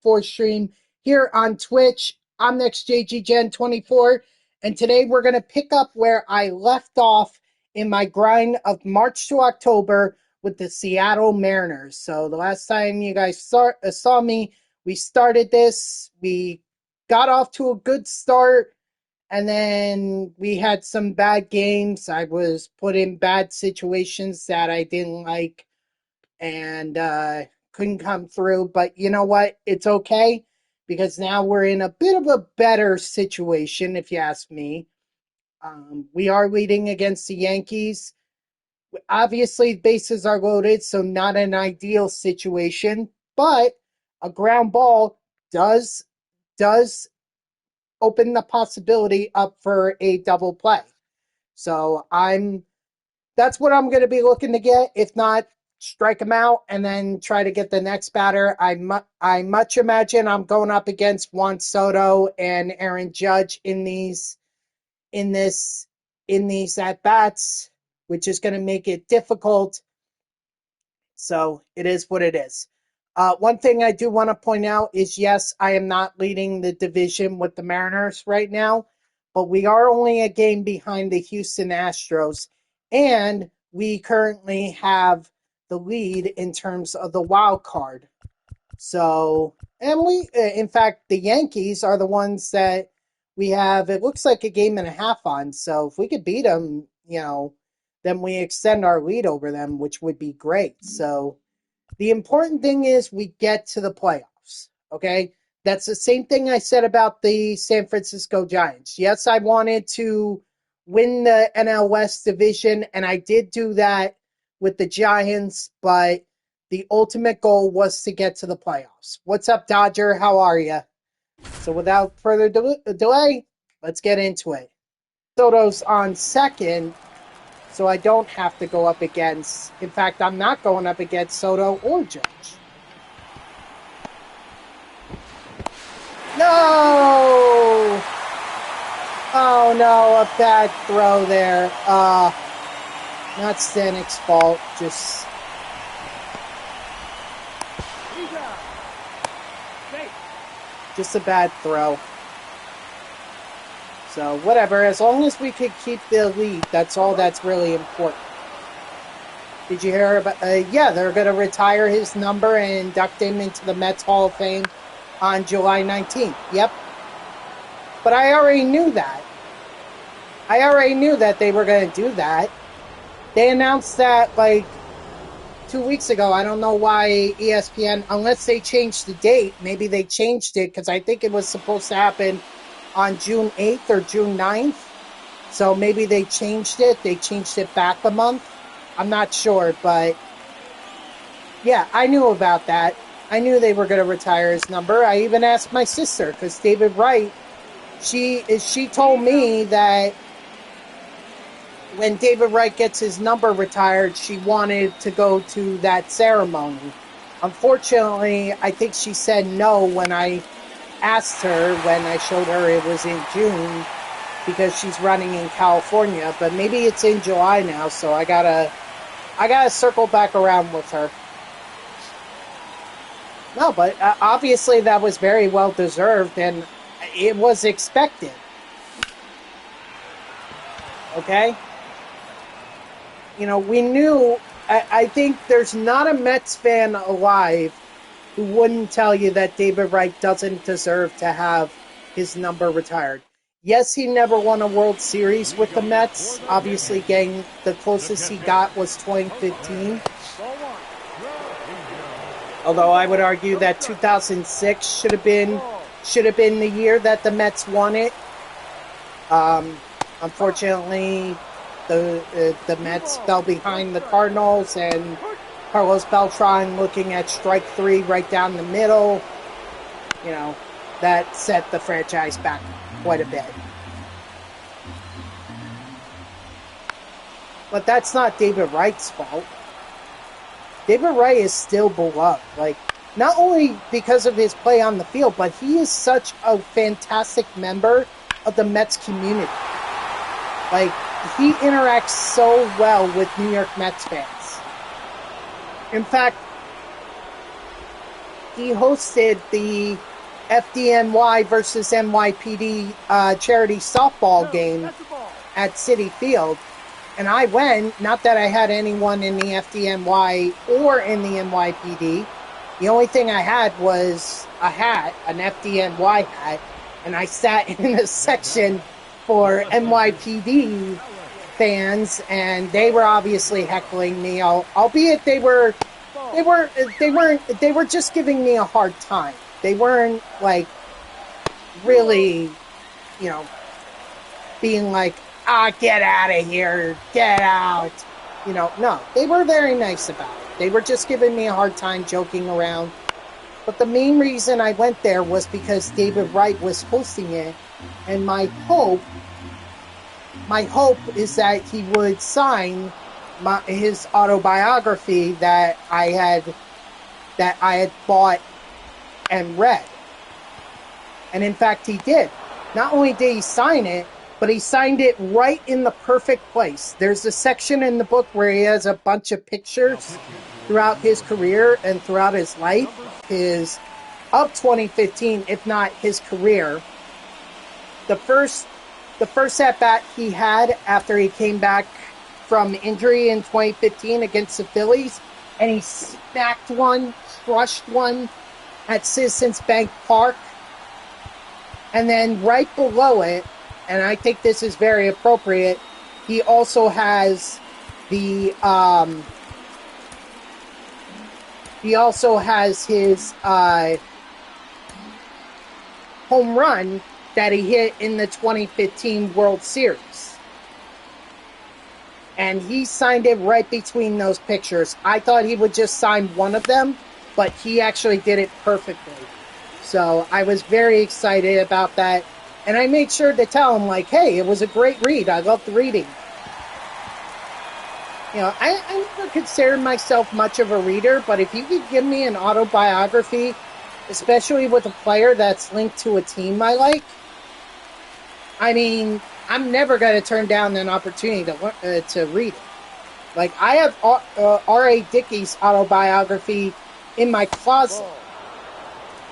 for stream here on Twitch. I'm NextJGGen24, and today we're going to pick up where I left off in my grind of March to October with the Seattle Mariners. So the last time you guys saw me, we started this. We got off to a good start, and then we had some bad games. I was put in bad situations that I didn't like, and couldn't come through. But you know what? It's okay, because now we're in a bit of a better situation, if you ask me. We are leading against the Yankees. Obviously, bases are loaded, so not an ideal situation, but a ground ball does open the possibility up for a double play. So that's what I'm going to be looking to get. If not, strike him out and then try to get the next batter. I much imagine I'm going up against Juan Soto and Aaron Judge in these at bats, which is going to make it difficult. So it is what it is. One thing I do want to point out is, yes, I am not leading the division with the Mariners right now, but we are only a game behind the Houston Astros, and we currently have the lead in terms of the wild card. So, and in fact, the Yankees are the ones that we have, it looks like, a game and a half on. So if we could beat them, then we extend our lead over them, which would be great. So the important thing is we get to the playoffs, okay? That's the same thing I said about the San Francisco Giants. Yes, I wanted to win the NL West division, and I did do that with the Giants, but the ultimate goal was to get to the playoffs. What's up, Dodger? How are you? So without further delay, let's get into it. Soto's on second, so I don't have to go up against... In fact, I'm not going up against Soto or Judge. No! Oh, no, a bad throw there. Not Stanek's fault, just a bad throw. So, whatever. As long as we could keep the lead, that's all that's really important. Did you hear about... yeah, they're going to retire his number and induct him into the Mets Hall of Fame on July 19th. Yep. But I already knew that. I already knew that they were going to do that. They announced that, 2 weeks ago. I don't know why ESPN... Unless they changed the date. Maybe they changed it, because I think it was supposed to happen on June 8th or June 9th. So maybe they changed it. They changed it back a month. I'm not sure, but yeah, I knew about that. I knew they were going to retire his number. I even asked my sister, because David Wright, she told me that when David Wright gets his number retired, she wanted to go to that ceremony. Unfortunately, I think she said no when I asked her, when I showed her it was in June, because she's running in California, but maybe it's in July now, so I gotta circle back around with her. No, but obviously that was very well deserved, and it was expected. Okay? We knew, I think there's not a Mets fan alive who wouldn't tell you that David Wright doesn't deserve to have his number retired. Yes, he never won a World Series with the Mets. Obviously, getting the closest he got was 2015. Although I would argue that 2006 should have been the year that the Mets won it. Unfortunately, the Mets fell behind the Cardinals, and Carlos Beltran looking at strike three right down the middle, that set the franchise back quite a bit. But that's not David Wright's fault. David Wright is still beloved. Not only because of his play on the field, but he is such a fantastic member of the Mets community. He interacts so well with New York Mets fans. In fact, he hosted the FDNY versus NYPD charity softball game at Citi Field. And I went, not that I had anyone in the FDNY or in the NYPD. The only thing I had was a hat, an FDNY hat, and I sat in a section for NYPD fans, and they were obviously heckling me, albeit they were just giving me a hard time. They weren't like really, you know, being like, get out of here, get out. You know, no, they were very nice about it. They were just giving me a hard time, joking around. But the main reason I went there was because David Wright was hosting it, and my hope is that he would sign his autobiography that I had bought and read. And in fact, he did. Not only did he sign it, but he signed it right in the perfect place. There's a section in the book where he has a bunch of pictures throughout his career and throughout his life, of 2015, if not his career. The first at-bat he had after he came back from injury in 2015 against the Phillies, and he smacked one, crushed one at Citizens Bank Park. And then right below it, and I think this is very appropriate, he also has his home run that he hit in the 2015 World Series. And he signed it right between those pictures. I thought he would just sign one of them, but he actually did it perfectly. So I was very excited about that. And I made sure to tell him, like, hey, it was a great read. I loved reading. You know, I never considered myself much of a reader, but if you could give me an autobiography, especially with a player that's linked to a team I like, I mean, I'm never going to turn down an opportunity to read it. Like, I have R.A. Dickey's autobiography in my closet.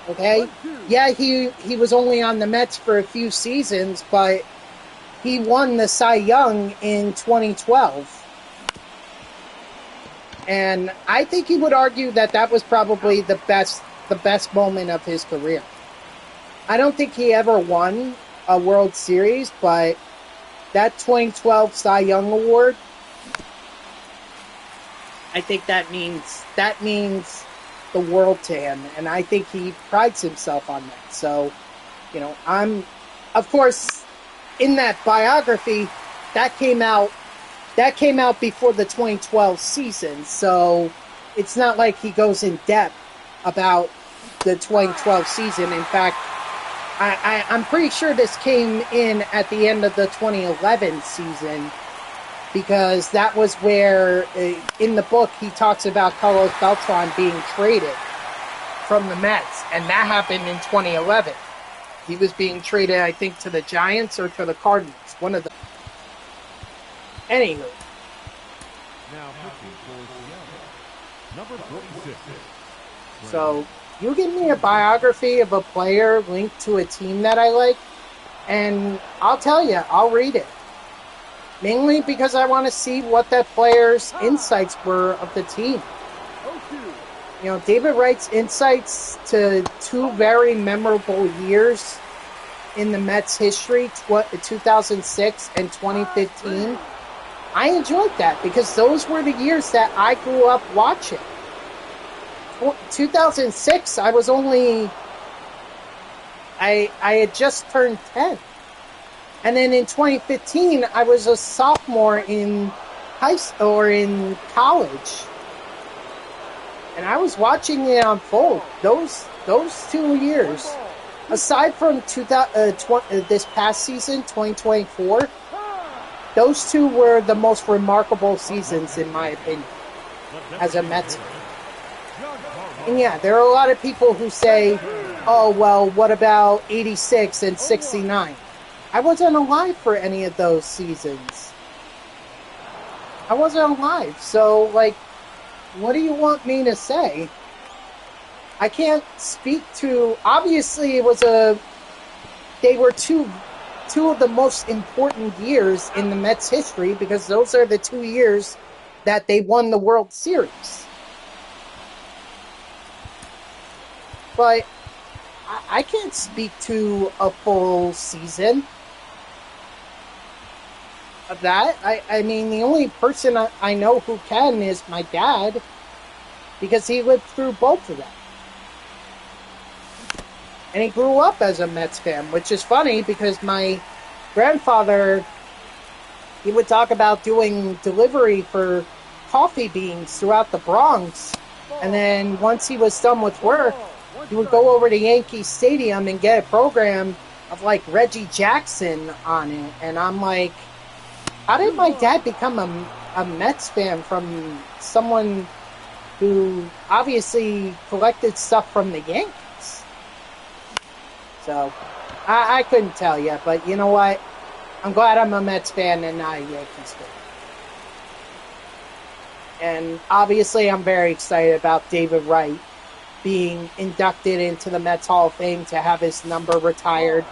Okay? Yeah, he was only on the Mets for a few seasons, but he won the Cy Young in 2012. And I think he would argue that that was probably the best moment of his career. I don't think he ever won a World Series, but that 2012 Cy Young Award, I think that means the world to him, and I think he prides himself on that. So, you know, of course, in that biography, that came out before the 2012 season, so it's not like he goes in depth about the 2012 season. In fact, I'm pretty sure this came in at the end of the 2011 season, because that was where, in the book, he talks about Carlos Beltran being traded from the Mets, and that happened in 2011. He was being traded, I think, to the Giants or to the Cardinals, one of them. Anywho. Now number 46. So, you give me a biography of a player linked to a team that I like, and I'll tell you, I'll read it. Mainly because I want to see what that player's insights were of the team. You know, David Wright's insights to two very memorable years in the Mets' history, 2006 and 2015. I enjoyed that because those were the years that I grew up watching. 2006, I was only... I had just turned 10. And then in 2015, I was a sophomore in high school or in college, and I was watching it unfold. Those 2 years, aside from this past season, 2024, those two were the most remarkable seasons, in my opinion, as a Mets fan. And yeah, there are a lot of people who say, "Oh well, what about 86 and 69?" I wasn't alive for any of those seasons. I wasn't alive. So, like, what do you want me to say? I can't speak to. Obviously, they were two of the most important years in the Mets history because those are the 2 years that they won the World Series. But I can't speak to a full season of that. I mean, the only person I know who can is my dad because he lived through both of them. And he grew up as a Mets fan, which is funny because my grandfather, he would talk about doing delivery for coffee beans throughout the Bronx. And then once he was done with work, he would go over to Yankee Stadium and get a program of like Reggie Jackson on it. And I'm like, how did my dad become a Mets fan from someone who obviously collected stuff from the Yankees? So I couldn't tell you, but you know what? I'm glad I'm a Mets fan and not a Yankees fan. And obviously, I'm very excited about David Wright being inducted into the Mets Hall of Fame to have his number retired.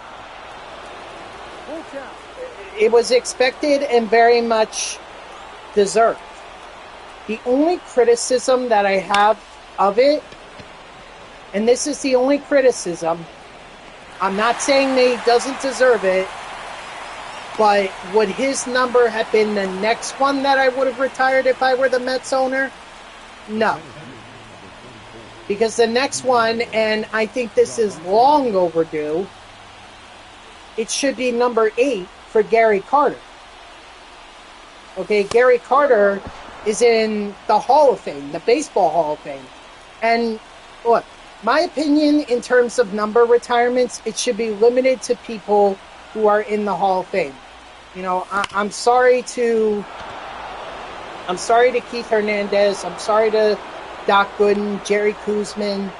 It was expected and very much deserved. The only criticism that I have of it, and this is the only criticism, I'm not saying that he doesn't deserve it, but would his number have been the next one that I would have retired if I were the Mets owner? No. Because the next one, and I think this is long overdue, it should be number 8 for Gary Carter. Okay, Gary Carter is in the Hall of Fame, the Baseball Hall of Fame. And look, my opinion in terms of number retirements, it should be limited to people who are in the Hall of Fame. You know, I'm sorry to Keith Hernandez. I'm sorry to Doc Gooden, Jerry Koosman.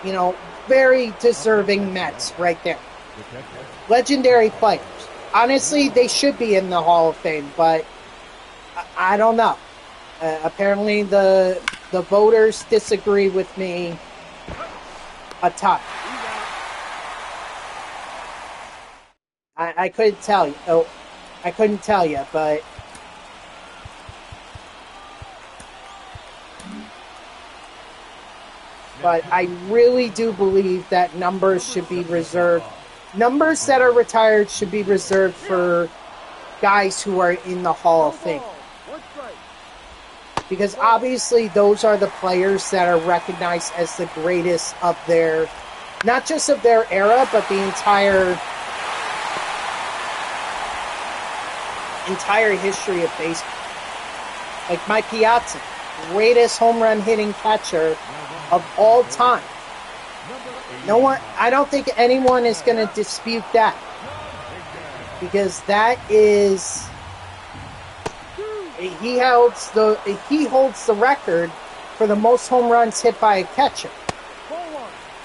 You know, very deserving Mets right there. Legendary players. Honestly, they should be in the Hall of Fame, but I don't know. Apparently, the voters disagree with me a ton. I couldn't tell you. Oh, I couldn't tell you, but I really do believe that numbers should be reserved. Numbers that are retired should be reserved for guys who are in the Hall of Fame. Because obviously those are the players that are recognized as the greatest of their, not just of their era, but the entire history of baseball. Like Mike Piazza, greatest home run hitting catcher of all time. No one, I don't think anyone is going to dispute that. Because that is, he holds the record for the most home runs hit by a catcher.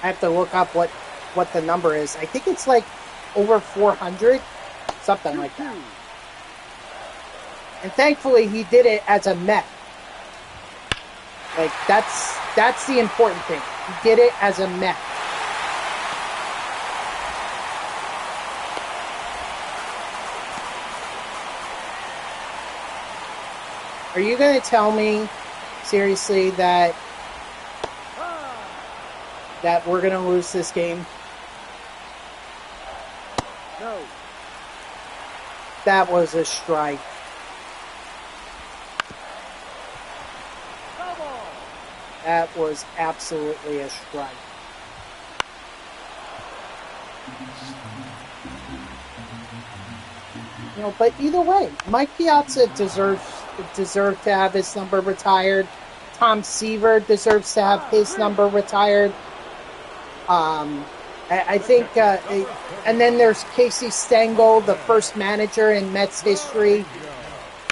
I have to look up what the number is. I think it's like over 400, something like that. And thankfully, he did it as a Met. Like, that's the important thing. He did it as a Met. Are you going to tell me, seriously, that we're going to lose this game? No. That was a strike. That was absolutely a strike. You know, but either way, Mike Piazza deserved to have his number retired. Tom Seaver deserves to have his number retired. I think, and then there's Casey Stengel, the first manager in Mets history.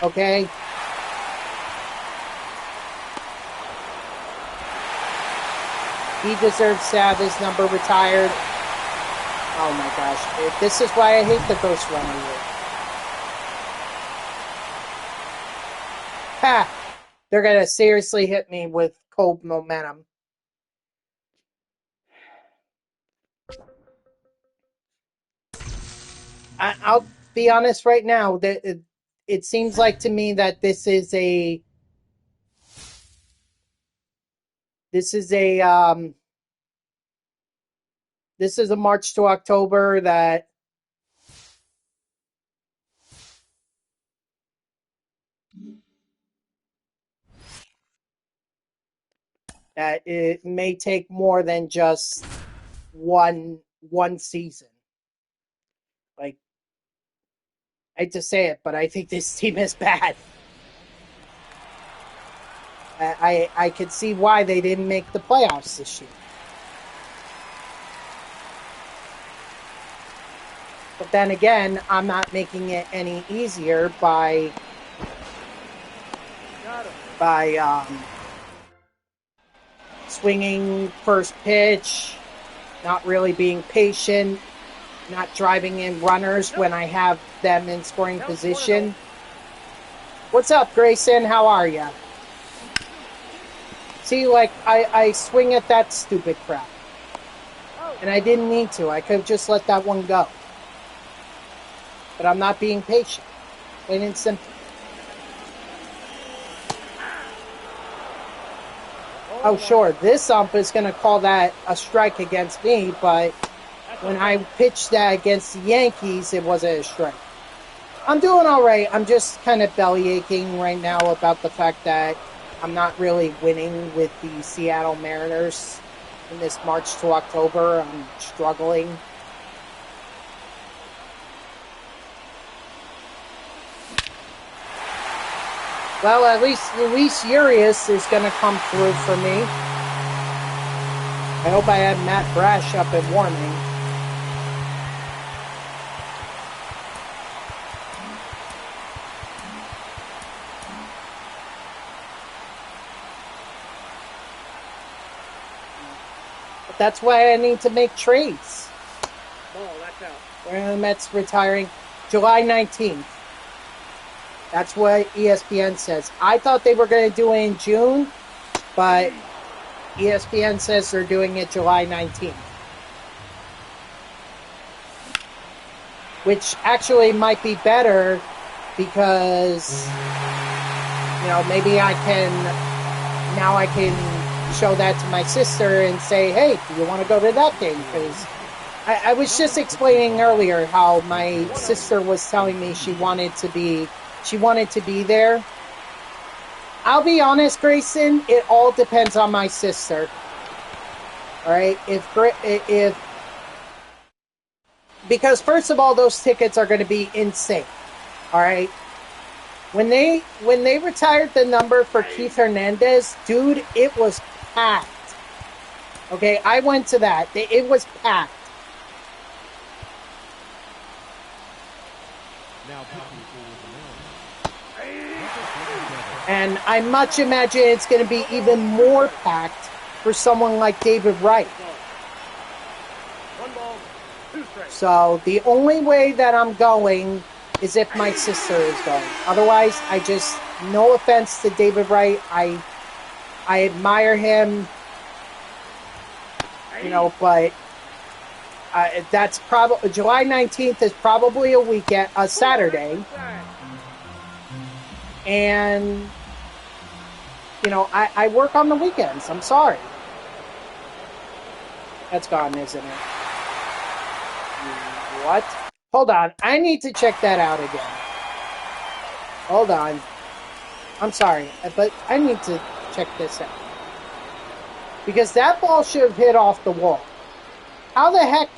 Okay. He deserves to have his number retired. Oh my gosh. This is why I hate the Ghost Runner rule. Ha! They're going to seriously hit me with cold momentum. I'll be honest right now that it seems like to me that this is a this is a March to October that it may take more than just one season. Like, I hate to say it, but I think this team is bad. I could see why they didn't make the playoffs this year. But then again, I'm not making it any easier by swinging first pitch, not really being patient, not driving in runners when I have them in scoring position. What's up, Grayson? How are you? See, like, I swing at that stupid crap. And I didn't need to. I could have just let that one go. But I'm not being patient. Plain and simple. Oh, sure, this ump is going to call that a strike against me, but when I pitched that against the Yankees, it wasn't a strike. I'm doing all right. I'm just kind of belly aching right now about the fact that I'm not really winning with the Seattle Mariners in this March to October. I'm struggling. Well, at least Luis Urias is going to come through for me. I hope I had Matt Brash up and warming. But that's why I need to make trades. Oh, that's out. When the Mets retiring July 19th. That's what ESPN says. I thought they were going to do it in June, but ESPN says they're doing it July 19th. Which actually might be better because, you know, maybe I can show that to my sister and say, hey, do you want to go to that game? Because I was just explaining earlier how my sister was telling me she wanted to be there. I'll be honest, Grayson, it all depends on my sister. All right? Because first of all, those tickets are going to be insane. All right? When they retired the number for Keith Hernandez, dude, it was packed. Okay, I went to that. It was packed. And I much imagine it's going to be even more packed for someone like David Wright. So the only way that I'm going is if my sister is going. Otherwise, no offense to David Wright. I admire him, you know, but that's probably July 19th is probably a Saturday. And, you know, I work on the weekends. I'm sorry. That's gone, isn't it? What? Hold on. I need to check that out again. Hold on. I'm sorry, but I need to check this out. Because that ball should have hit off the wall. How the heck?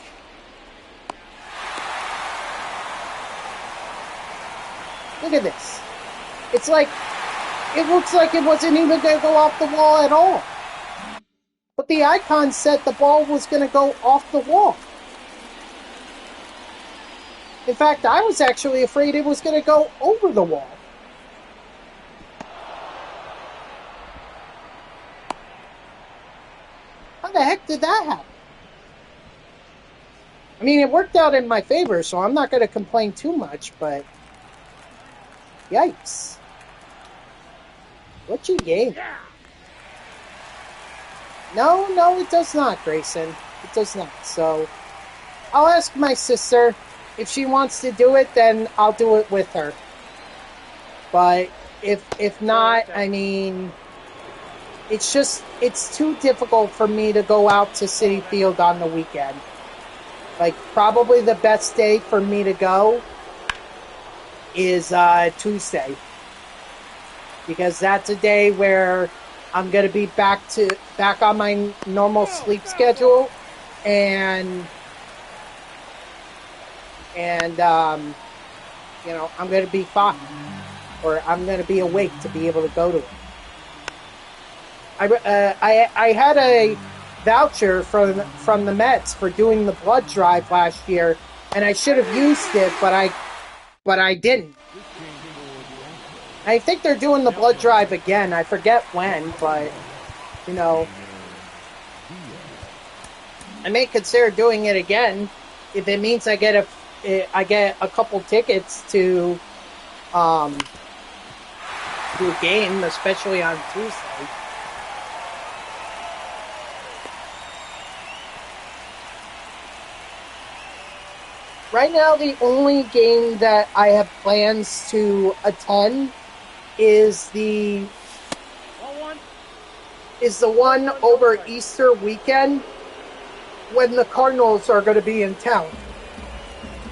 Look at this. It's like, it looks like it wasn't even going to go off the wall at all. But the icon said the ball was going to go off the wall. In fact, I was actually afraid it was going to go over the wall. How the heck did that happen? I mean, it worked out in my favor, so I'm not going to complain too much, but yikes. What you gave? No, it does not, Grayson. It does not. So, I'll ask my sister. if she wants to do it, then I'll do it with her. But if not, I mean, it's too difficult for me to go out to Citi Field on the weekend. Like, probably the best day for me to go is Tuesday, because that's a day where I'm going to be back on my normal sleep schedule, and you know, I'm going to be fine, or I'm going to be awake to be able to go to it. I had a voucher from the Mets for doing the blood drive last year, and I should have used it, but I didn't. I think they're doing the blood drive again. I forget when, but you know, I may consider doing it again if it means I get a couple tickets to a game, especially on Tuesday. Right now, the only game that I have plans to attend is the one over Easter weekend when the Cardinals are going to be in town.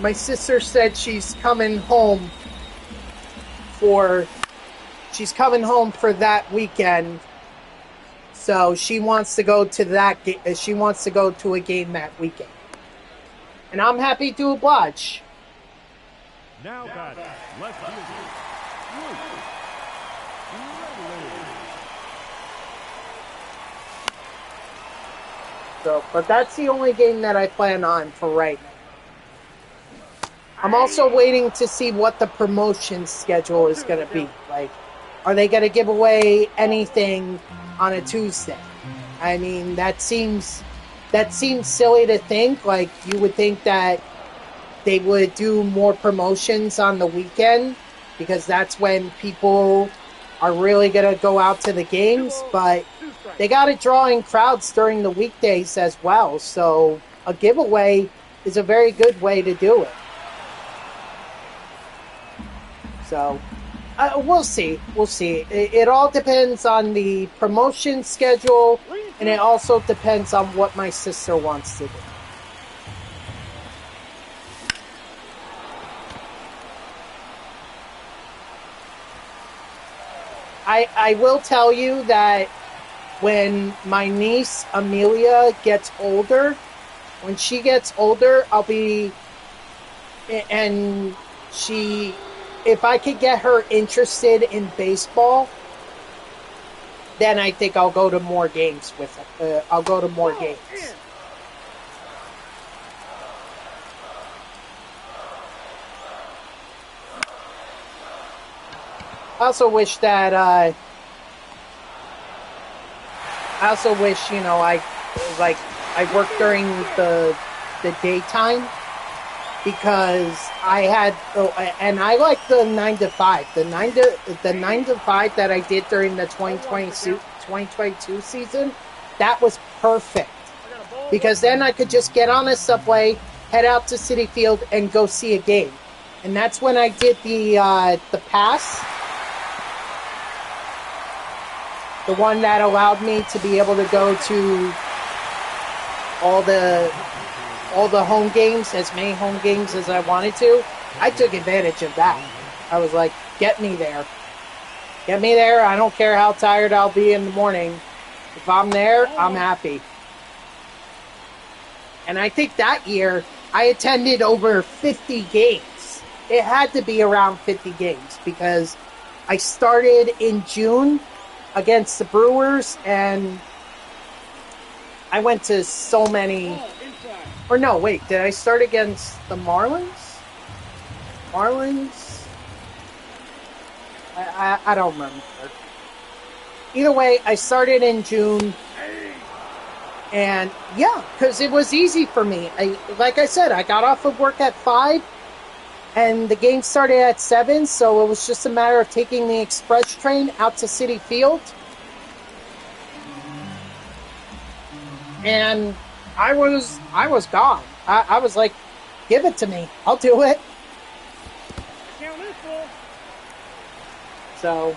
My sister said she's coming home for that weekend, so she wants to go to she wants to go to a game that weekend. And I'm happy to oblige. Now batting, left fielder, So, but that's the only game that I plan on for right now. I'm also waiting to see what the promotion schedule is going to be. Like, are they going to give away anything on a Tuesday? I mean, that seems silly to think. Like, you would think that they would do more promotions on the weekend because that's when people are really going to go out to the games, but they got to draw in crowds during the weekdays as well. So a giveaway is a very good way to do it. So we'll see. We'll see. It all depends on the promotion schedule, and it also depends on what my sister wants to do. I will tell you that when my niece Amelia gets older, when she gets older, if I could get her interested in baseball, then I think I'll go to more games with her. I'll go to more games. I also wish, you know, I worked during the daytime, because I had, and I like the 9 to 5. The 9 to 5 that I did during the 2022 season, that was perfect, because then I could just get on a subway, head out to Citi Field, and go see a game. And that's when I did the pass. The one that allowed me to be able to go to all the home games, as many home games as I wanted to. I took advantage of that. I was like, get me there. Get me there. I don't care how tired I'll be in the morning. If I'm there, I'm happy. And I think that year, I attended over 50 games. It had to be around 50 games, because I started in June against the Brewers, and I went to so many. Or no, wait, did I start against the Marlins? I don't remember. Either way, I started in June, and yeah, because it was easy for me. Like I said, I got off of work at 5, and the game started at 7, so it was just a matter of taking the express train out to Citi Field. And I was gone. I was like Give it to me. I'll do it. Count is full. So,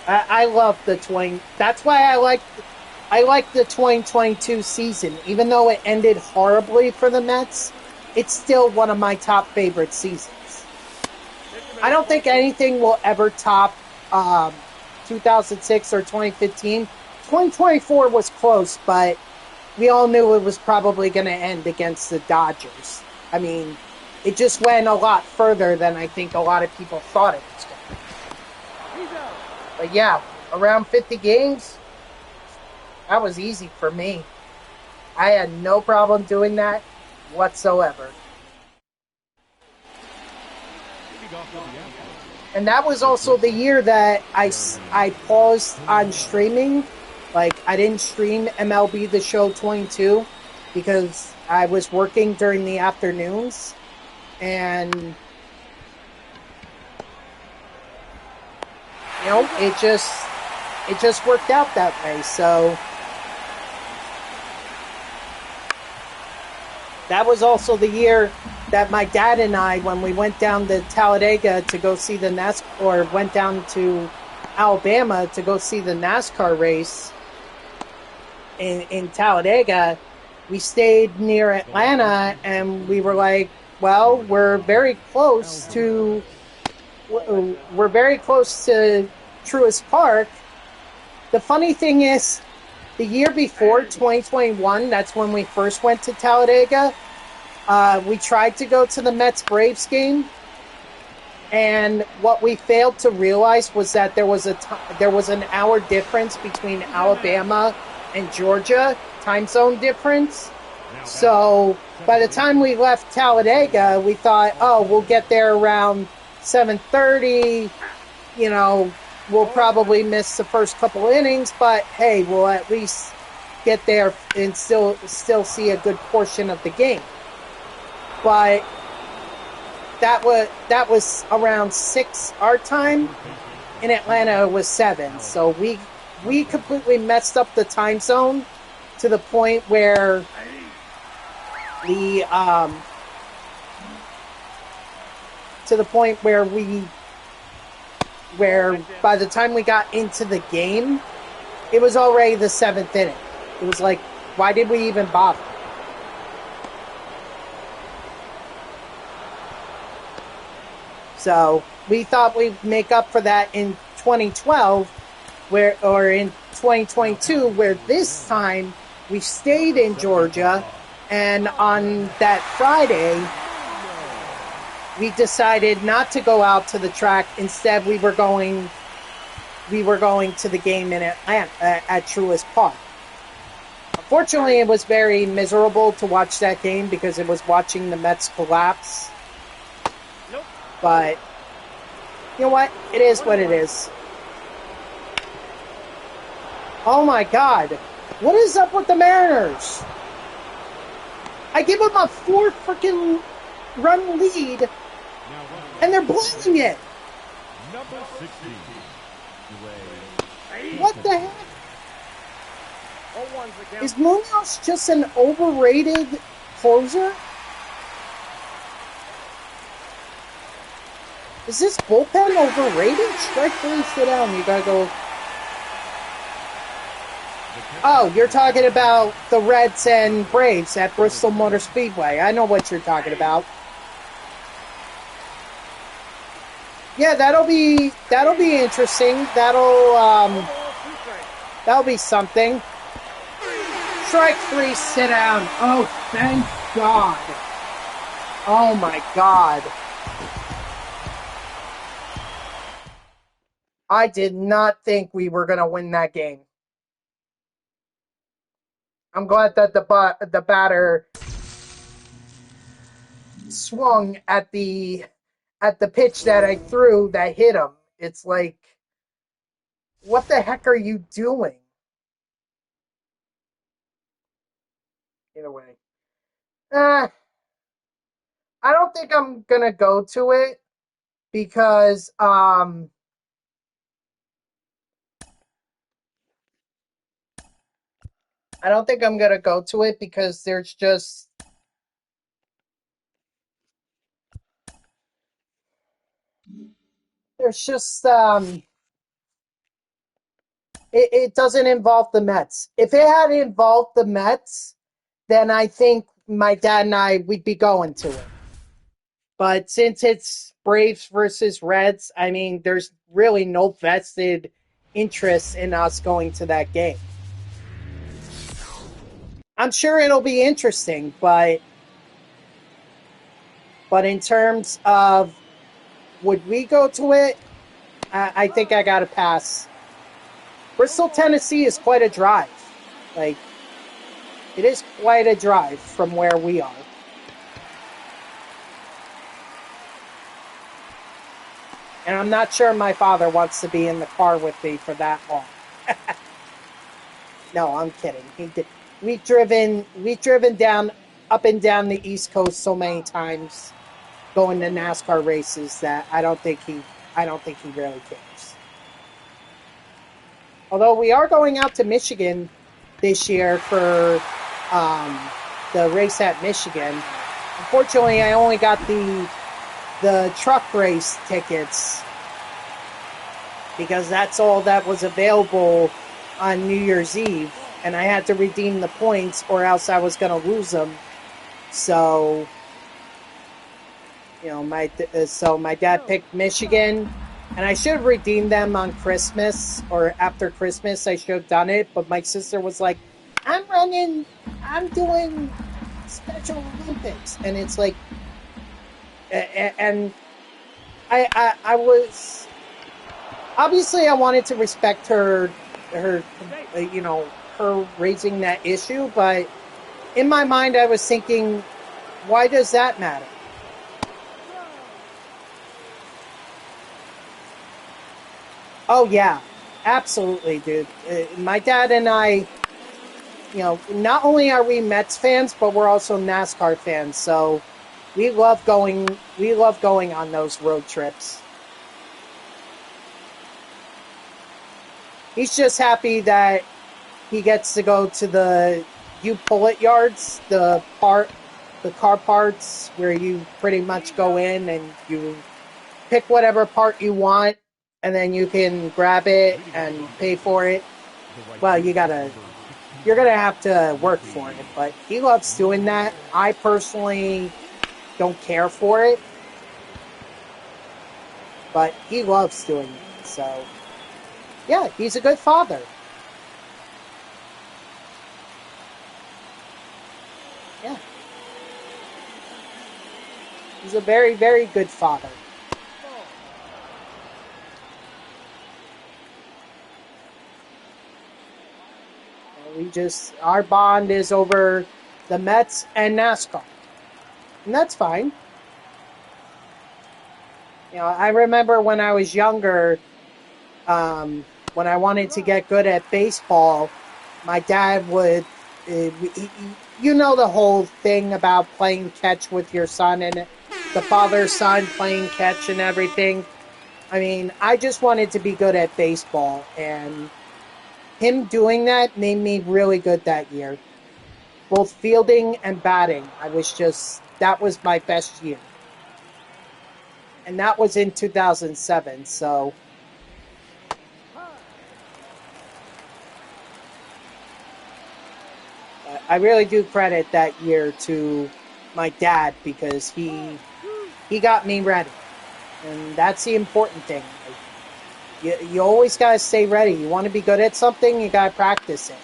I love the 20. That's why I like the 2022 season. Even though it ended horribly for the Mets, it's still one of my top favorite seasons. I don't think anything will ever top 2006 or 2015. 2024 was close, but we all knew it was probably going to end against the Dodgers. I mean, it just went a lot further than I think a lot of people thought it was going to. But yeah, around 50 games, that was easy for me. I had no problem doing that whatsoever. And that was also the year that I paused on streaming. Like, I didn't stream MLB The Show 22 because I was working during the afternoons. And, you know, it just worked out that way. So that was also the year that my dad and I, when we went down to Talladega to go see the NASCAR, or went down to Alabama to go see the NASCAR race in Talladega, we stayed near Atlanta, and we were like, well, we're very close to Truist Park. The funny thing is, the year before, 2021, that's when we first went to Talladega. We tried to go to the Mets-Braves game, and what we failed to realize was that there was an hour difference between Alabama and Georgia, time zone difference. So by the time we left Talladega, we thought, oh, we'll get there around 7:30. You know, we'll probably miss the first couple innings, but hey, we'll at least get there and still see a good portion of the game. But that was around 6 our time. In Atlanta, it was 7. So we completely messed up the time zone to the point where where by the time we got into the game, it was already the 7th inning. It was like, why did we even bother? So we thought we'd make up for that in 2012, or in 2022, where this time we stayed in Georgia, and on that Friday, we decided not to go out to the track. Instead, we were going to the game in Atlanta at Truist Park. Unfortunately, it was very miserable to watch that game because it was watching the Mets collapse. But you know what? It is what it is. Oh my God. What is up with the Mariners? I give them a 4 freaking run lead, and they're blowing it. Number 16. What the heck? Is Munoz just an overrated closer? Is this bullpen overrated? Strike 3, sit down. You gotta go. Oh, you're talking about the Reds and Braves at Bristol Motor Speedway. I know what you're talking about. Yeah, that'll be interesting. That'll be something. Strike 3, sit down. Oh, thank God. Oh my God. I did not think we were going to win that game. I'm glad that the batter swung at the pitch that I threw that hit him. It's like, what the heck are you doing? Either way. I don't think I'm going to go to it because I don't think I'm going to go to it because there's just there's just it doesn't involve the Mets. If it had involved the Mets, then I think my dad and I we'd be going to it. But since it's Braves versus Reds, I mean, there's really no vested interest in us going to that game. I'm sure it'll be interesting, but in terms of would we go to it, I think I got to pass. Bristol, Tennessee is quite a drive. Like, it is quite a drive from where we are. And I'm not sure my father wants to be in the car with me for that long. No, I'm kidding. We've driven down up and down the East Coast so many times going to NASCAR races that I don't think he really cares. Although we are going out to Michigan this year for the race at Michigan. Unfortunately, I only got the truck race tickets because that's all that was available on New Year's Eve, and I had to redeem the points or else I was going to lose them. So, my dad picked Michigan, and I should have redeemed them on Christmas or after Christmas. I should have done it, but my sister was like, I'm doing Special Olympics, and it's like, and I was, obviously I wanted to respect her raising that issue, but in my mind I was thinking, why does that matter? Oh yeah, absolutely, dude. My dad and I, not only are we Mets fans, but we're also NASCAR fans, so we love going on those road trips. He's just happy that he gets to go to the pull-it yards, the car parts where you pretty much go in and you pick whatever part you want, and then you can grab it and pay for it. Well, you're gonna have to work for it, but he loves doing that. I personally don't care for it, but he loves doing it. So, yeah, he's a good father. Yeah. He's a very, very good father. Our bond is over the Mets and NASCAR. And that's fine. I remember when I was younger, when I wanted to get good at baseball, my dad would, the whole thing about playing catch with your son and the father-son playing catch and everything. I mean, I just wanted to be good at baseball, and him doing that made me really good that year. Both fielding and batting. That was my best year. And that was in 2007, so I really do credit that year to my dad because he got me ready. And that's the important thing. You always got to stay ready. You want to be good at something, you got to practice it.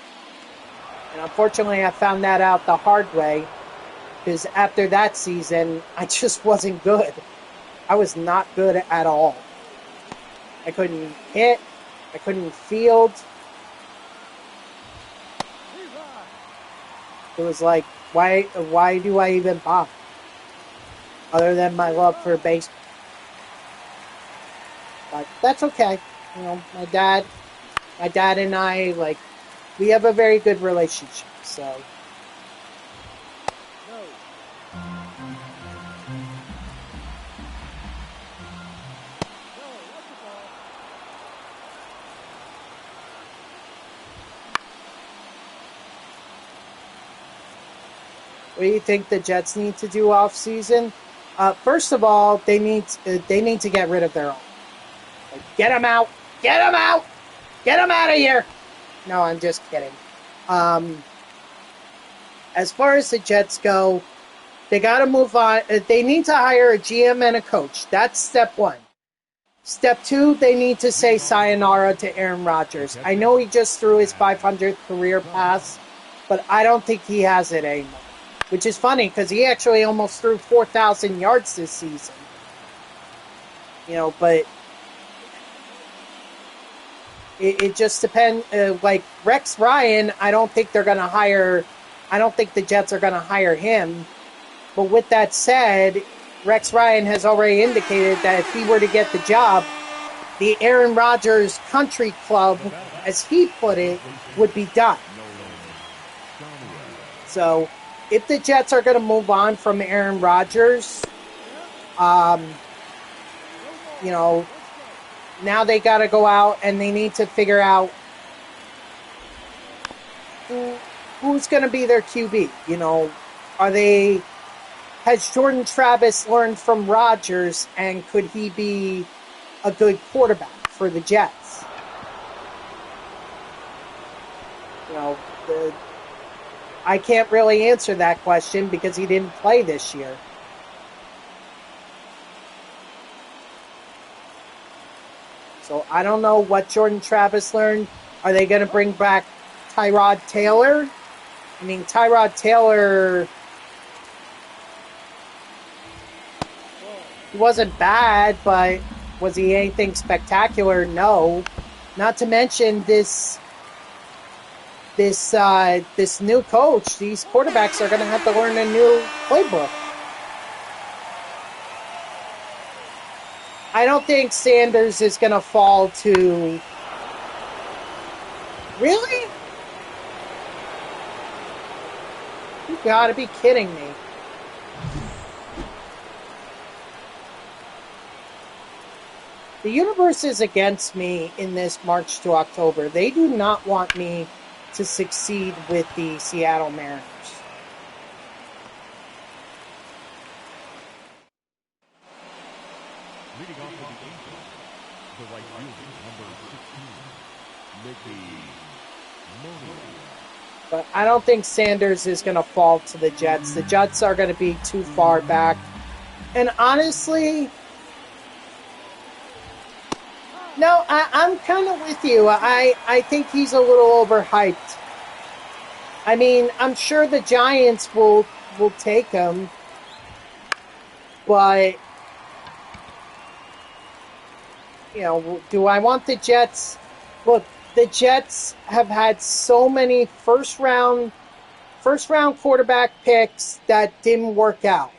And unfortunately, I found that out the hard way because after that season, I just wasn't good. I was not good at all. I couldn't hit. I couldn't field. It was like, why do I even bother? Other than my love for baseball. But that's okay. My dad and I, we have a very good relationship, so. What do you think the Jets need to do off season? First of all, they need to get rid of their own. Get him out! Get him out! Get him out of here! No, I'm just kidding. As far as the Jets go, they got to move on. They need to hire a GM and a coach. That's step one. Step two, they need to say sayonara to Aaron Rodgers. I know he just threw his 500th career pass, but I don't think he has it anymore. Which is funny because he actually almost threw 4,000 yards this season. But it just depends. Like Rex Ryan, I don't think they're going to hire. I don't think the Jets are going to hire him. But with that said, Rex Ryan has already indicated that if he were to get the job, the Aaron Rodgers Country Club, as he put it, would be done. So, if the Jets are going to move on from Aaron Rodgers, now they got to go out and they need to figure out who's going to be their QB. Has Jordan Travis learned from Rodgers, and could he be a good quarterback for the Jets? I can't really answer that question because he didn't play this year. So I don't know what Jordan Travis learned. Are they going to bring back Tyrod Taylor? I mean, Tyrod Taylor, he wasn't bad, but was he anything spectacular? No. Not to mention this new coach. These quarterbacks are going to have to learn a new playbook. I don't think Sanders is going to fall to... Really? You gotta be kidding me. The universe is against me in this March to October. They do not want me to succeed with the Seattle Mariners. Leading off with the Angels, the right fielder, number 16, Mickey Mooney. But I don't think Sanders is going to fall to the Jets. The Jets are going to be too far back. And honestly, no, I'm kind of with you. I think he's a little overhyped. I mean, I'm sure the Giants will take him. But, do I want the Jets? Look, the Jets have had so many first round quarterback picks that didn't work out.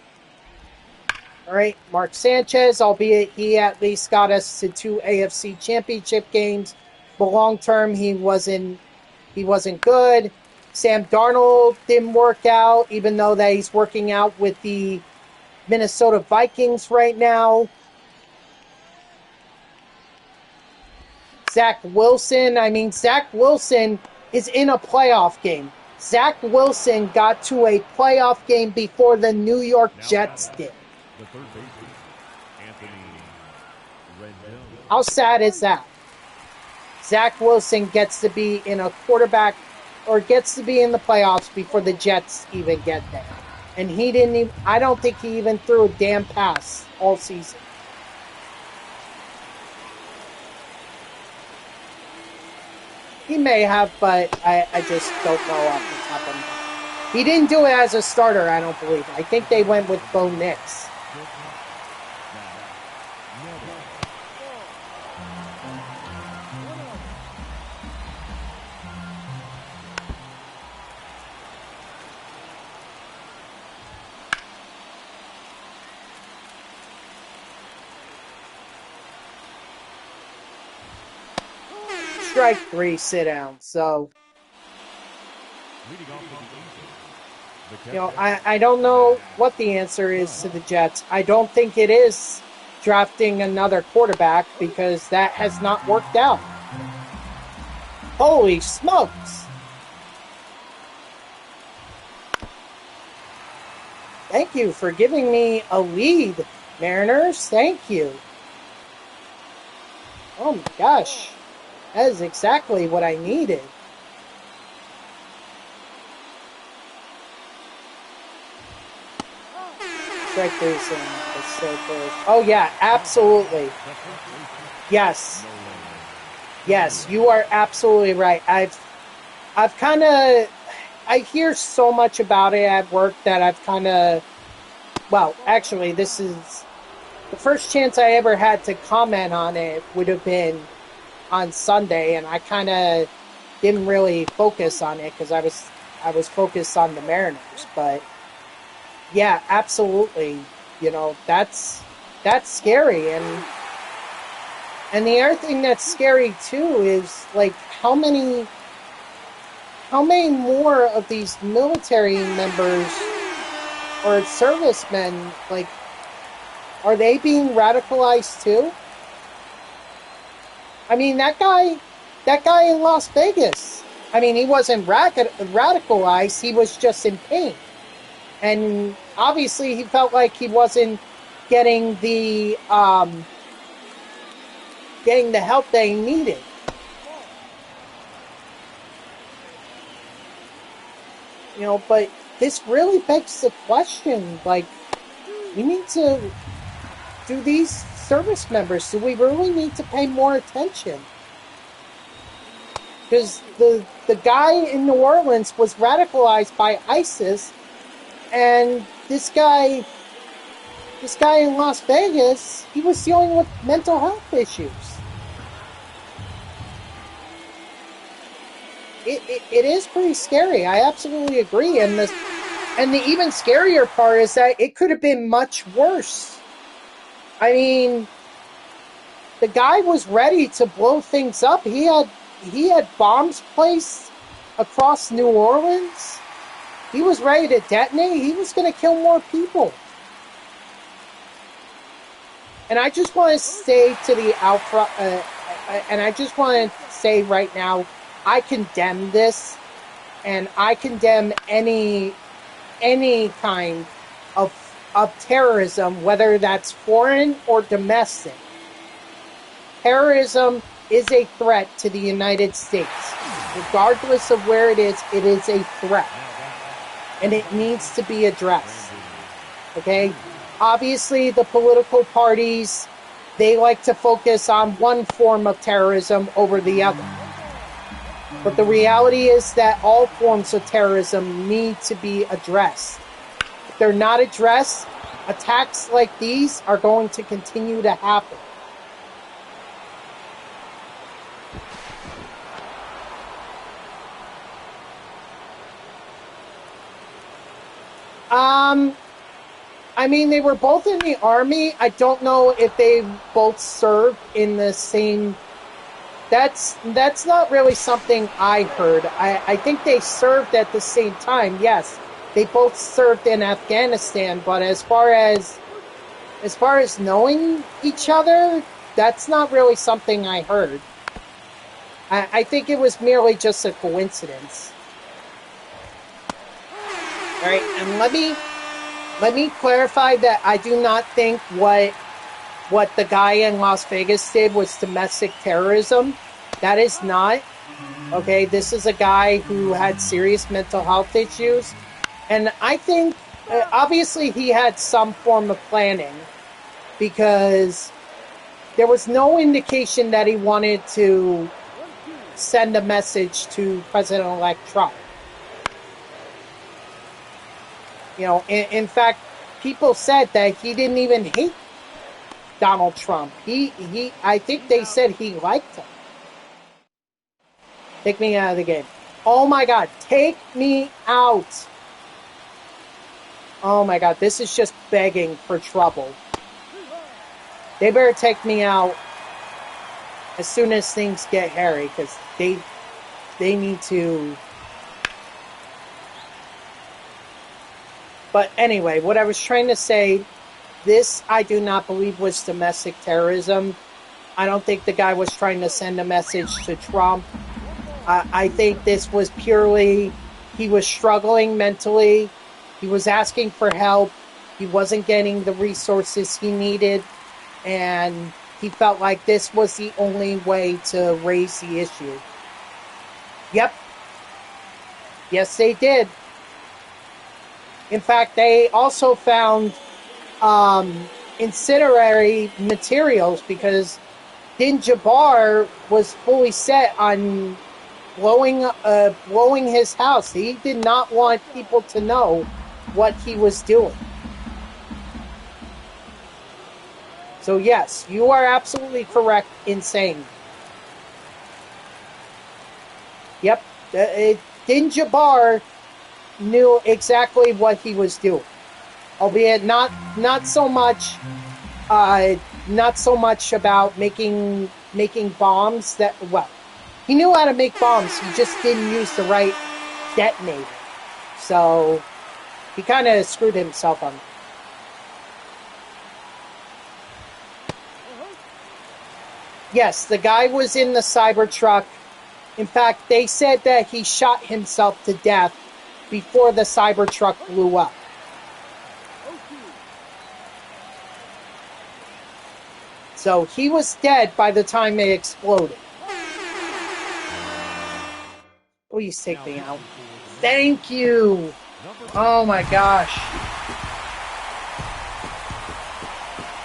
All right, Mark Sanchez, albeit he at least got us to 2 AFC Championship games, but long term he wasn't good. Sam Darnold didn't work out, even though that he's working out with the Minnesota Vikings right now. Zach Wilson is in a playoff game. Zach Wilson got to a playoff game before the New York Jets did. The third baseman, Anthony Rendell. How sad is that? Zach Wilson gets to be in a quarterback or gets to be in the playoffs before the Jets even get there. And he didn't even, I don't think he even threw a damn pass all season. He may have, but I just don't know off the top of my head. He didn't do it as a starter, I don't believe. I think they went with Bo Nix. Strike 3, sit down. So, I don't know what the answer is to the Jets. I don't think it is drafting another quarterback because that has not worked out. Holy smokes! Thank you for giving me a lead, Mariners. Thank you. Oh my gosh. That is exactly what I needed. Strike racing is so close. Oh yeah, absolutely. Yes. Yes, you are absolutely right. I've kind of, I hear so much about it at work that I've kind of, well, actually, this is the first chance I ever had to comment on it would have been on Sunday, and I kind of didn't really focus on it because I was focused on the Mariners. But yeah, absolutely, you know, that's scary, and the other thing that's scary too is like how many more of these military members or servicemen, like, are they being radicalized too? I mean, that guy in Las Vegas, I mean, he wasn't radicalized, he was just in pain. And obviously he felt like he wasn't getting getting the help that he needed. You know, but this really begs the question, like, we need to, do these service members, do we really need to pay more attention? Because the guy in New Orleans was radicalized by ISIS, and this guy in Las Vegas, he was dealing with mental health issues. It is pretty scary. I absolutely agree. And the even scarier part is that it could have been much worse. I mean, the guy was ready to blow things up. He had bombs placed across New Orleans. He was ready to detonate. He was going to kill more people. And I just want to say to the outfront, and I just want to say right now, I condemn this, and I condemn any kind of terrorism, whether that's foreign or domestic. Terrorism is a threat to the United States. Regardless of where it is a threat. And it needs to be addressed. Okay? Obviously, the political parties, they like to focus on one form of terrorism over the other. But the reality is that all forms of terrorism need to be addressed. If they're not addressed, attacks like these are going to continue to happen. I mean, they were both in the Army. I don't know if they both served in the same... That's not really something I heard. I think they served at the same time, yes. They both served in Afghanistan, but as far as knowing each other, that's not really something I heard. I think it was merely just a coincidence. All right, and let me clarify that I do not think what the guy in Las Vegas did was domestic terrorism. That is not. Okay, this is a guy who had serious mental health issues. And I think, obviously, he had some form of planning, because there was no indication that he wanted to send a message to President-elect Trump. You know, in fact, people said that he didn't even hate Donald Trump. I think they said he liked him. Take me out of the game. Oh my God, take me out. Oh my God, this is just begging for trouble. They better take me out as soon as things get hairy, because they need to... But anyway, what I was trying to say, this I do not believe was domestic terrorism. I don't think the guy was trying to send a message to Trump. I think this was purely, he was struggling mentally. He was asking for help. He wasn't getting the resources he needed. And he felt like this was the only way to raise the issue. Yep. Yes, they did. In fact, they also found incendiary materials because Din Jabbar was fully set on blowing his house. He did not want people to know what he was doing. So yes, you are absolutely correct in saying that. Yep, Din Jabbar knew exactly what he was doing, albeit not so much about making bombs. That well, he knew how to make bombs. He just didn't use the right detonator, so he kind of screwed himself on that. Yes, the guy was in the Cybertruck. In fact, they said that he shot himself to death before the Cybertruck blew up. So he was dead by the time it exploded. Please take me out. Thank you. Oh my gosh.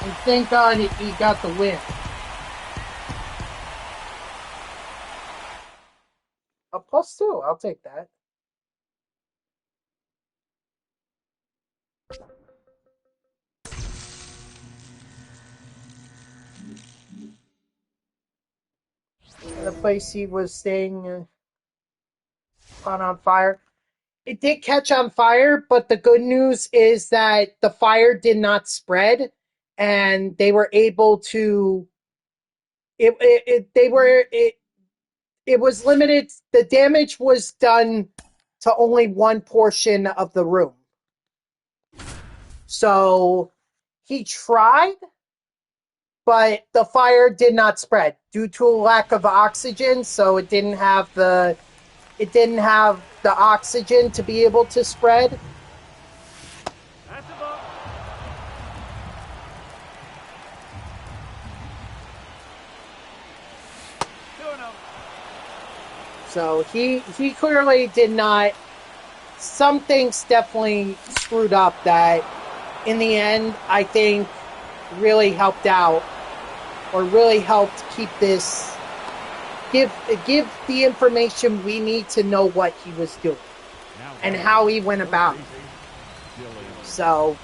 And thank God he got the win. A +2, I'll take that. And the place he was staying caught on fire. It did catch on fire, but the good news is that the fire did not spread, and they were able to. It was limited. The damage was done to only one portion of the room. So he tried, but the fire did not spread due to a lack of oxygen. So it didn't have the oxygen to be able to spread. So he clearly did not. Some things definitely screwed up that in the end I think really helped out, or really helped keep this, give the information we need to know what he was doing and how he went about it. So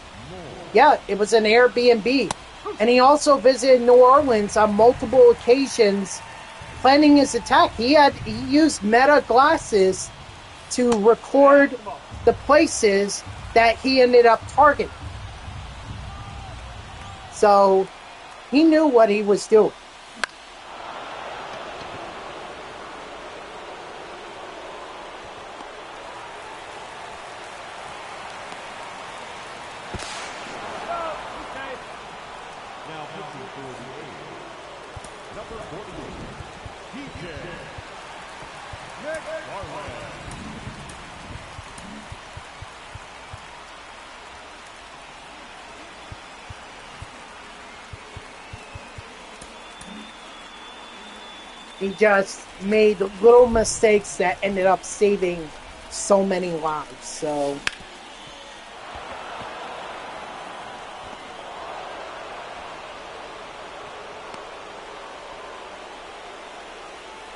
yeah, it was an Airbnb. And he also visited New Orleans on multiple occasions planning his attack. He used meta glasses to record the places that he ended up targeting. So he knew what he was doing. Now pitching for the A's, number 48, DJ Garland. He just made little mistakes that ended up saving so many lives. So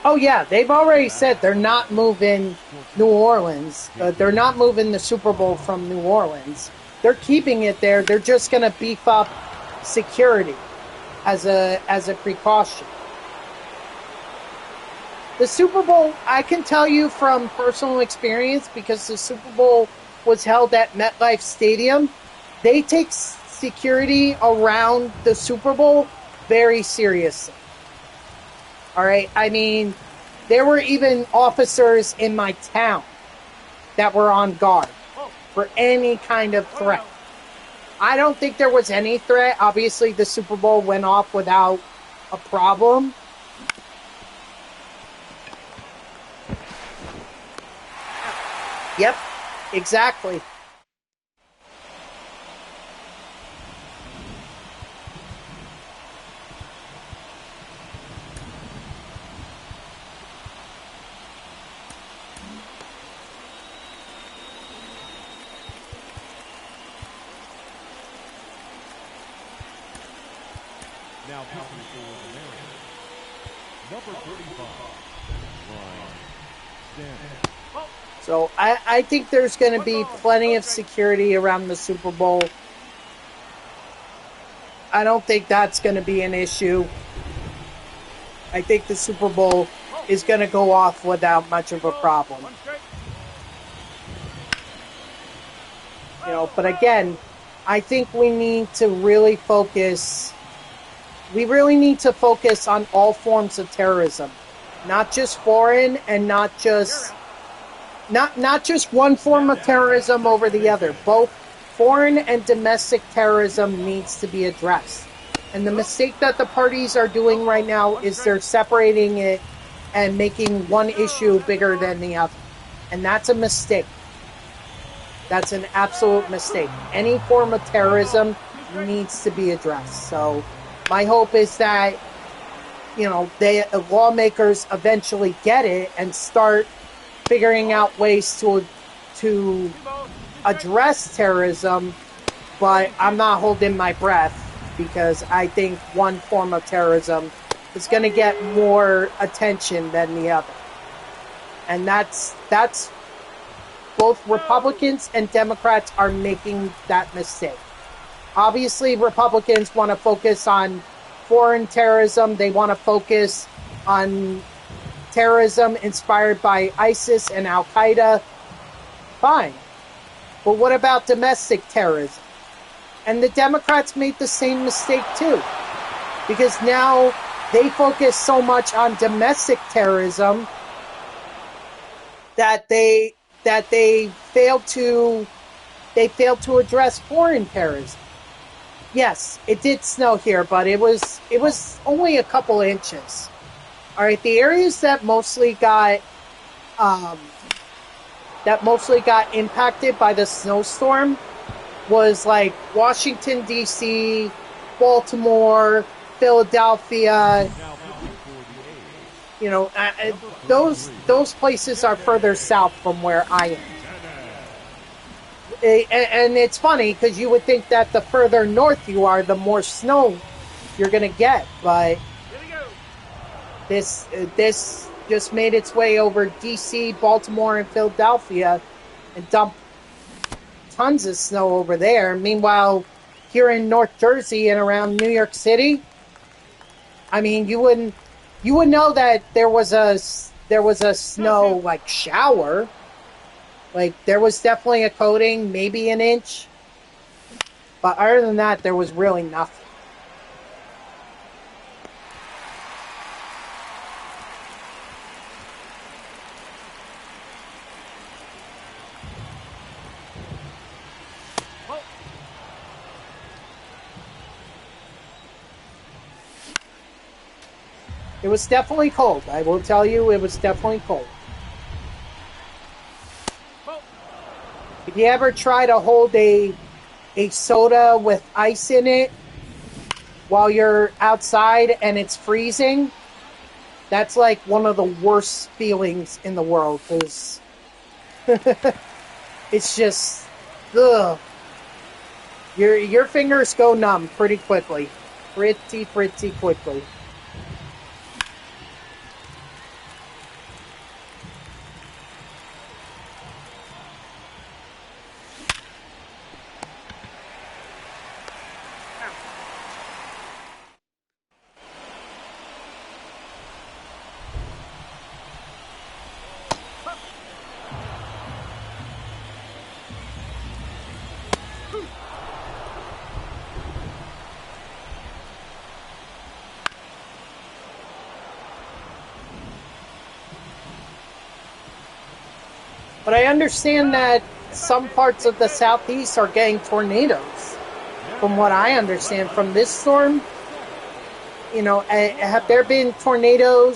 oh yeah, they've already said they're not moving New Orleans. They're not moving the Super Bowl from New Orleans. They're keeping it there. They're just going to beef up security as a precaution. The Super Bowl, I can tell you from personal experience, because the Super Bowl was held at MetLife Stadium, they take security around the Super Bowl very seriously. All right, I mean, there were even officers in my town that were on guard for any kind of threat. I don't think there was any threat. Obviously, the Super Bowl went off without a problem. Yep, exactly. Now pitching for the Mariners, number 45, Ryan Stanton. So I think there's going to be plenty of security around the Super Bowl. I don't think that's going to be an issue. I think the Super Bowl is going to go off without much of a problem. You know, but again, I think we need to really focus. We really need to focus on all forms of terrorism, not just foreign and not just one form of terrorism over the other. Both foreign and domestic terrorism needs to be addressed. And the mistake that the parties are doing right now is they're separating it and making one issue bigger than the other. And that's a mistake. That's an absolute mistake. Any form of terrorism needs to be addressed. So my hope is that, you know, lawmakers eventually get it and start figuring out ways to address terrorism. But I'm not holding my breath, because I think one form of terrorism is going to get more attention than the other. And that's both Republicans and Democrats are making that mistake. Obviously, Republicans want to focus on foreign terrorism. They want to focus on terrorism inspired by ISIS and Al-Qaeda. Fine. But what about domestic terrorism? And the Democrats made the same mistake too. Because now they focus so much on domestic terrorism that they failed to address foreign terrorism. Yes, it did snow here, but it was only a couple inches. All right, the areas that mostly got impacted by the snowstorm was like Washington, D.C., Baltimore, Philadelphia. You know, those places are further south from where I am. And it's funny because you would think that the further north you are, the more snow you're going to get. But this just made its way over D.C., Baltimore, and Philadelphia and dumped tons of snow over there. Meanwhile, here in North Jersey and around New York City, I mean, you would know that there was a snow like shower. Like there was definitely a coating, maybe an inch. But other than that, there was really nothing. It was definitely cold. I will tell you, it was definitely cold. If you ever try to hold a soda with ice in it while you're outside and it's freezing, that's like one of the worst feelings in the world, because it's just, ugh. Your fingers go numb pretty quickly. Pretty quickly. But I understand that some parts of the southeast are getting tornadoes. From what I understand from this storm, you know, have there been tornado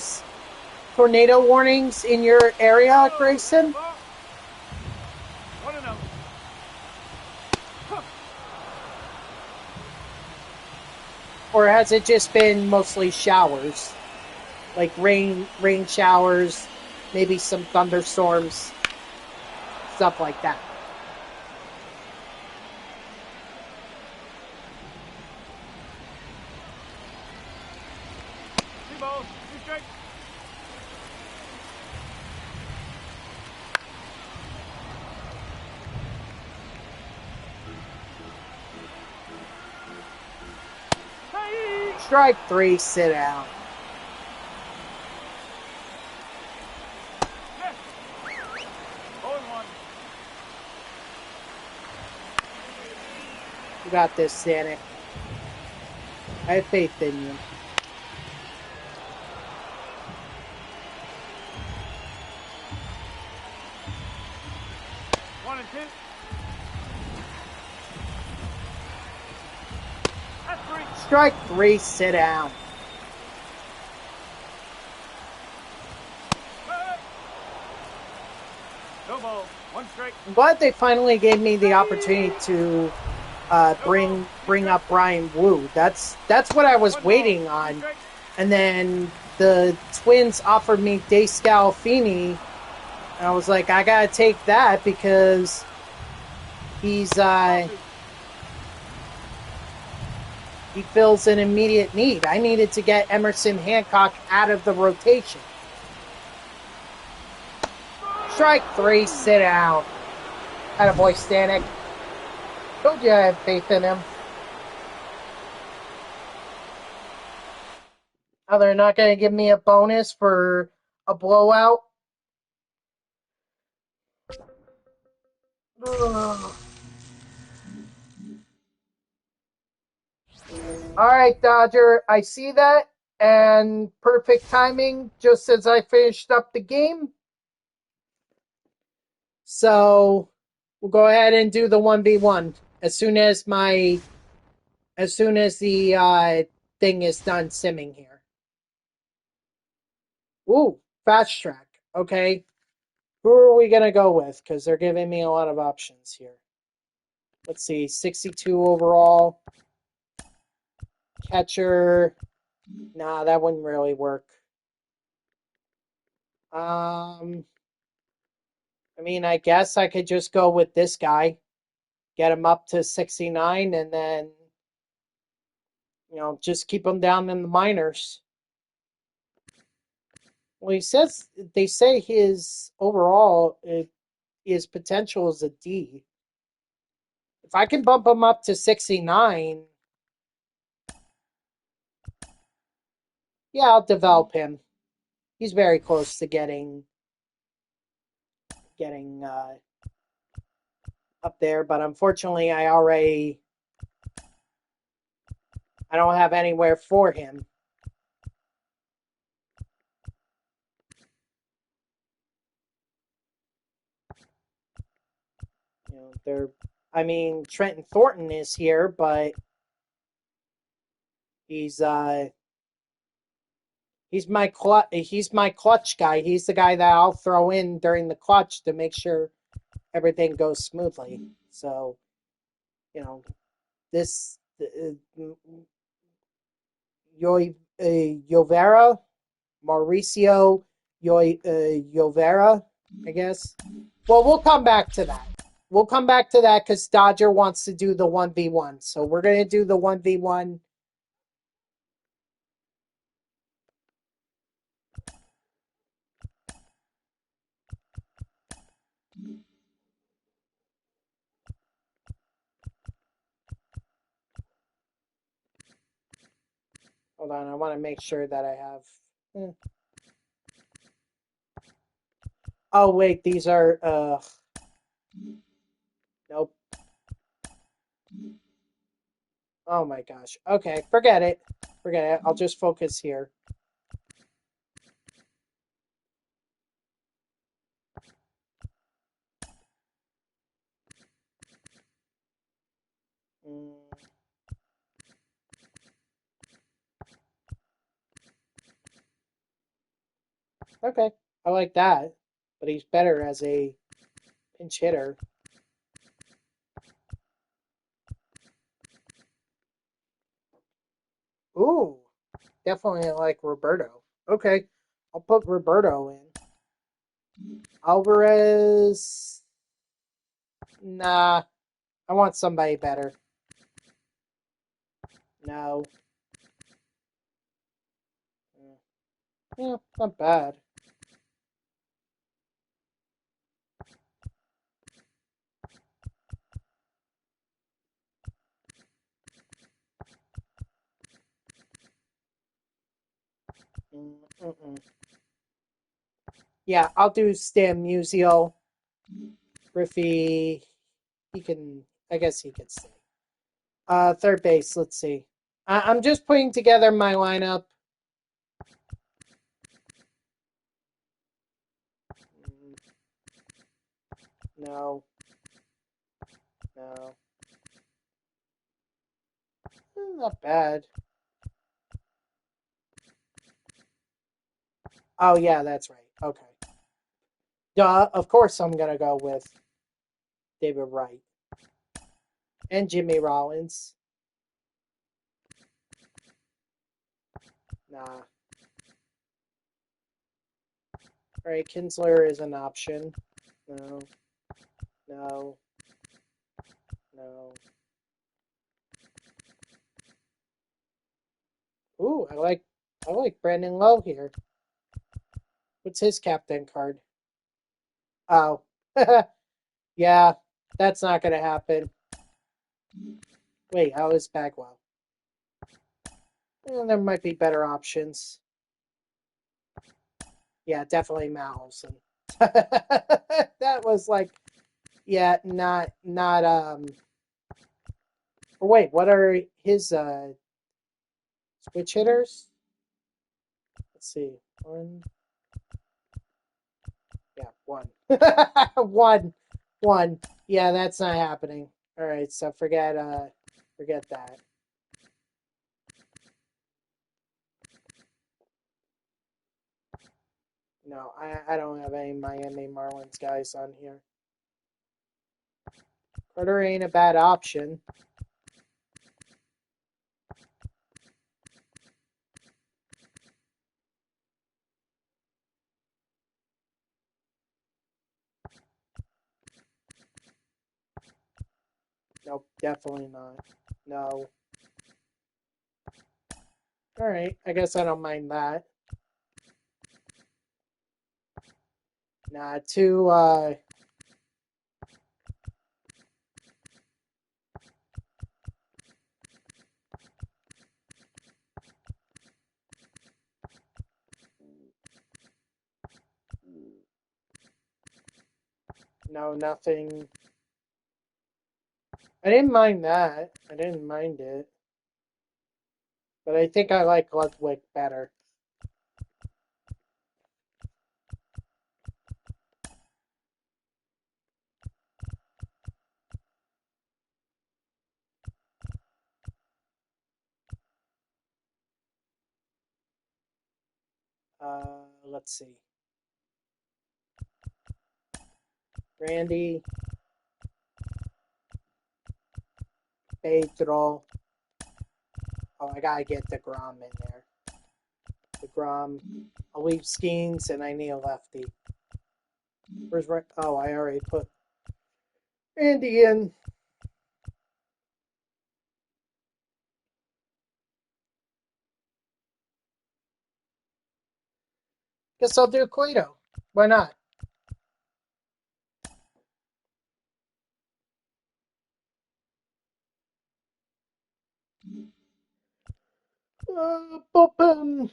warnings in your area, Grayson? Or has it just been mostly showers? Like rain showers, maybe some thunderstorms? Stuff like that. Strike 3, sit down. You got this, Stanek. I have faith in you. One and two. That's 3. Strike 3, sit down. No ball. 1 strike. I'm glad they finally gave me the opportunity to bring up Brian Wu. That's what I was waiting on. And then the Twins offered me Day Scalfini. And I was like, I gotta take that because he fills an immediate need. I needed to get Emerson Hancock out of the rotation. Strike 3, sit down. Attaboy, Stanek. Told you I have faith in him. Oh, they're not going to give me a bonus for a blowout? Ugh. All right, Dodger, I see that. And perfect timing just as I finished up the game. So we'll go ahead and do the 1v1 as soon as the thing is done simming here. Ooh, fast track. Okay. Who are we going to go with? Because they're giving me a lot of options here. Let's see, 62 overall. Catcher. Nah, that wouldn't really work. I mean, I guess I could just go with this guy. Get him up to 69 and then, just keep him down in the minors. Well, they say his overall, his potential is a D. If I can bump him up to 69, yeah, I'll develop him. He's very close to getting up there, but unfortunately, I don't have anywhere for him. Trenton Thornton is here, but he's my clutch guy. He's the guy that I'll throw in during the clutch to make sure everything goes smoothly. So, this Yovera, Mauricio Yovera, I guess. Well, we'll come back to that. We'll come back to that because Dodger wants to do the 1v1. So we're going to do the 1v1. Hold on, I want to make sure that I have... Oh, wait, these are... Nope. Oh my gosh. Okay, forget it. Forget it. I'll just focus here. Okay, I like that. But he's better as a pinch hitter. Ooh, definitely like Roberto. Okay, I'll put Roberto in. Alvarez... Nah, I want somebody better. No. Yeah, not bad. Mm-mm. Yeah, I'll do Stan Musial. Griffey, he can. I guess he could stay. Third base. Let's see. I'm just putting together my lineup. Mm, no, no, not bad. Oh yeah, that's right. Okay. Duh. Of course, I'm gonna go with David Wright and Jimmy Rollins. Nah. All right, Kinsler is an option. No, no, no. Ooh, I like Brandon Lowe here. What's his captain card? Oh, yeah, that's not gonna happen. Wait, how is Bagwell? There might be better options. Yeah, definitely Matt Olson. That was like, yeah, not. Or wait, what are his switch hitters? Let's see. One, yeah, one. One. One. Yeah, that's not happening. All right, so forget that. No, I don't have any Miami Marlins guys on here. Carter ain't a bad option. Nope, definitely not. No. All right, I guess I don't mind that. Nah, no, nothing. I didn't mind that. I didn't mind it. But I think I like Ludwig better. Let's see. Randy, Pedro. Oh, I gotta get the Grom in there. The Grom. I'll leave Skeens and I need a lefty. Where's right? Oh, I already put Randy in. Guess I'll do Cueto. Why not? Bullpen.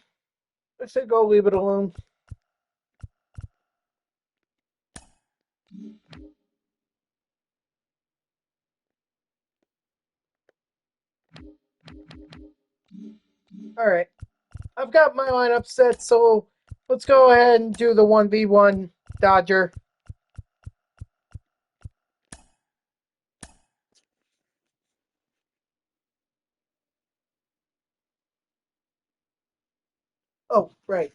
I think I'll leave it alone. All right. I've got my lineup set, so let's go ahead and do the 1v1 Dodger. Oh, right.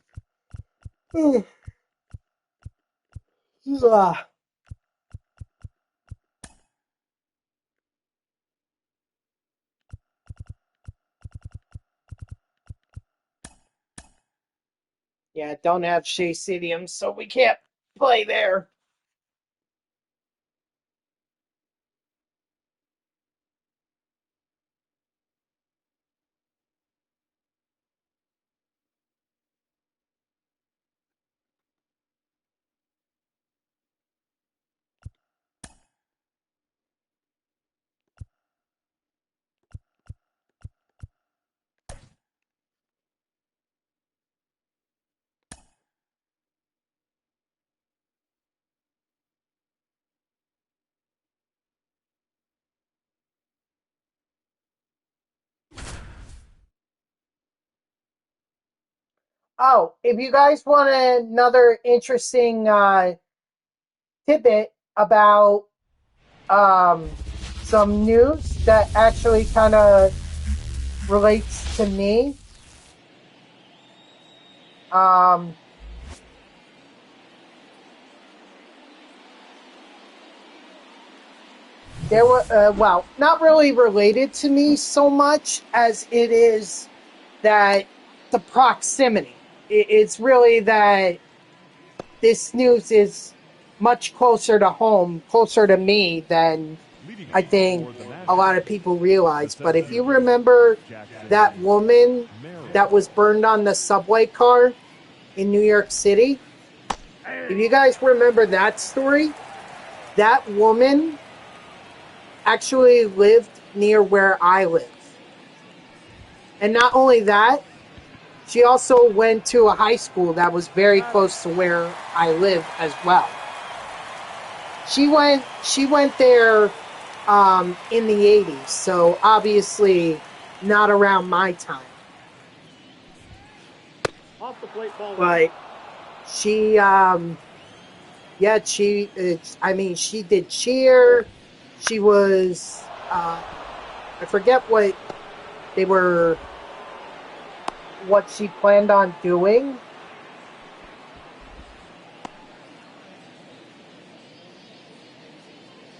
Yeah, don't have Shea Stadium, so we can't play there. Oh, if you guys want another interesting tidbit about um, some news that actually kind of relates to me, um, there were well, not really related to me so much as it is that the proximity. It's really that this news is much closer to home, closer to me than Leading I off think for the a Nationals, lot of people realize. the But if you 7-year remember Jackson that woman Maryland. that was burned on the subway car in New York City, if you guys remember that story, that woman actually lived near where I live. And not only that, she also went to a high school that was very close to where I live as well. She went there in the 80s, so obviously not around my time. Off the plate, ball one. But she yeah, I mean, she did cheer. She was I forget what she planned on doing.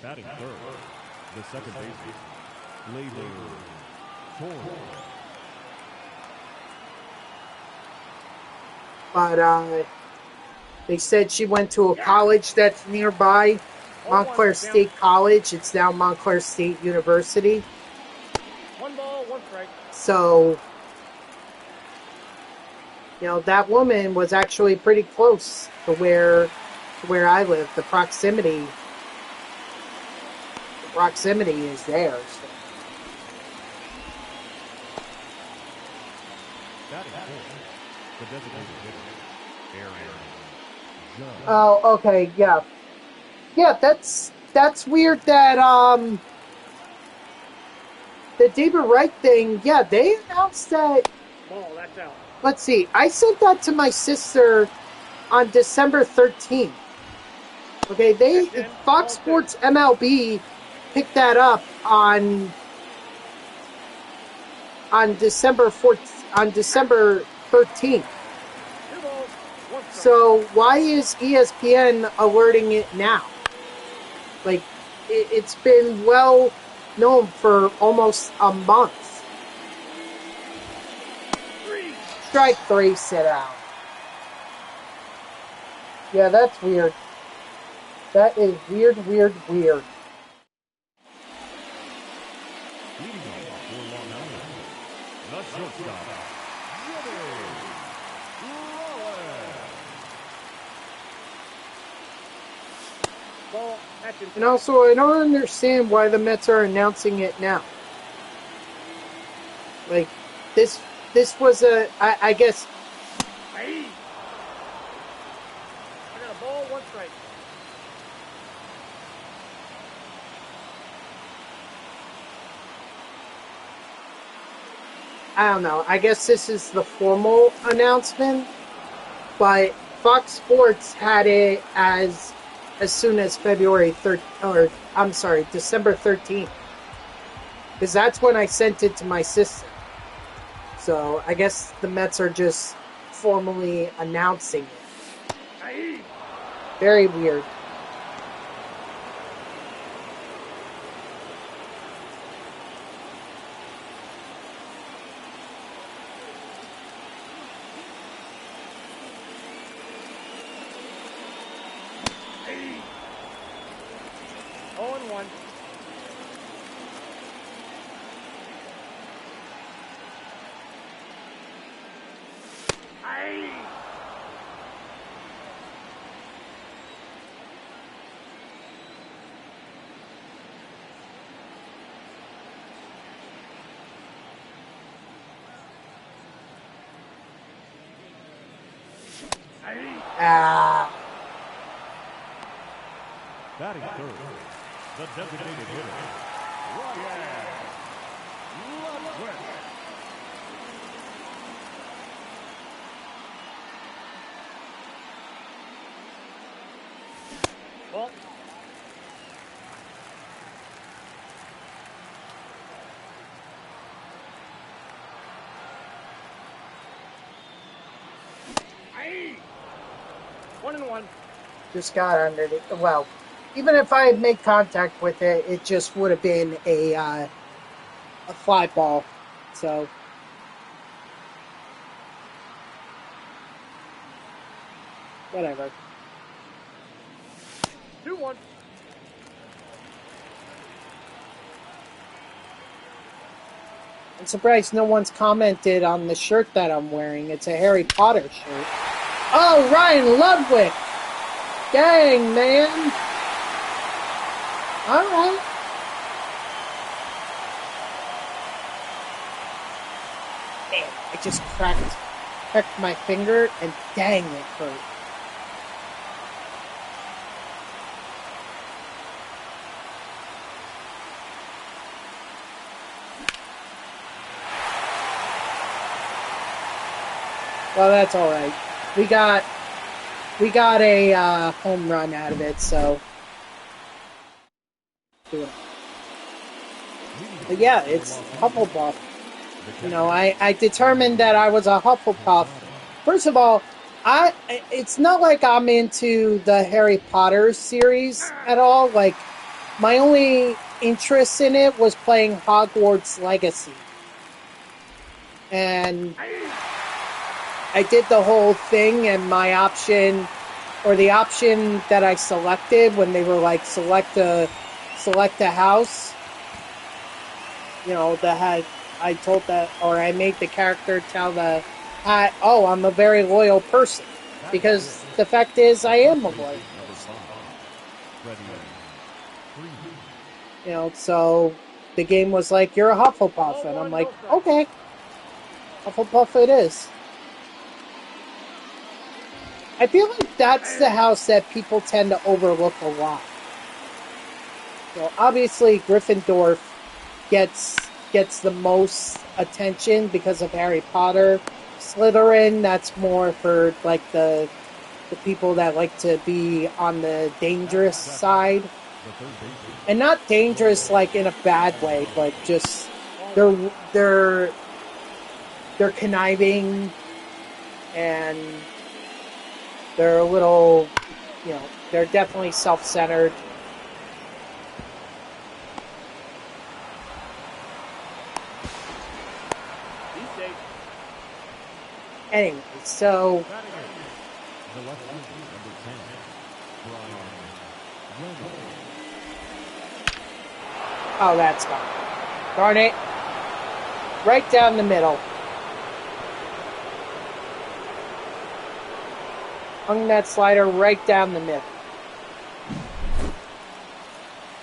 Batting third, the second baseman, Labor Torn. But they said she went to a college that's nearby, Montclair State College. It's now Montclair State University. 1 ball, 1 strike. So, that woman was actually pretty close to where I live. The proximity is there. So. Batting fourth, the designated hitter, Aaron Judge. Oh, okay, yeah. Yeah, that's weird that the David Wright thing, yeah, they announced that. Ball, that's out. Let's see. I sent that to my sister on December 13th. Okay, Fox Sports MLB picked that up on December 13th. 2 balls, 1 strike. So why is ESPN alerting it now? Like, it's been well known for almost a month. 3. Strike 3, sit down. Yeah, that's weird. That is weird. Leading off for Long Island, the shortstop, Jimmy Rollins. Ball, that's in. And also, I don't understand why the Mets are announcing it now. Like, this was I guess. I got a ball, 1 strike. I don't know. I guess this is the formal announcement, but Fox Sports had it as soon as February 3rd, or I'm sorry, December 13th, because that's when I sent it to my sister. So I guess the Mets are just formally announcing it. Very weird. Oh and 1. Batting third, the designated hitter, Ryan Lundqvist. Ball. Aye. 1-1. Just got under the, well, even if I had made contact with it, it just would have been a fly ball. So, whatever. 2-1. I'm surprised no one's commented on the shirt that I'm wearing. It's a Harry Potter shirt. Oh, Ryan Ludwig! Dang, man! Alright. Man, I just cracked my finger, and dang, it hurt. Well, that's all right. We got a home run out of it, so. But yeah, it's Hufflepuff. You know, I determined that I was a Hufflepuff. First of all, it's not like I'm into the Harry Potter series at all. Like, my only interest in it was playing Hogwarts Legacy. And I did the whole thing, and my option, or the option that I selected when they were like, select a house, you know, I told that, or I made the character tell I'm a very loyal person. Because the fact is, I am a loyal person. You know, so the game was like, you're a Hufflepuff, and I'm like, okay, Hufflepuff it is. I feel like that's the house that people tend to overlook a lot. So obviously, Gryffindor gets the most attention because of Harry Potter. Slytherin, that's more for like the people that like to be on the dangerous side. And not dangerous like in a bad way, but just they're conniving, and they're a little, you know, they're definitely self-centered. Anyway, so oh, that's gone. Darn it. Right down the middle. Hung that slider right down the middle.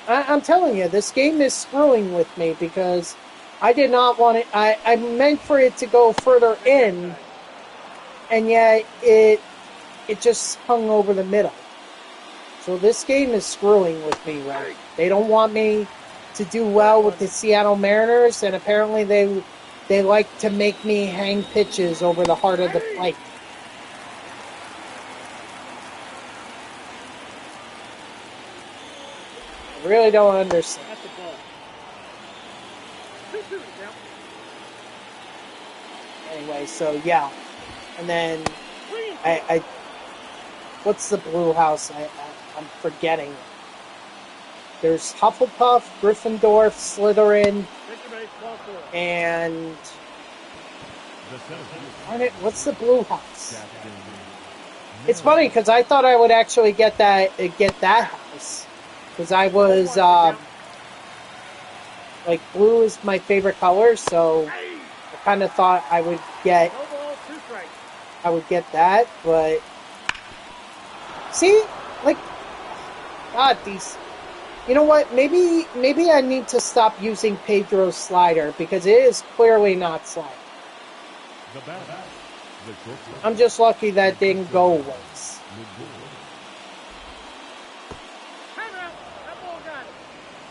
I'm telling you, this game is screwing with me because I did not want it. I meant for it to go further in, and yet it just hung over the middle. So this game is screwing with me, right? They don't want me to do well with the Seattle Mariners, and apparently they like to make me hang pitches over the heart of the plate. I really don't understand. Anyway, so yeah. And then I what's the blue house? I'm forgetting. There's Hufflepuff, Gryffindor, Slytherin, and what's the blue house? It's funny because I thought I would actually get that house because I was like, blue is my favorite color, so I kind of thought I would get that, but see, like, God, these. You know what? Maybe I need to stop using Pedro's slider because it is clearly not sliding. I'm just lucky that didn't go once.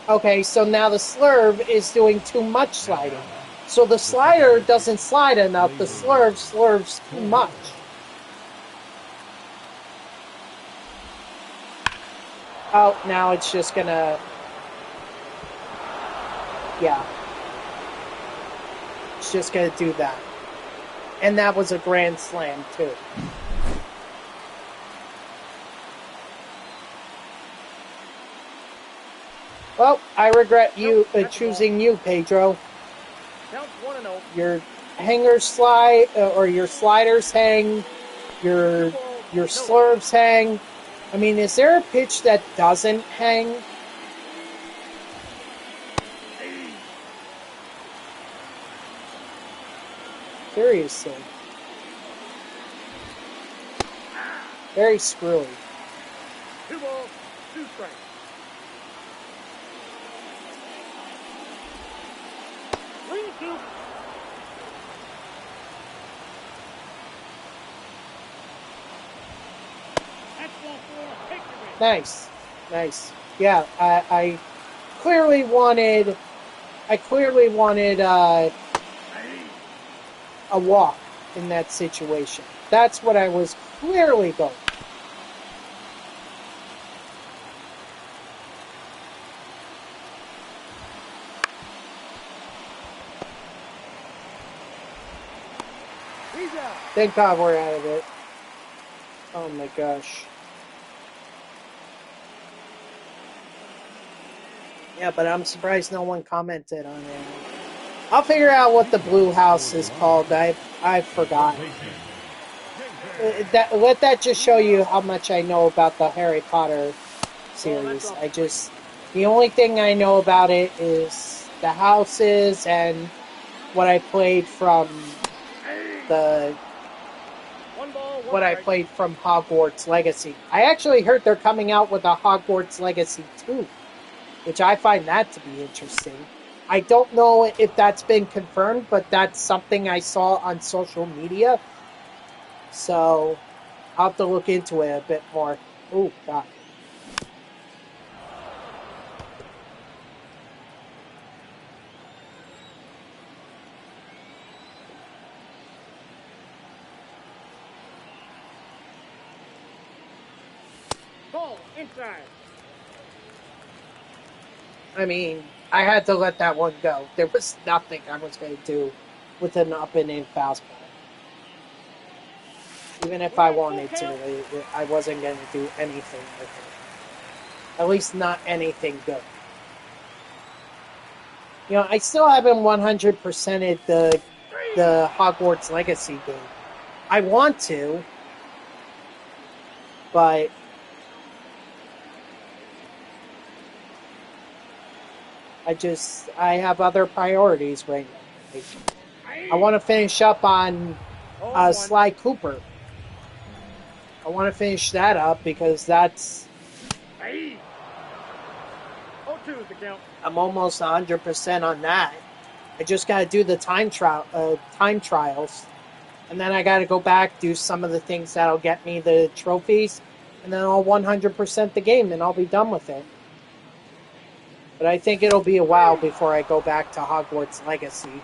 Okay, so now the slurve is doing too much sliding. So the slider doesn't slide enough, the slurve slurves too much. Oh, now it's just gonna... Yeah. It's just gonna do that. And that was a grand slam, too. Well, I regret you choosing you, Pedro. Count 1-0. Your hangers slide, or your sliders hang, your slurves hang. I mean, is there a pitch that doesn't hang? Seriously. Very screwy. 2 balls, 2 strikes. Ring 2. That's ball 4. Take the win. Nice. Nice. Yeah, I clearly wanted... a walk in that situation. That's what I was clearly going. He's out. Thank God we're out of it. Oh my gosh. Yeah, but I'm surprised no one commented on it. I'll figure out what the blue house is called. I forgot. Let that just show you how much I know about the Harry Potter series. The only thing I know about it is the houses and what I played from Hogwarts Legacy. I actually heard they're coming out with a Hogwarts Legacy 2, which I find that to be interesting. I don't know if that's been confirmed, but that's something I saw on social media. So I'll have to look into it a bit more. Oh, God. Ball inside. I mean, I had to let that one go. There was nothing I was going to do with an up and in fastball. Even if I wanted to, I wasn't going to do anything with it. At least not anything good. You know, I still haven't 100%ed the Hogwarts Legacy game. I want to, but I have other priorities right now. I want to finish up on Sly Cooper. I want to finish that up because that's... 0-2 is the count. I'm almost 100% on that. I just got to do the time trials. And then I got to go back, do some of the things that'll get me the trophies. And then I'll 100% the game and I'll be done with it. But I think it'll be a while before I go back to Hogwarts Legacy.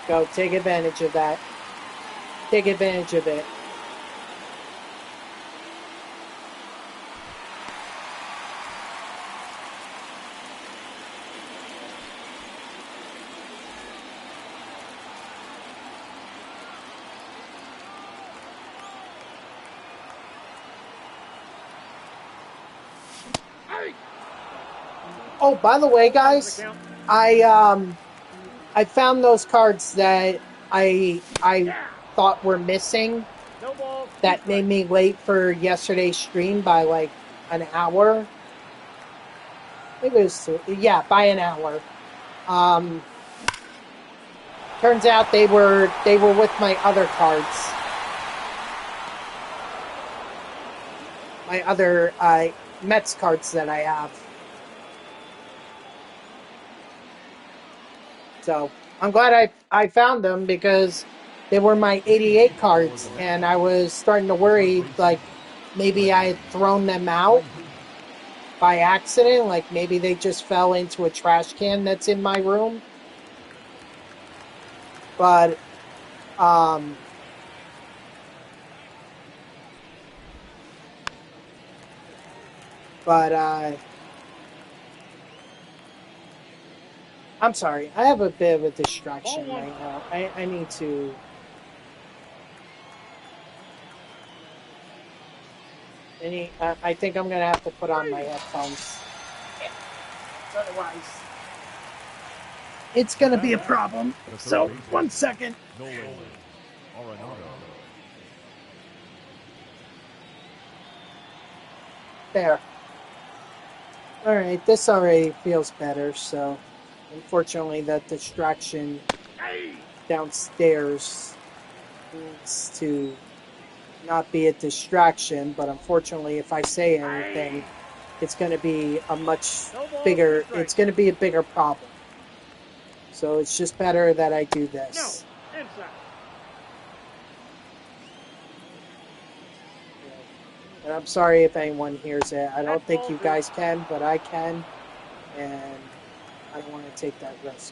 Go, take advantage of that. Take advantage of it. Oh, by the way, guys, I found those cards that I thought were missing that made me late for yesterday's stream by like an hour. It was, yeah, by an hour. Turns out they were with my other cards. My other Mets cards that I have. So I'm glad I found them because they were my 88 cards, and I was starting to worry, like, maybe I had thrown them out by accident, like maybe they just fell into a trash can that's in my room. But, um, I'm sorry, I have a bit of a distraction Ball one. right now. I need to. I think I'm gonna have to put on my headphones. Otherwise, it's gonna be a problem. So, 1 second. Nolan Arenado. There. Alright, this already feels better, so unfortunately that distraction downstairs needs to not be a distraction, but unfortunately if I say anything, it's gonna be a much bigger, it's gonna be a bigger problem. So it's just better that I do this. No, inside. And I'm sorry if anyone hears it. I don't think you guys can, but I can. And I don't want to take that risk.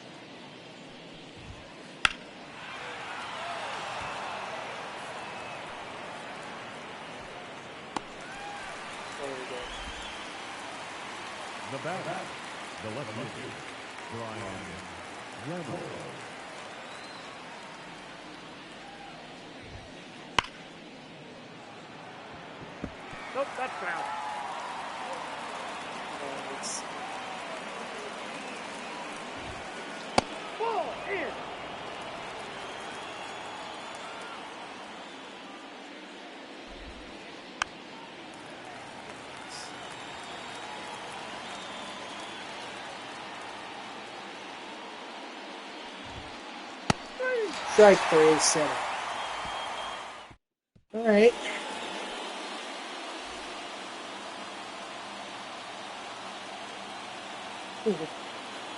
There we go. The batter, the left fielder, Brian Reynolds. Nope, that's foul. Ball in. Strike 3, center. All right.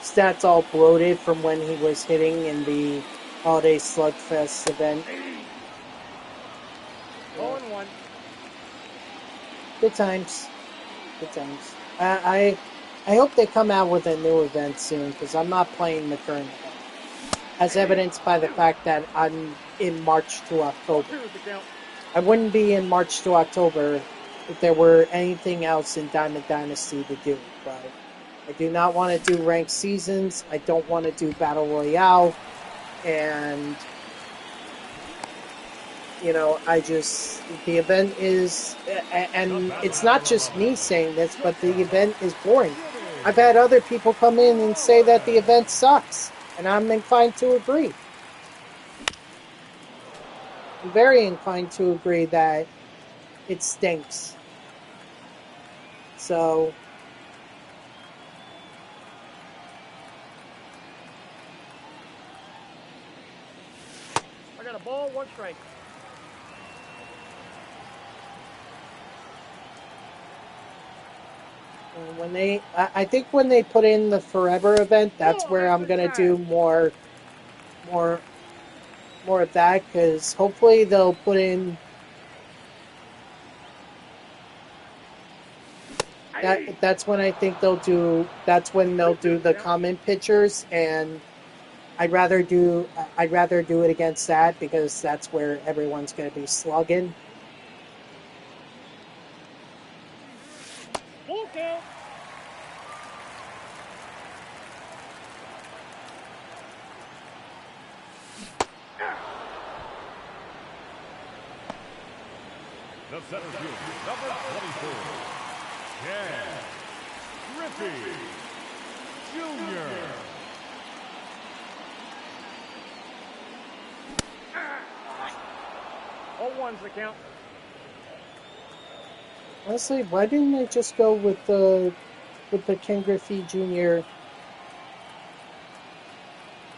Stats all bloated from when he was hitting in the Holiday Slugfest event. 0-1. Good times. Good times. I hope they come out with a new event soon because I'm not playing the current event. As evidenced by the fact that I'm in March to October. I wouldn't be in March to October if there were anything else in Diamond Dynasty to do, but I do not want to do ranked seasons. I don't want to do Battle Royale, and you know, the event is, and it's not just me saying this, but the event is boring. I've had other people come in and say that the event sucks, and I'm inclined to agree. I'm very inclined to agree that it stinks. So, I got a ball, 1 strike. I think when they put in the Forever event, that's where I'm gonna do more of that, because hopefully they'll put in that's when I think that's when they'll do the common pitchers, and I'd rather do it against that because that's where everyone's gonna be slugging. Full count. The center fielder, number 24, Ken Griffey Jr. 0-1's the count. Honestly, why didn't they just go with the Ken Griffey Jr.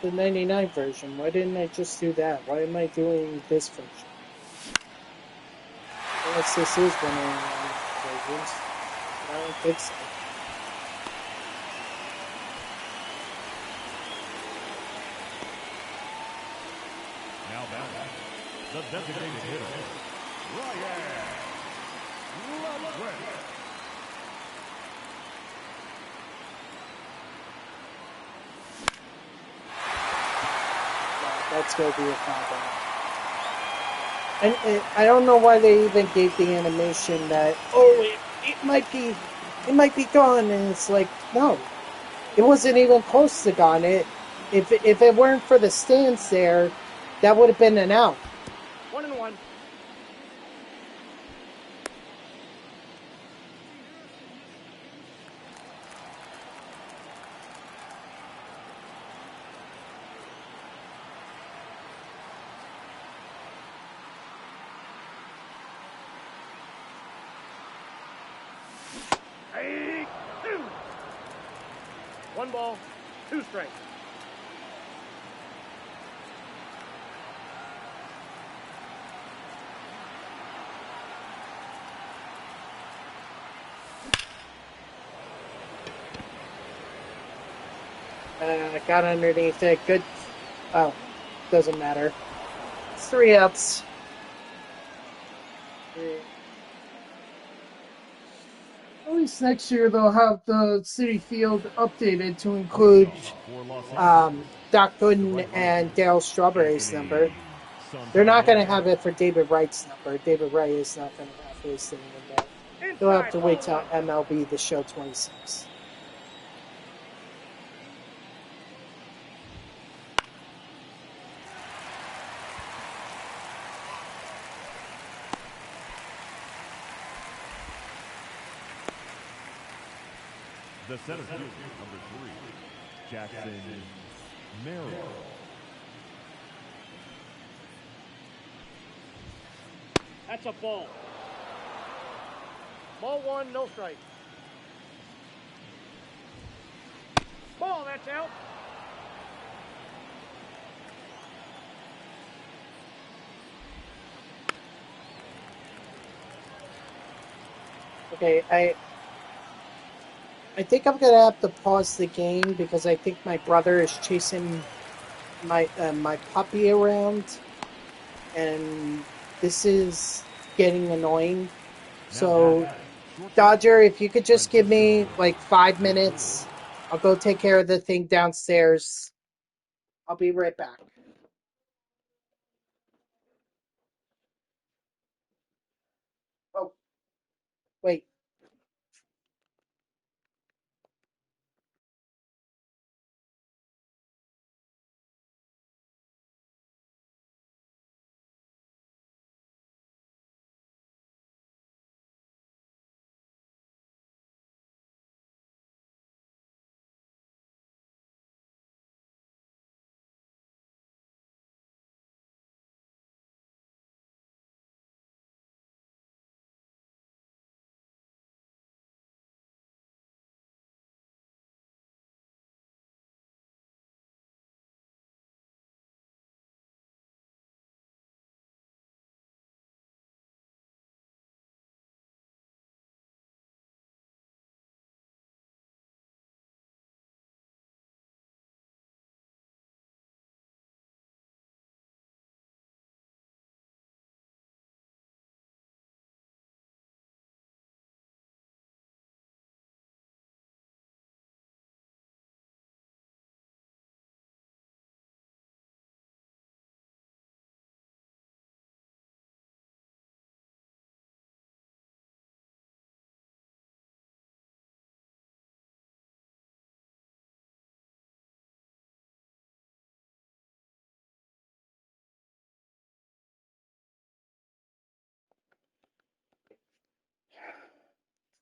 the 99 version? Why didn't I just do that? Why am I doing this version? Unless this is one of the versions. I don't think so. Now back, The designated hitter, Ryan Lovegreen. That's going to be a problem. And I don't know why they even gave the animation that, oh, it might be gone. And it's like, no, it wasn't even close to gone. If it weren't for the stands there, that would have been an out. 1-1. Hey, 2. 1 ball, 2 strikes. Got underneath it. Good. Oh, doesn't matter. It's 3 ups. At least next year they'll have the City Field updated to include Doc Gooden and Darryl Strawberry's number. They're not going to have it for David Wright's number. David Wright is not going to have his thing in there. They'll have to wait till MLB The Show 26. The center fielder, number 3, Jackson Merrill. That's a ball. Ball 1, no strike. Ball, that's out. Okay, I think I'm gonna have to pause the game because I think my brother is chasing my puppy around, and this is getting annoying. So, Dodger, if you could just give me like 5 minutes, I'll go take care of the thing downstairs. I'll be right back. Oh, wait.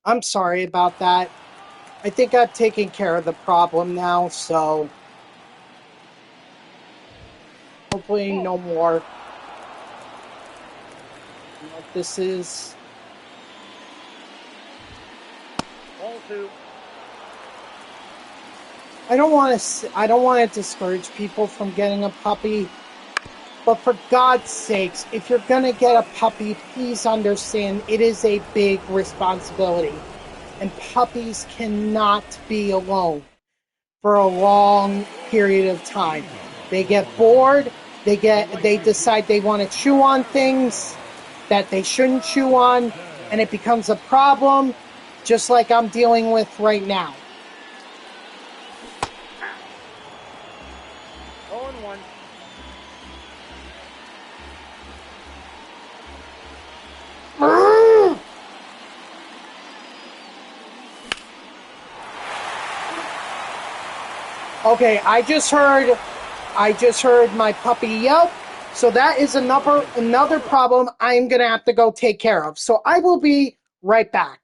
I'm sorry about that. I think I've taken care of the problem now, so hopefully no more. You know what this is? Ball 2. I don't want to discourage people from getting a puppy, but for God's sakes, if you're going to get a puppy, please understand it is a big responsibility. And puppies cannot be alone for a long period of time. They get bored, they decide they want to chew on things that they shouldn't chew on, and it becomes a problem, just like I'm dealing with right now. 0-1. Okay, I just heard my puppy yelp, so that is another problem I'm gonna have to go take care of. So I will be right back.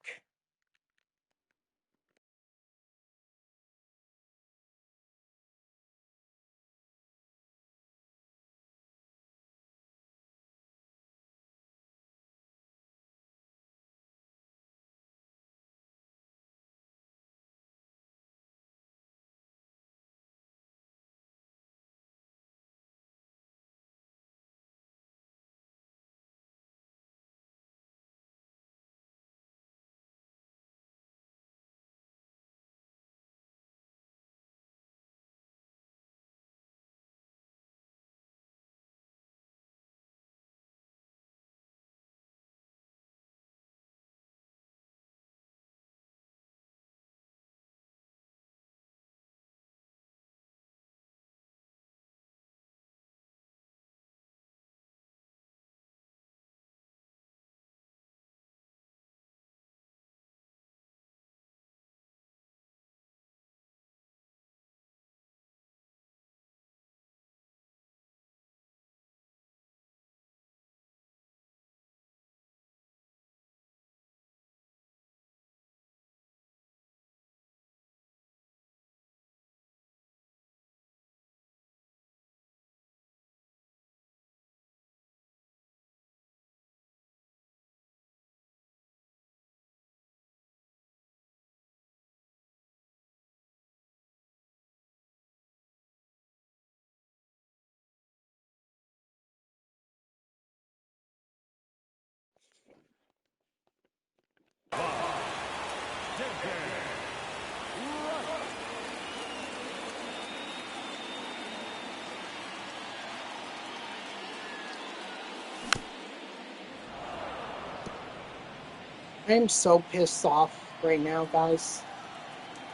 I'm so pissed off right now, guys.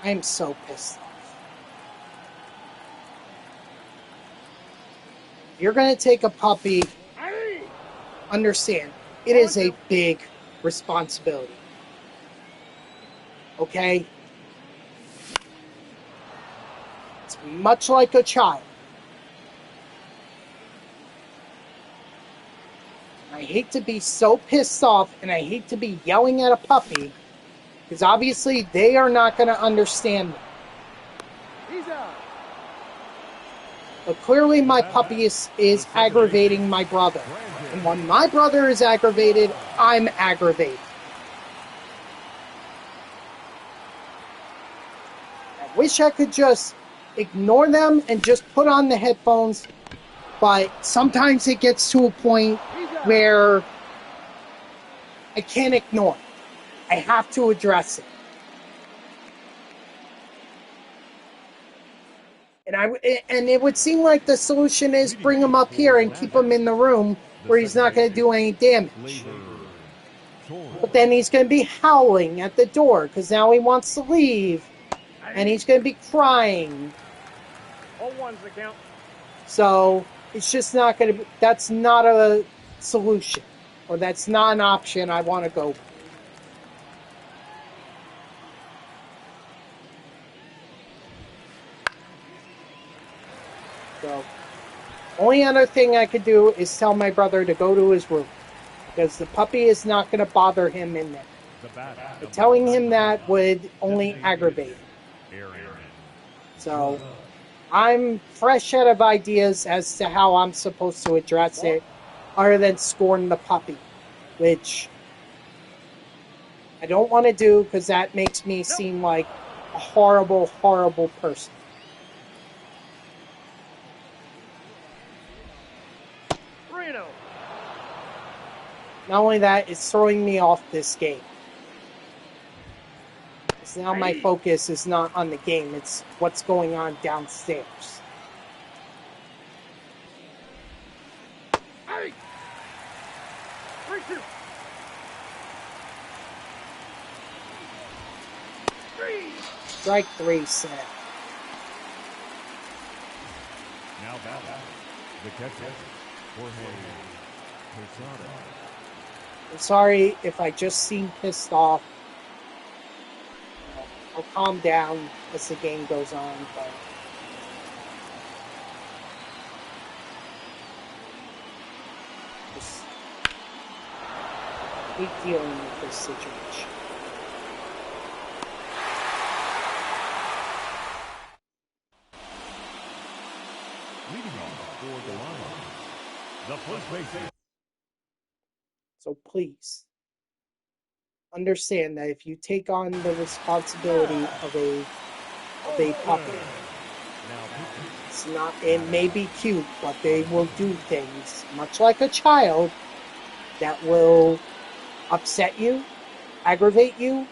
I'm so pissed off. If you're gonna take a puppy, understand, it is a big responsibility. Okay? It's much like a child. I hate to be so pissed off, and I hate to be yelling at a puppy, because obviously they are not going to understand me. He's out. But clearly my puppy is aggravating my brother. And when my brother is aggravated, I'm aggravated. I wish I could just ignore them and just put on the headphones, but sometimes it gets to a point where I can't ignore it. I have to address it. And it would seem like the solution is bring him up here and keep him in the room where he's not going to do any damage. But then he's going to be howling at the door because now he wants to leave. And he's going to be crying. 0-1's the count. So it's just not going to be, that's not a solution. Or that's not an option I want to go with. So, only other thing I could do is tell my brother to go to his room. Because the puppy is not going to bother him in there. But telling him that would only aggravate him. So, I'm fresh out of ideas as to how I'm supposed to address it, other than scorn the puppy. Which I don't want to do, because that makes me seem like a horrible, horrible person. Not only that, it's throwing me off this game. Because now my focus is not on the game, it's what's going on downstairs. 3-2. 3. Strike 3 set. Now batting, the catcher, Jorge Posada. I'm sorry if I just seem pissed off. I'll calm down as the game goes on, but just hate dealing with this situation. Leading off for the line, the first baseman. So please understand that if you take on the responsibility of a puppy, it's not, it may be cute, but they will do things much like a child that will upset you, aggravate you,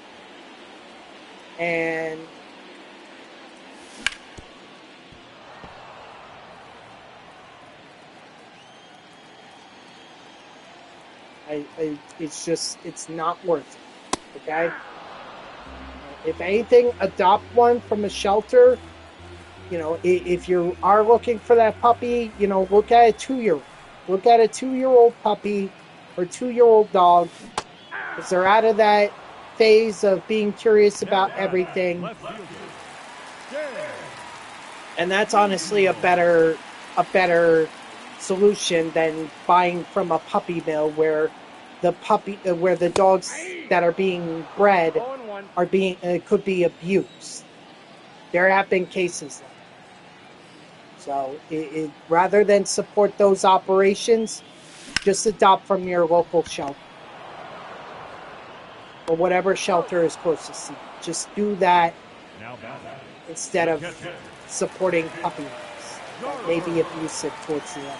and it's not worth it, okay? If anything, adopt one from a shelter. You know, if you are looking for that puppy, you know, look at a 2-year-old. Look at a 2-year-old puppy or 2-year-old dog, because they're out of that phase of being curious about everything. And that's honestly a better solution than buying from a puppy mill where the dogs that are being bred are being could be abused. There have been cases like that. So rather than support those operations, just adopt from your local shelter or whatever shelter is closest to you. Just do that instead of supporting puppy mills that may be abusive towards the animals.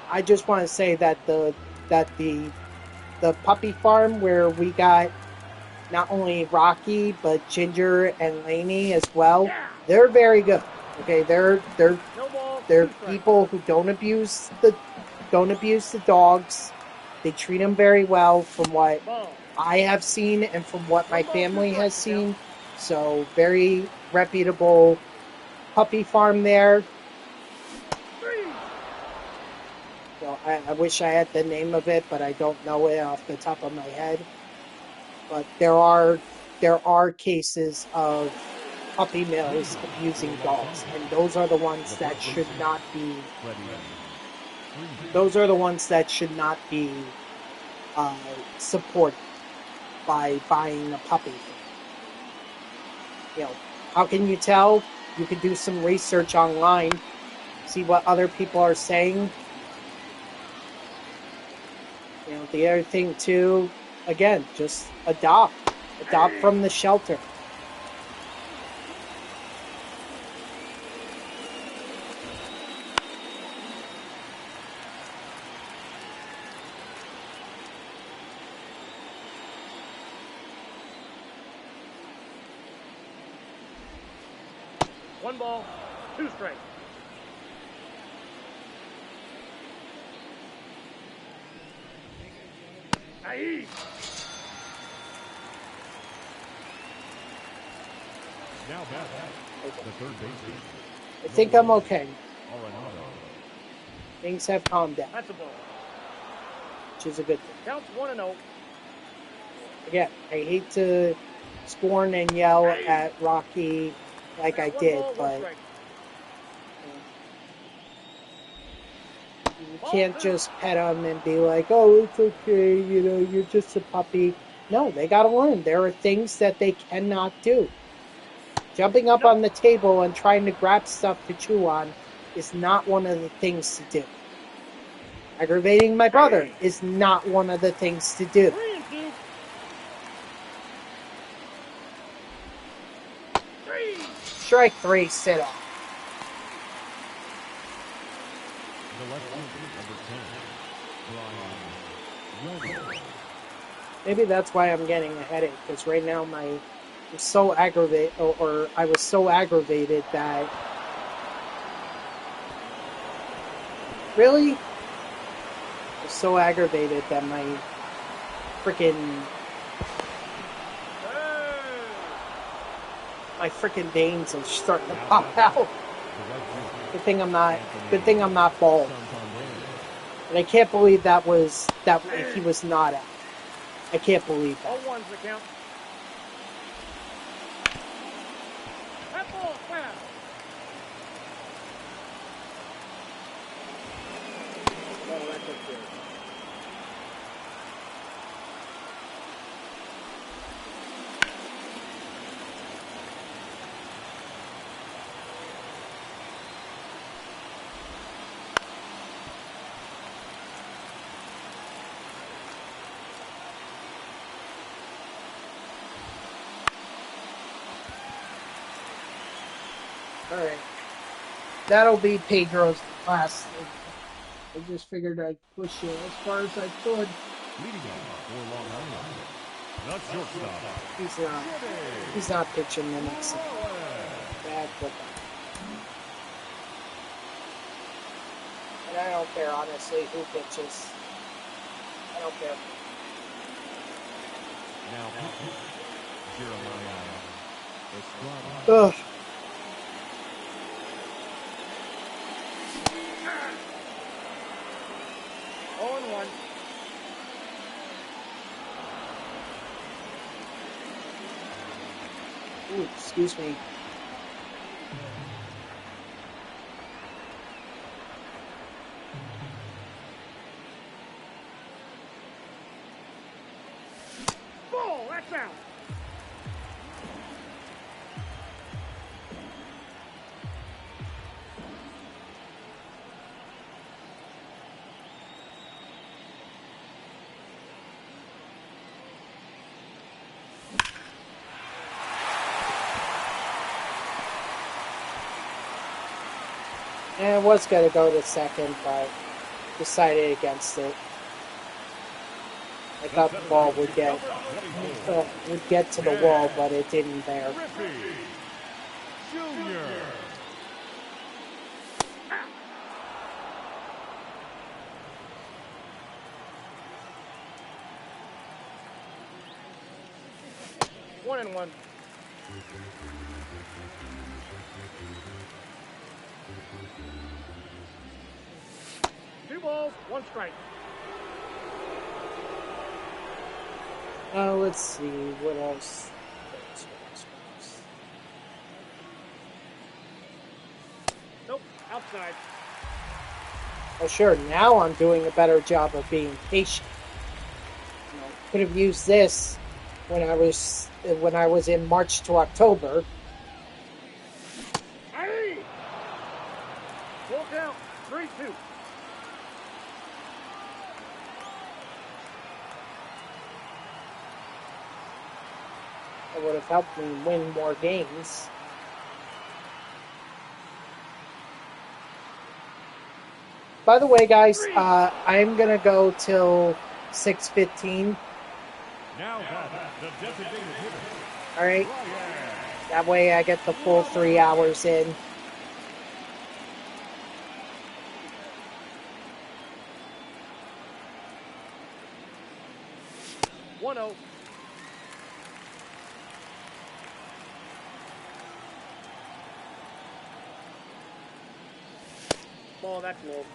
I just want to say that the puppy farm where we got not only Rocky but Ginger and Lainey as well, they're very good. Okay, they're people who don't abuse the dogs. They treat them very well from what I have seen and from what my family has seen. So very reputable puppy farm there. So I wish I had the name of it, but I don't know it off the top of my head. But there are cases of puppy mills abusing dogs, and those are the ones that should not be. Those are the ones that should not be supported by buying a puppy. You know, how can you tell? You can do some research online, see what other people are saying. You know, the other thing too, again, just adopt from the shelter. One ball, 2 strikes. Aye. Now batting, the third baseman. I think I'm okay. Things have calmed down, That's a ball. which is a good thing. Counts 1-0. Again, I hate to scorn and yell at Rocky like I did, but you can't just pet him and be like, oh, it's okay, you know, you're just a puppy. No, they gotta learn. There are things that they cannot do. Jumping up on the table and trying to grab stuff to chew on is not one of the things to do. Aggravating my brother is not one of the things to do. 3. Strike 3, sit off. The left fielder, number 10, Brian. Maybe that's why I'm getting a headache, because right now I'm so aggravated, or I was so aggravated that Really? I'm so aggravated that my freaking veins are starting to pop out. Good thing I'm not bald. And I can't believe that he was not out. I can't believe that. 0-1's the count. That ball's foul. Oh, that's a good. All right, that'll be Pedro's last. I just figured I'd push it as far as I could. Leading off for Long Island, the shortstop. He's not pitching the next inning. Bad football. And I don't care, honestly, who pitches. I don't care. Now, Jeremiah Estrada. Ugh. Ooh, excuse me. Ball, that's out. And I was going to go to second, but decided against it. I thought the ball would get to the wall, but it didn't there. Junior. One and one. Two balls, one strike. Let's see, what else? Nope, outside. Oh, sure, now I'm doing a better job of being patient. Could have used this when I was in March to October. Aye! Full count, 3-2. It would have helped me win more games. By the way, guys, I'm gonna go till 6:15. Now the designated hitter. All right. That way, I get the full 3 hours in. One 0. Ball, that's low.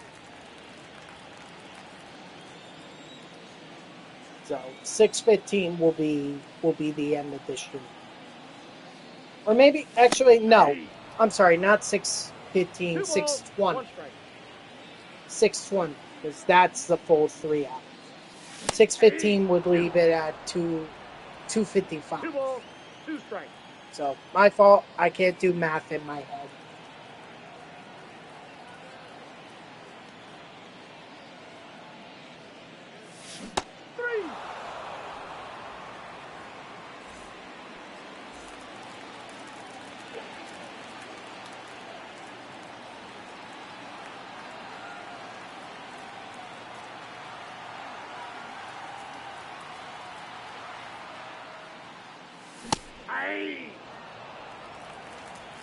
So 6:15 will be the end of this stream. Or maybe actually no. I'm sorry, not 6:15, 6:20. 6:20, because that's the full 3 hours. 6:15 would leave it at 2:55. 2 balls, 2 strikes. So my fault. I can't do math in my head.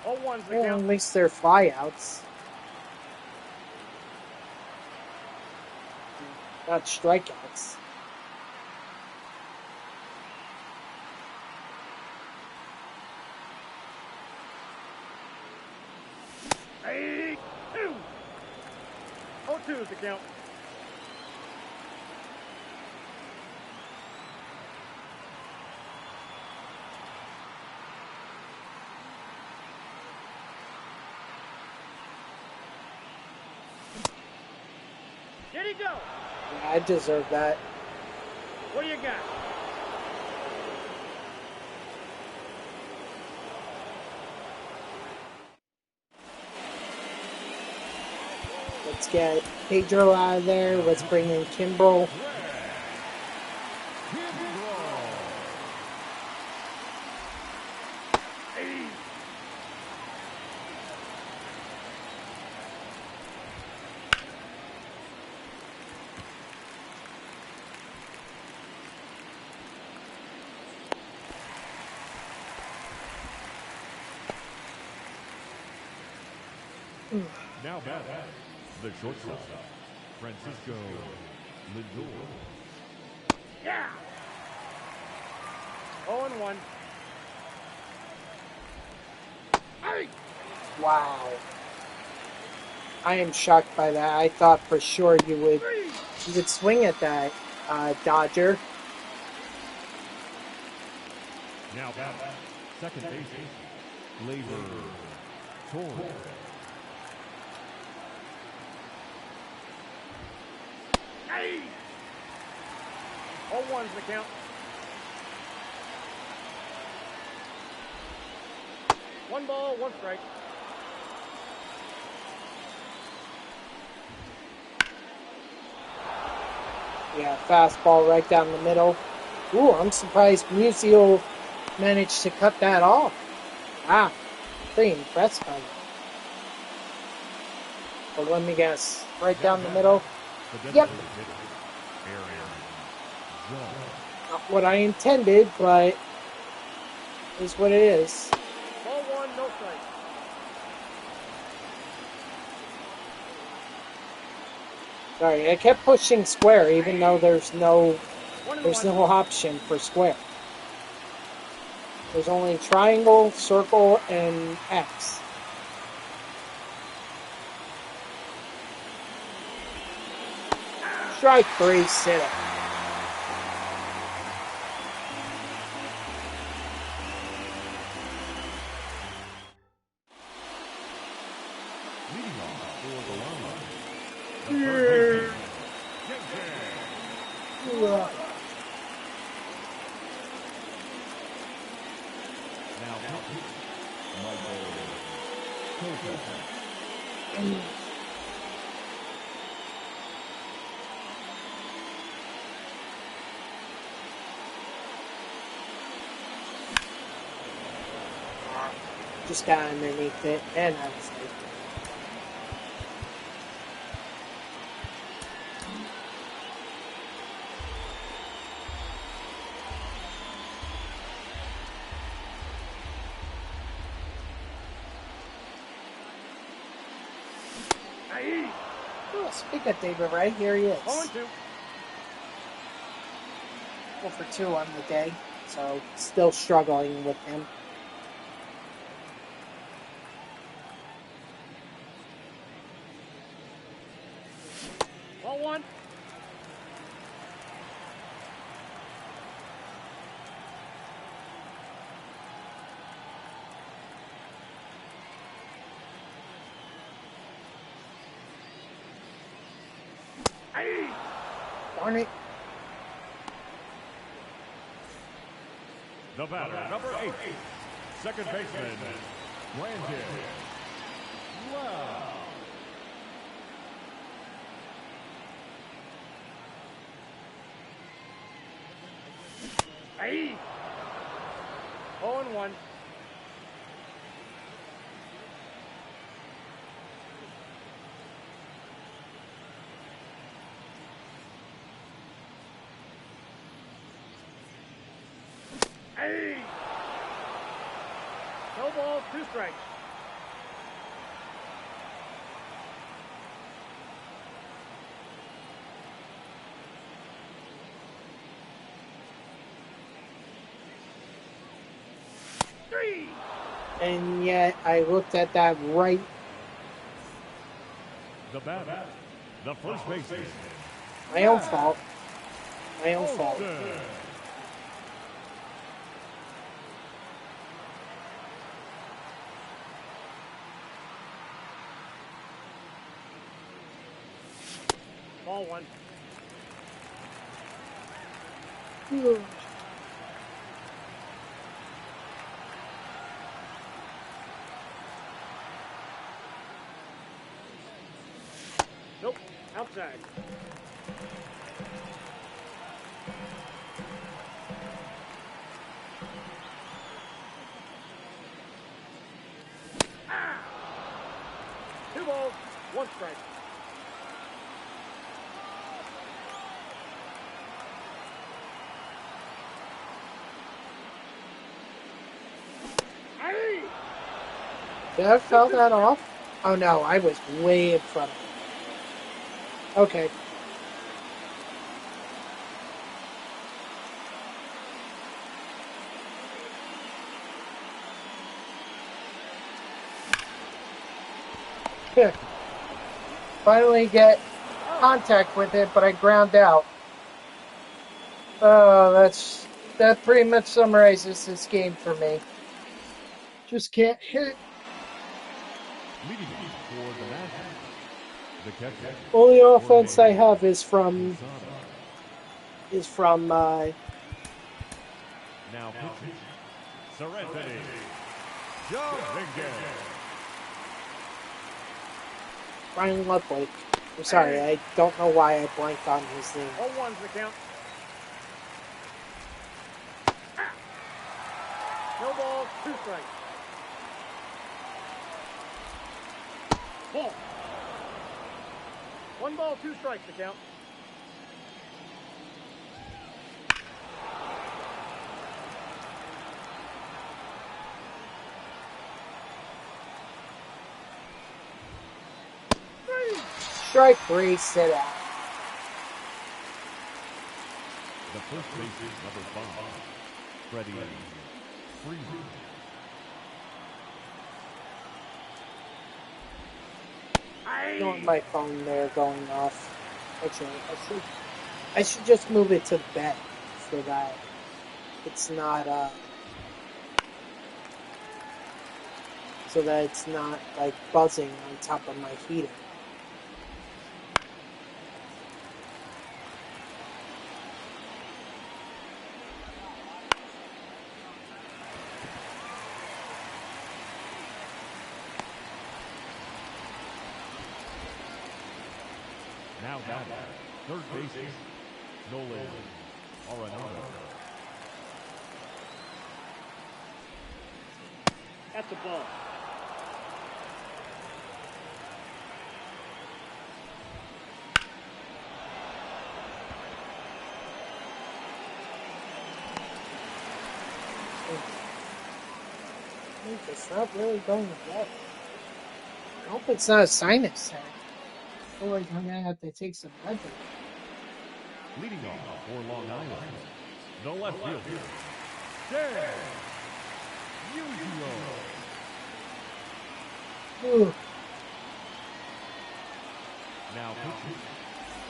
All ones Well, at least they're flyouts. not strikeouts. Hey, 2. 0-2 is the count. Did he go? Yeah, I deserve that. What do you got? Let's get Pedro out of there. Let's bring in Kimbrel. Hey. Now batting, the shortstop, Francisco Lindor. Yeah. 0-1. Hey. Wow. I am shocked by that. I thought for sure you would swing at that, Dodger. Now batting, second baseman, Labor Torres. Hey. 0-1 is the count. 1 ball, 1 strike. Yeah, fastball right down the middle. Ooh, I'm surprised Musial managed to cut that off. Wow, pretty impressed by that. But let me guess, right down the middle. Yep, not what I intended, but is what it is. Ball 1, no strike. Sorry, I kept pushing square even though there's no 1-1. option for square. There's only triangle, circle, and X. Strike 3, sit up. Leading off for the line, the third baseman, now pitching, Michael Kopech. Just got underneath it, and I was like, Hey. oh, speak of David Wright, here he is. 0-2. 4 for 2 on the day, so still struggling with him. Ball 1. Hey. Darn it. The batter, number 8, second baseman, Brandon Wow. Hey. 0-1. Hey. No balls, 2 strikes. Three. And yet I looked at that right. The batter, the first baseman. My own fault. My own fault. Olsen. Ball one. Nope. Outside. Ah! 2 balls, 1 strike. Hey! Did I foul that off? Oh no, I was way in front of it. Okay. Finally get contact with it, but I ground out. Oh, that pretty much summarizes this game for me. Just can't hit. Leading off for the Nationals. The catcher. Only offense I have is from Now pitching. Serenity. Dominguez. Brian Ludwig. I'm sorry, I don't know why I blanked on his name. 0-1's the count. Ah! No balls, 2 strikes. Ball. 1 ball, 2 strikes the count. Strike 3, sit out. The first baseman, number 5. Freddie Freeman. I don't want my phone there going off. Actually, I should just move it to bed so that it's not so that it's not like buzzing on top of my heater. Now batting, third baseman, Nolan Arenado. That's a ball. It's not really going well. I hope it's not a sinus attack. I feel like I'm gonna have to take some medicine. Leading off for Long Island, the left fielder, Dan Yuzio. Ooh. Now pitching,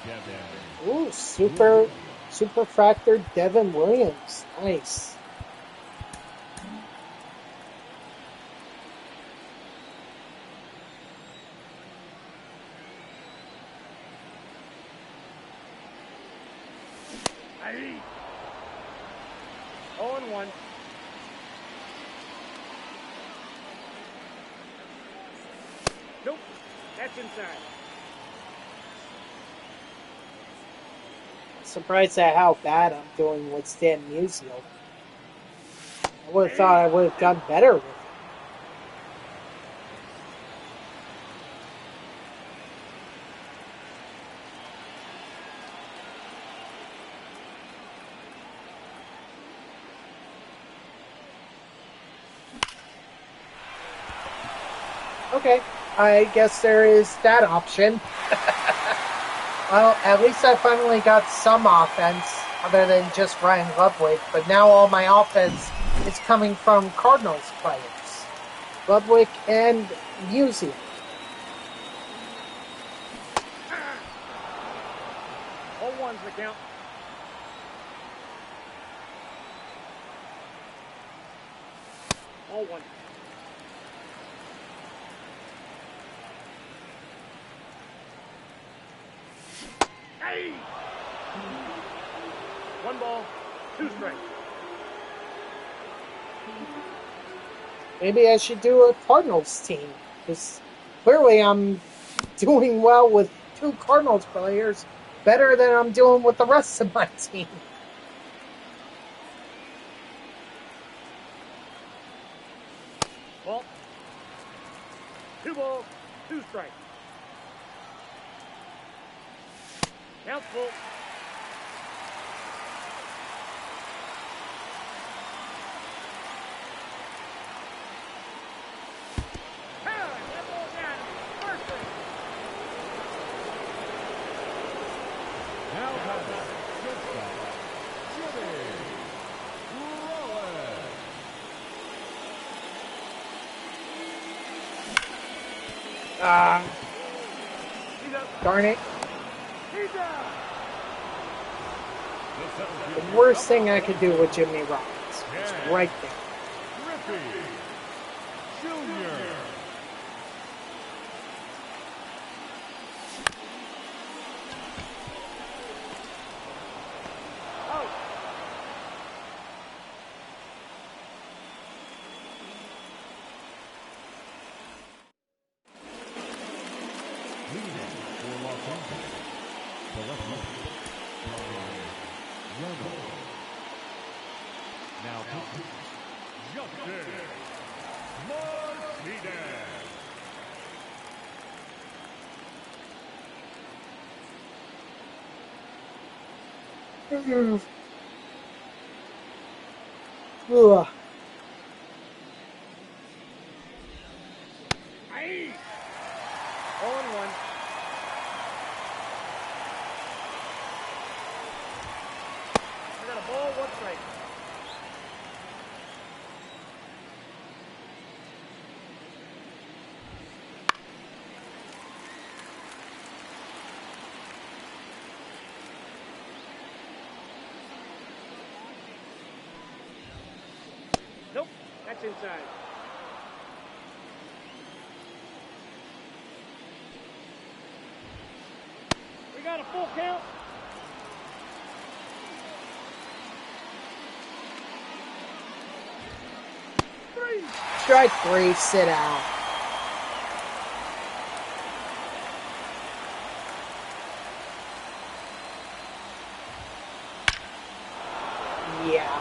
Devin. Ooh, super fractured Devin Williams. Nice. Hey! 0-1. Nope. That's inside. Surprised at how bad I'm doing with Stan Musial. I would have thought I would have done better with it. Okay, I guess there is that option. Well, at least I finally got some offense other than just Ryan Ludwig, but now all my offense is coming from Cardinals players, Ludwig and Musial. 0-1's the count. All one. Hey! 1 ball, 2 strikes. Maybe I should do a Cardinals team, because clearly I'm doing well with 2 Cardinals players, better than I'm doing with the rest of my team. Ball. 2 balls, 2 strikes. Count's full. That ball down. First base. Now batting, shortstop, Jimmy Rollins. He's up. Darn it. He's out. The worst thing I could do with Jimmy Rollins is right there. Griffey Jr. Out. Leading for Los Angeles, the left-hander, Reynolds. Now pitching, Justin Martinez. Ugh. Hey! 0-1. I got a ball, 1 strike. Nope, that's inside. We got a full count. Strike 3, sit out. Yeah.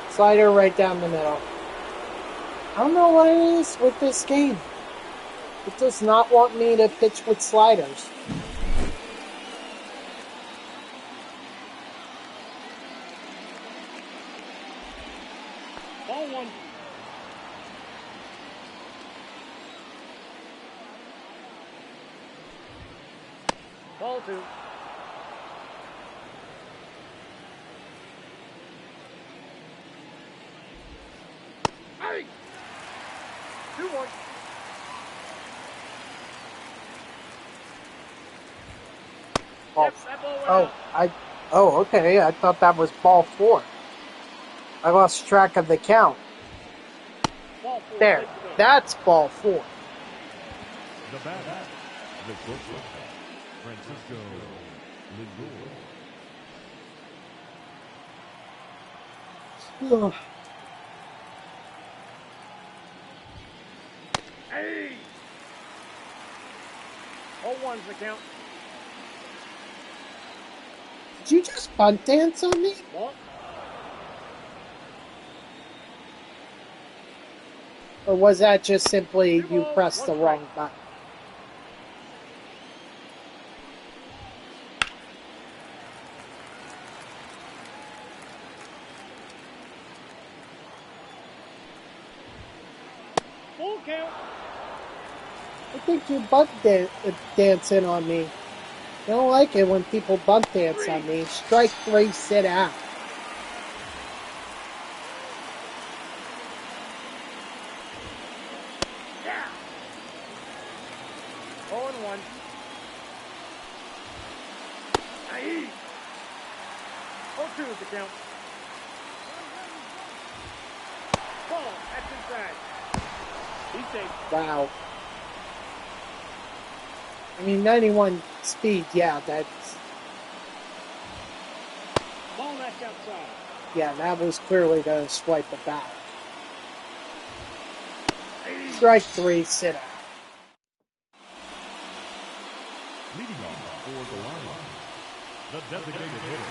Slider right down the middle. I don't know what it is with this game. It does not want me to pitch with sliders. Ball 1. Ball 2. Hey! 2-1. Ball. Yep, that ball went out. Okay. I thought that was ball 4. I lost track of the count. Ball 4. There. Place to go. That's ball 4. The batter, the shortstop, Francisco Lindor. Ugh. Hey! 0-1's the count. Did you just bunt dance on me? Ball. Or was that just simply you balls, pressed the 1 wrong strike. button? Full count. I think you bunt dancing on me. I don't like it when people bunt dance on me. Strike 3, sit out. 0-1. Aye. 0-2 is the count. Ball, that's inside. He's safe. Wow. I mean, 91 speed, yeah, that's... Ball knocked outside. Yeah, that was clearly the swipe it back. Strike 3, sit out. Leading off for the line, the designated hitter,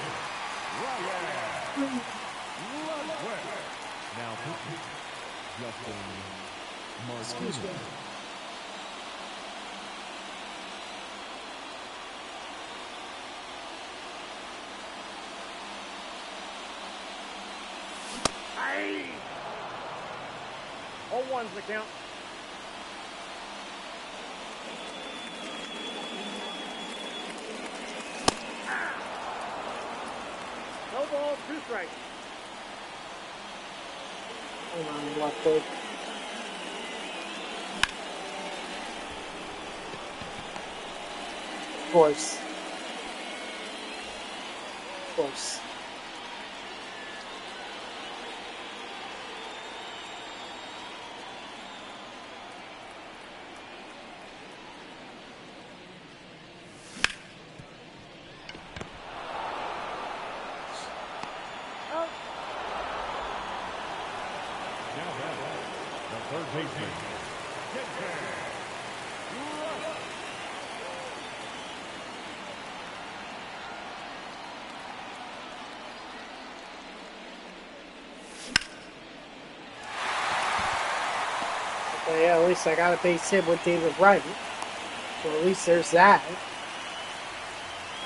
Ryan Ludwig. Now pitching, Justin Martinez. Aye. 0-1's the count. No ball, 2 strikes. Hold on, Watford. Of course. Of course. The third baseman, Okay, yeah, at least I got a base hit with David Wright. So at least there's that.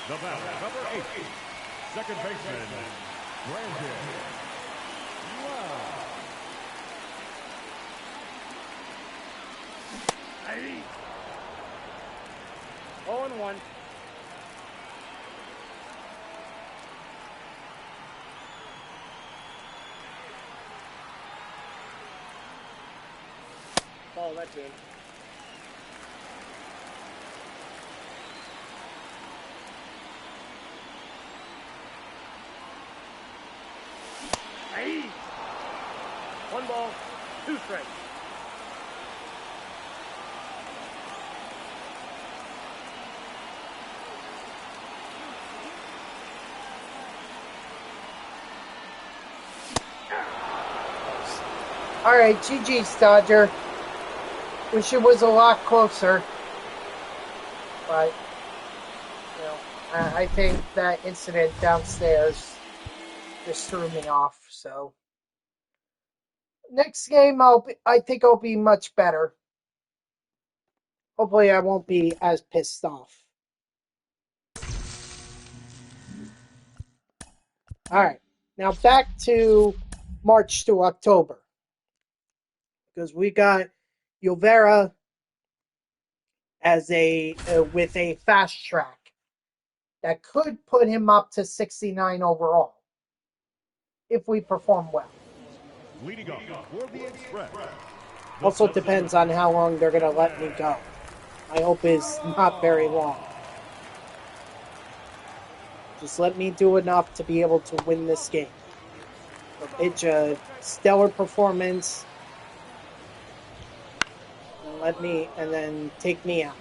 the batter, number 8, second baseman, Brandon. Aye. 0-1. Ball, that's in. Aye. 1 ball, 2 strikes. All right, GG's, Dodger. Wish it was a lot closer. But, you know, I think that incident downstairs just threw me off. So, next game, I think I'll be much better. Hopefully, I won't be as pissed off. All right, now back to March to October. Because we got Yovera as with a fast track that could put him up to 69 overall if we perform well. Leading off for the Express. Also depends on how long they're going to let me go. I hope it's not very long. Just let me do enough to be able to win this game. So pitch a stellar performance and then take me out.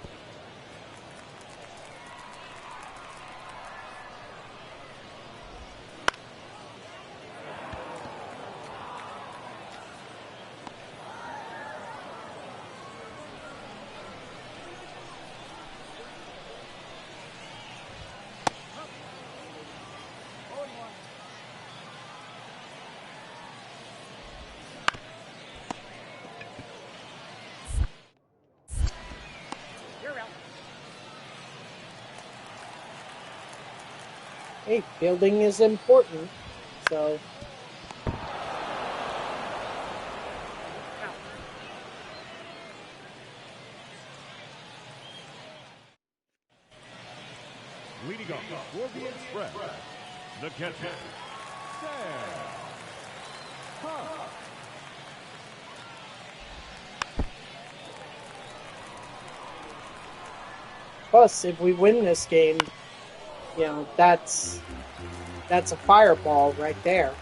You're out. Hey, fielding is important. So Leading off for the Express, the catcher, Sam Hunt. Plus, if we win this game, you know, that's a fireball right there.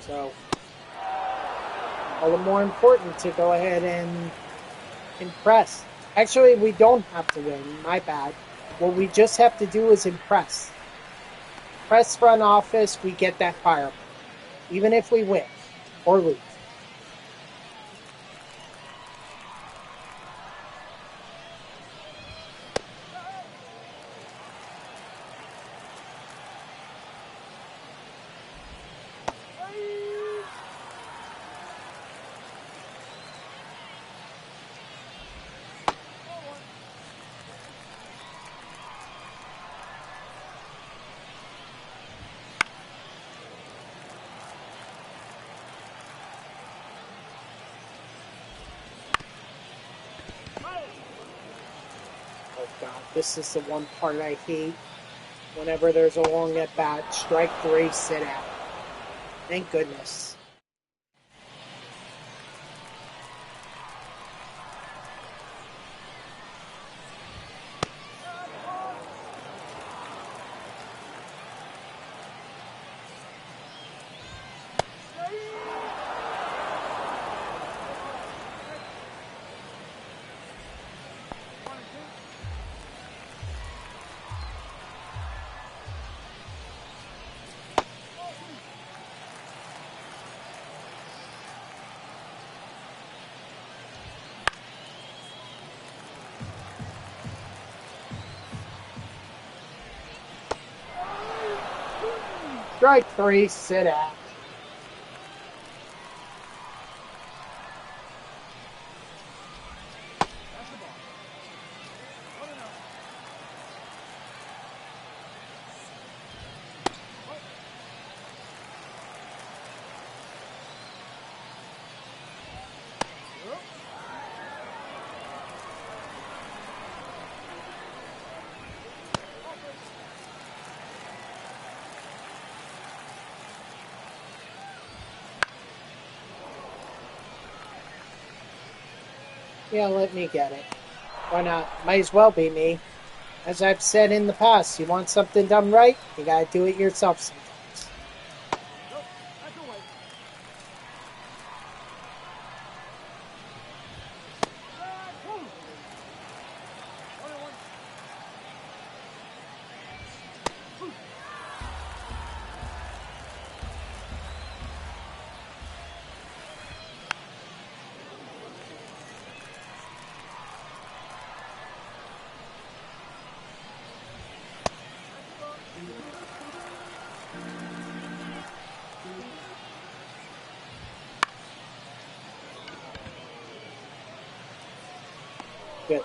So, all the more important to go ahead and impress. Actually, we don't have to win. My bad. What we just have to do is impress. Press front office, we get that fireball. Even if we win or lose. Oh god, this is the one part I hate. Whenever there's a long at bat, strike 3, sit out. Thank goodness. Strike 3, sit out. Yeah, let me get it. Why not? Might as well be me. As I've said in the past, you want something done right, you gotta do it yourself sometimes. Good.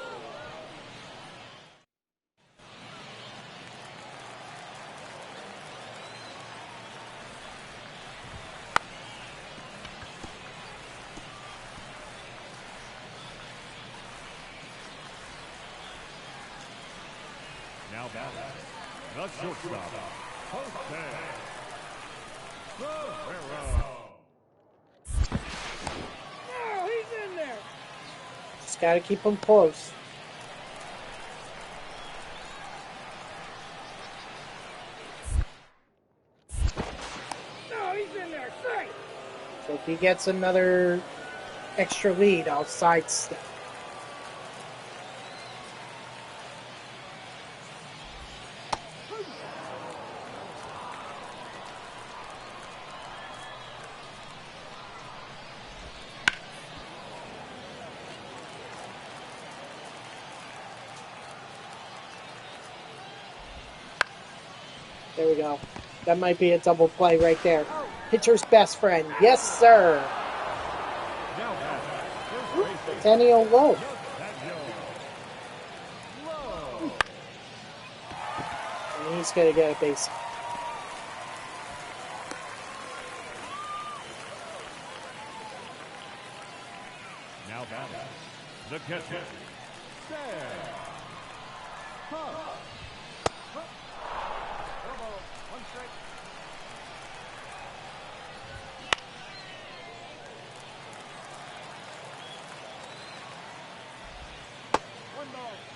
Now batting, the shortstop, Jose Guerrero. No, he's in there. Just gotta keep them close. No, he's in there. Strike. So if he gets another extra lead, I'll sidestep. There we go. That might be a double play right there. Pitcher's best friend. Yes, sir. Now batting, first baseman, Daniel Lowe. Lowe. And he's going to get a base. Now batting, the catcher, Sam Huff. One strike. One ball.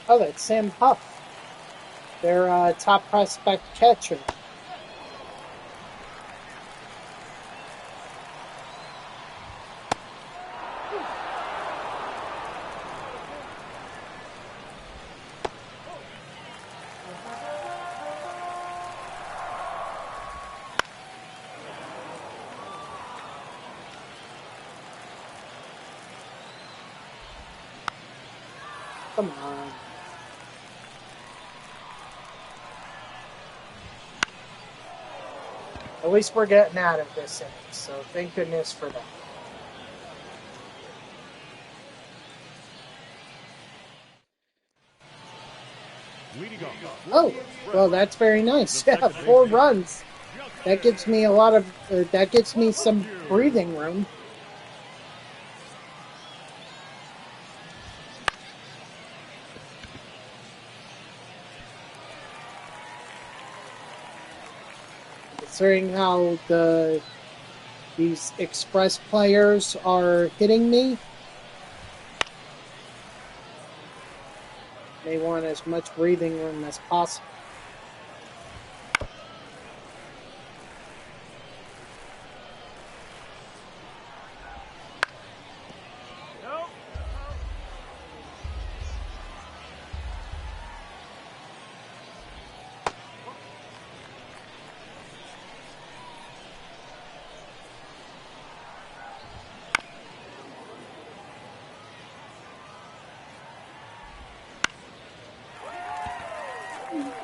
Oh, that's Sam Huff, their top prospect catcher. Come on. At least we're getting out of this inning, so thank goodness for that. Oh, well, that's very nice. Yeah, 4 runs. That gives me a lot of, that gives me some breathing room. Considering how these express players are hitting me, they want as much breathing room as possible.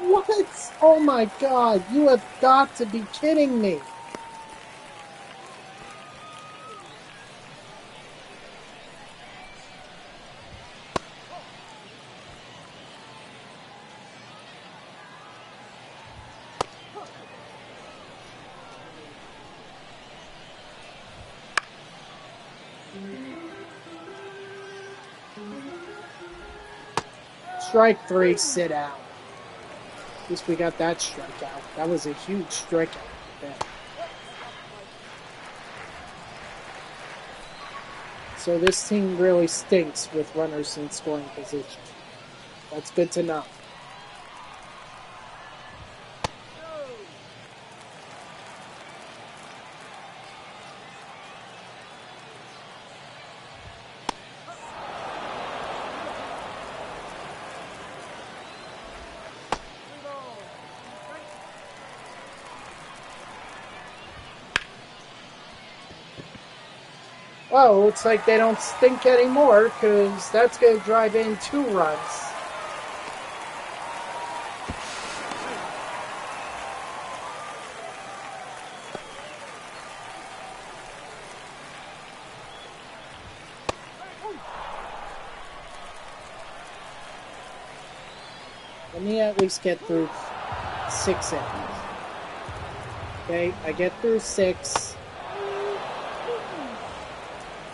What? Oh my god, you have got to be kidding me. Strike 3, sit out. At least we got that strikeout. That was a huge strikeout. Yeah. So this team really stinks with runners in scoring position. That's good to know. Well, looks like they don't stink anymore, because that's going to drive in 2 runs. Let me at least get through 6 innings. Okay, I get through 6.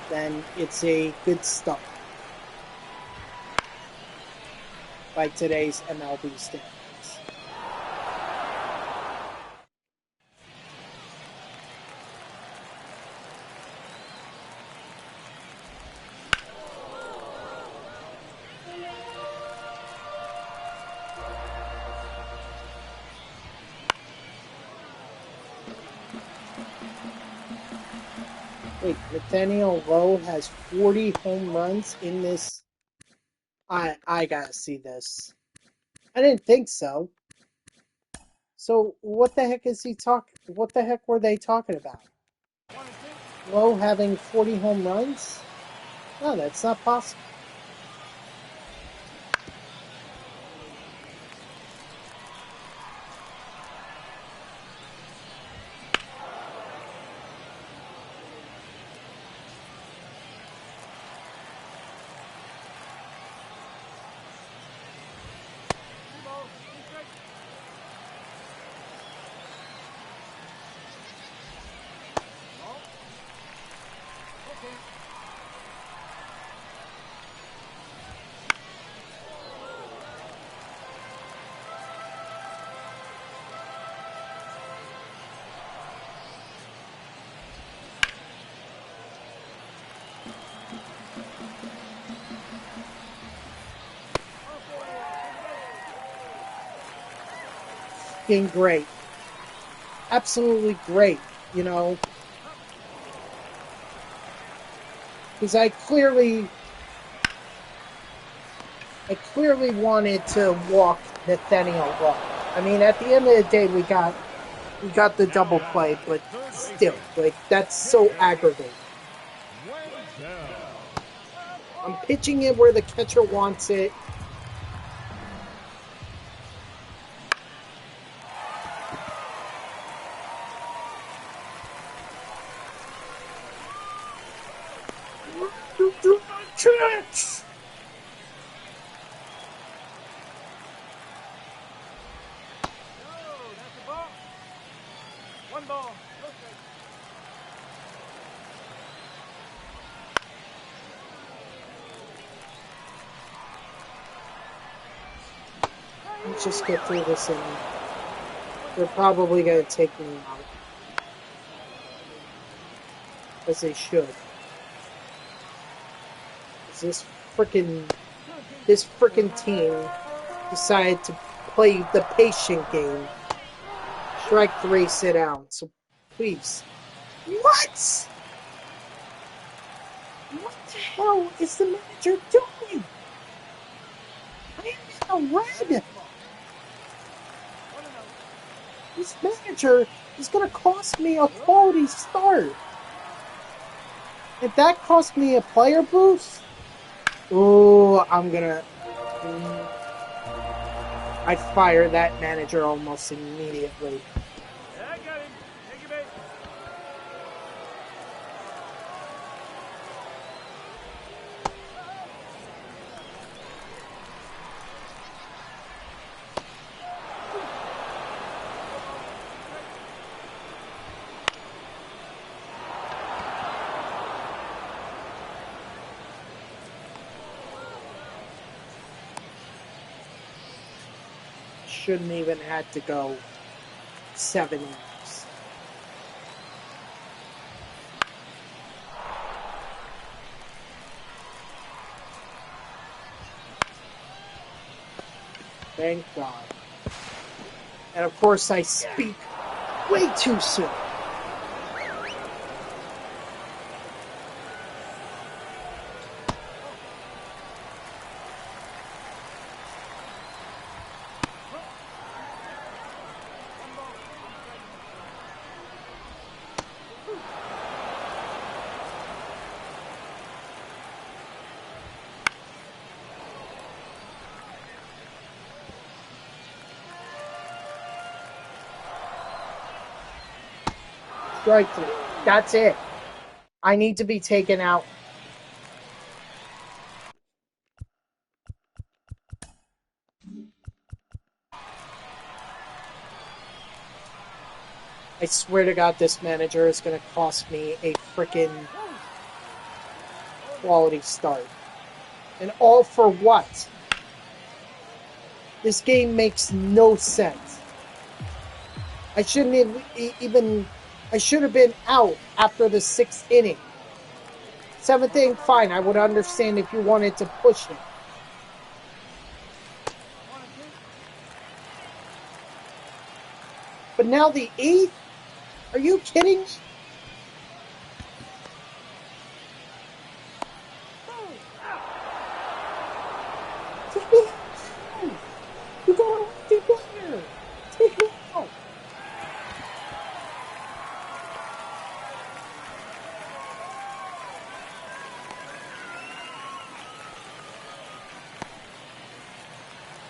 Then it's a good start by today's MLB standards. Wait, Nathaniel Lowe has 40 home runs in this. I gotta see this. I didn't think so. So what the heck is he talking? What the heck were they talking about? Lowe having 40 home runs? No, that's not possible. fucking great. Absolutely great, you know. Because I clearly wanted to walk Nathaniel Law. I mean, at the end of the day, we got the double play, but still, like, that's so aggravating. I'm pitching it where the catcher wants it. Do not catch! That's a ball. One ball. No strike. Let's just get through this inning. They're probably going to take me out. As they should. This freaking team decided to play the patient game. Strike 3, sit down. So please. What? What the hell is the manager doing? I am in the red. This manager is going to cost me a quality start. If that cost me a player boost, oh, I'm gonna. I fire that manager almost immediately. Yeah, I got him. Take your bait. Shouldn't even had to go 7 innings. Thank God. And of course, I speak way too soon. Strike 3. That's it. I need to be taken out. I swear to God, this manager is going to cost me a freaking quality start. And all for what? This game makes no sense. I shouldn't even. I should have been out after the 6th inning. 7th inning, fine. I would understand if you wanted to push it. But now the 8th? Are you kidding me? Take me out. You got a lefty player. Take me out.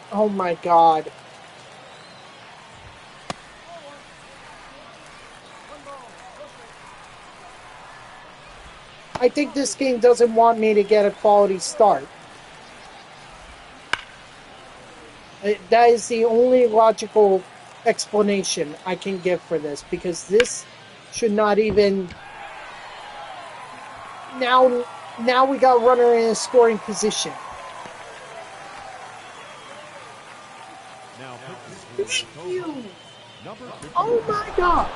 Oh my God. I think this game doesn't want me to get a quality start. That is the only logical explanation I can give for this, because this should not even. Now we got runner in a scoring position. Now, Thank you. number 50. Oh my God.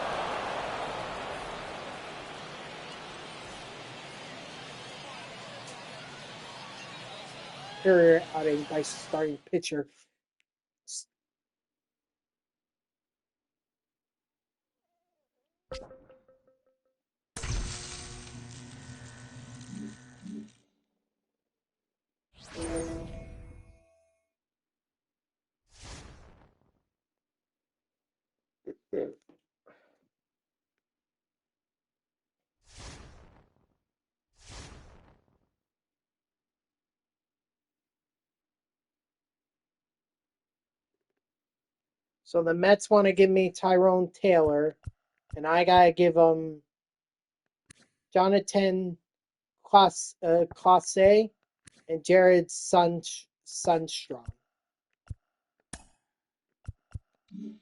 Career outing by starting pitcher. So the Mets want to give me Tyrone Taylor, and I gotta give them Jonathan Clase and Jared Sunstrom.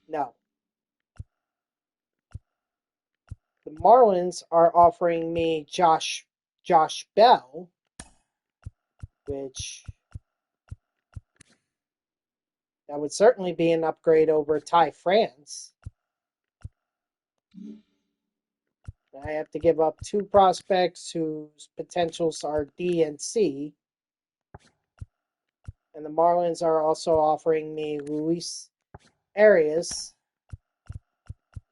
No. The Marlins are offering me Josh Bell, which that would certainly be an upgrade over Ty France. I have to give up 2 prospects whose potentials are D and C. And the Marlins are also offering me Luis Arias,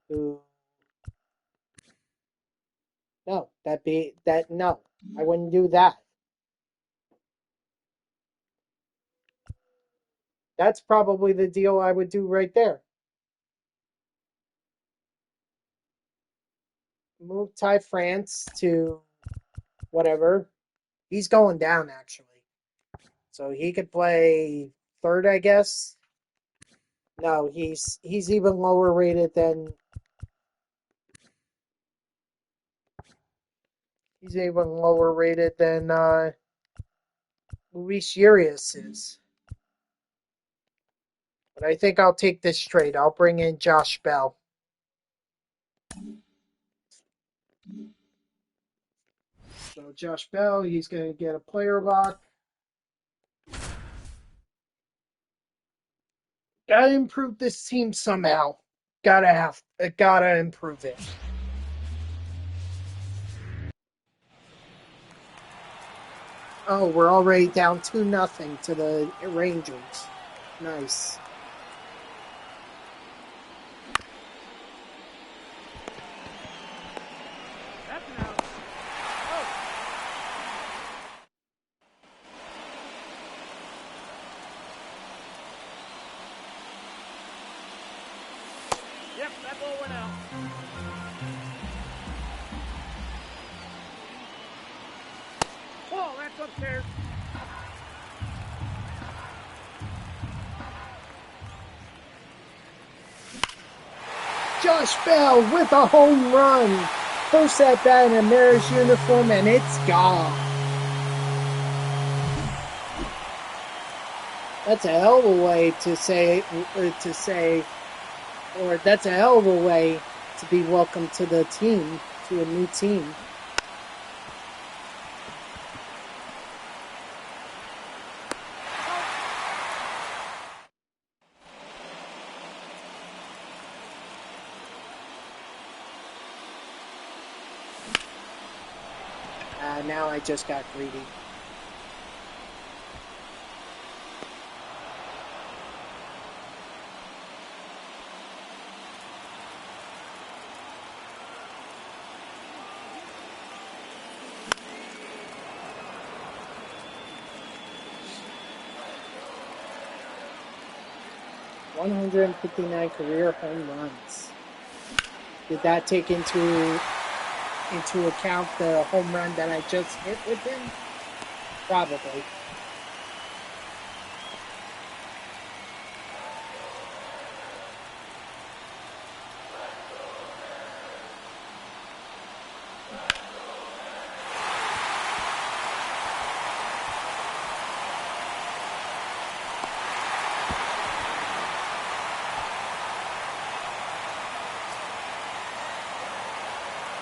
who no, no, I wouldn't do that. That's probably the deal I would do right there. Move Ty France to whatever. He's going down actually. So he could play third, I guess. No, he's even lower rated than Luis Urias is. But I think I'll take this trade. I'll bring in Josh Bell. So Josh Bell, he's going to get a player lock. Gotta improve this team somehow. Gotta improve it. Oh, we're already down 2-0 to the Rangers. Nice. That's an out. Oh. Yep, that ball went out. Oh, that's upstairs. Josh Bell with a home run. First at bat in a Mariners uniform, and it's gone. That's a hell of a way to say, or that's a hell of a way to be welcomed to the team, to a new team. Now I just got greedy. .159 career home runs. Did that take into account the home run that I just hit with him? Probably.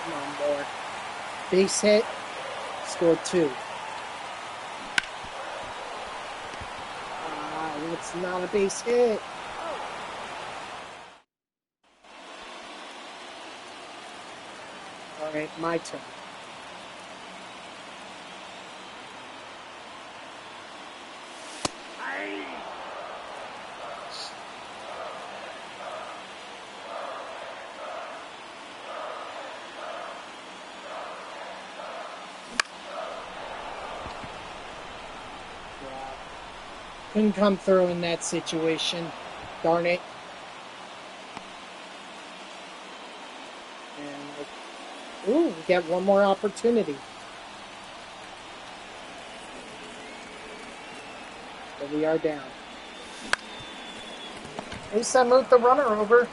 Come on, boy. Base hit, scored 2. It's not a base hit. All right, my turn. Couldn't come through in that situation. Darn it. And, ooh, we get one more opportunity. But we are down. At least I moved the runner over.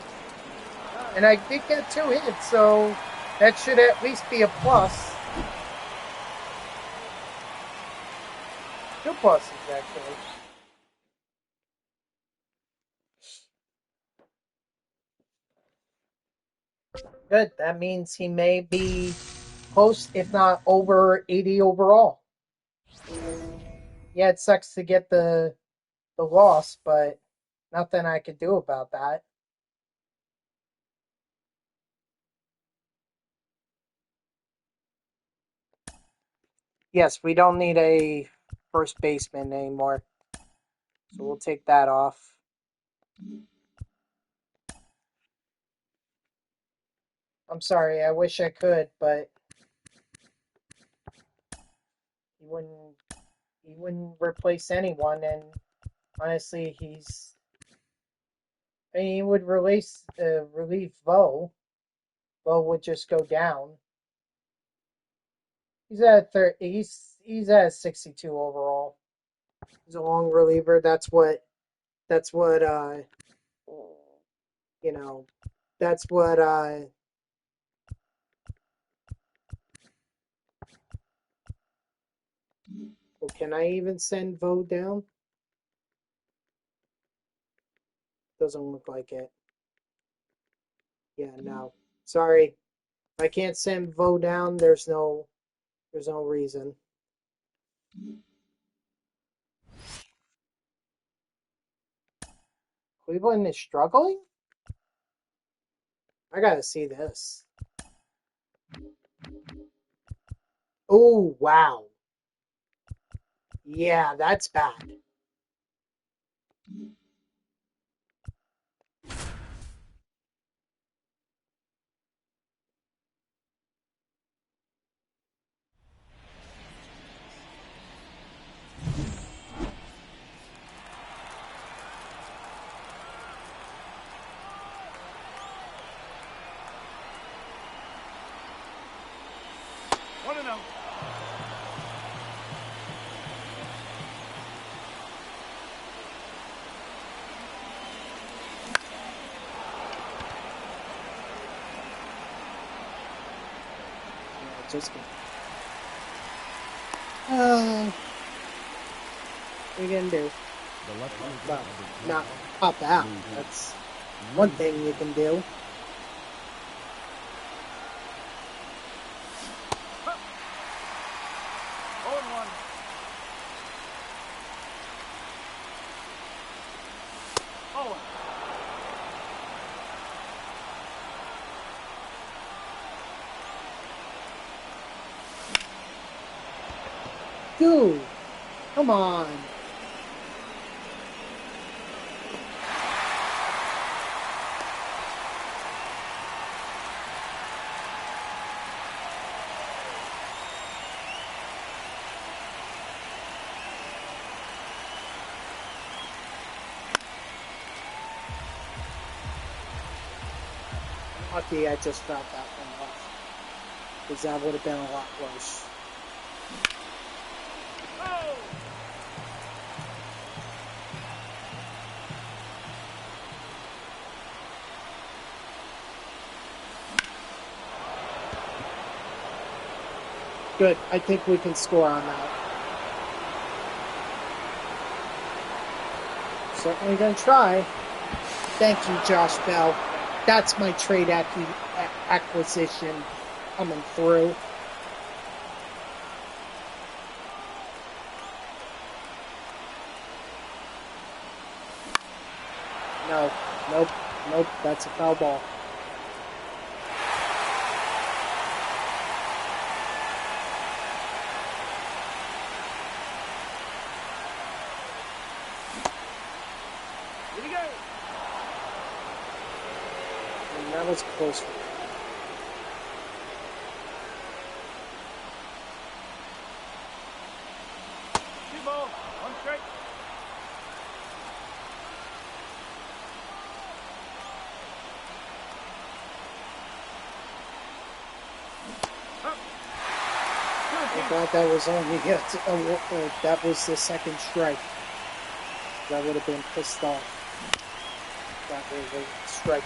And I did get 2 hits, so that should at least be a plus. 2 pluses, actually. Good. That means he may be close, if not over 80 overall. Yeah, it sucks to get the loss, but nothing I could do about that. Yes, we don't need a first baseman anymore. So we'll take that off. I'm sorry, I wish I could, but he wouldn't replace anyone, and honestly he would relieve Vo. Vo would just go down. He's at 62 overall. He's a long reliever. That's what that's what well, can I even send Vo down? Doesn't look like it. Yeah, no. Sorry. If I can't send Vo down, there's no reason. Cleveland is struggling? I gotta see this. Oh, wow. Yeah, that's bad. One and out. Yeah, just what are you gonna do? The left fielder, Well, number not 12, pop out. That's one thing you can do. Oh, and one. Oh, Dude, come on. Lucky I just felt that one off. Because that would have been a lot worse. oh. Good. I think we can score on that. Certainly gonna try. Thank you, Josh Bell. That's my trade acquisition coming through. No, nope, that's a foul ball. Here we go. And that was close. Two ball. One strike. Glad that was only that was the second strike. I would have been pissed off. That was a strike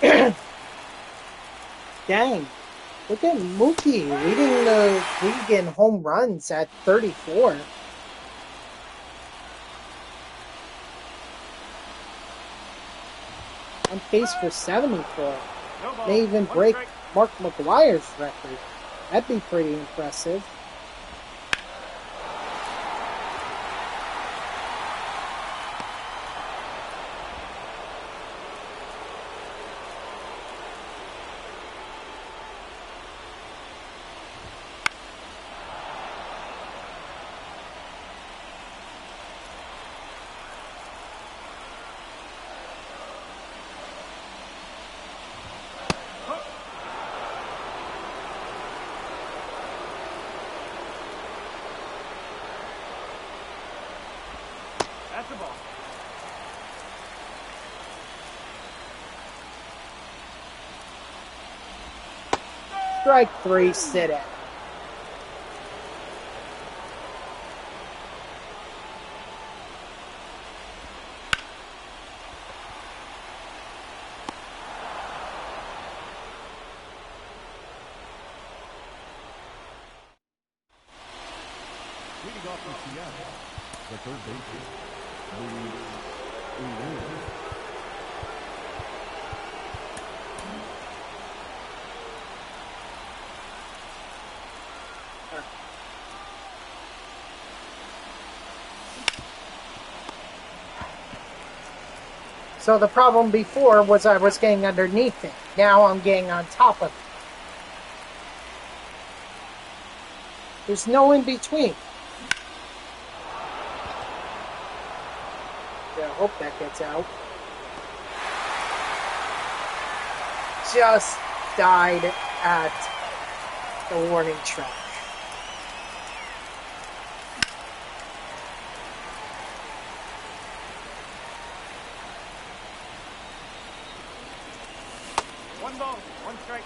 3. Dang. Look at Mookie leading the league in home runs at 34. On pace for 74. May even break Mark McGwire's record. That'd be pretty impressive. That's the ball. Strike 3, sit out. Leading off from Seattle, the third baseman, Luis Urías. So the problem before was I was getting underneath it. Now I'm getting on top of it. There's no in between. Yeah, I hope that gets out. Just died at the warning track. One ball, one strike.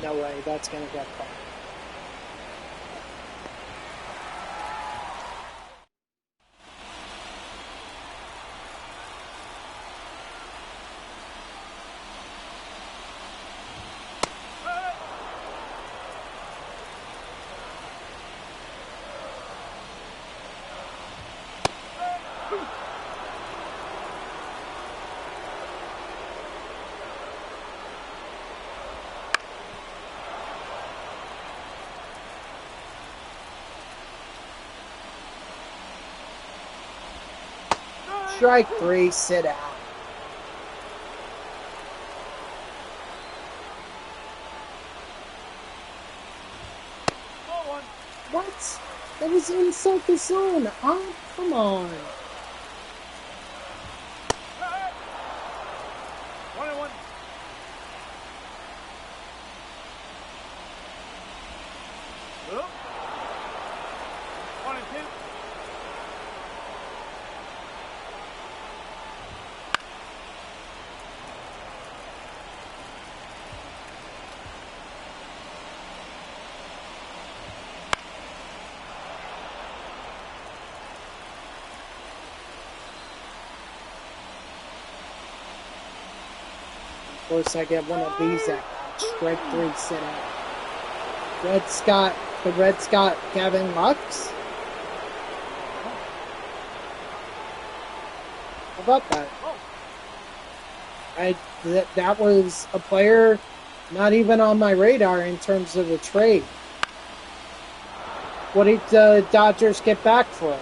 No way, that's gonna get caught. Strike 3, sit out. Ball one. What? That was inside the zone. Oh, come on. 1-1. Oop. 1-2. Of course, I get one of these at strike 3, sit out. The Red Scott Gavin Lux. How about that? That was a player not even on my radar in terms of a trade. What did the Dodgers get back for him?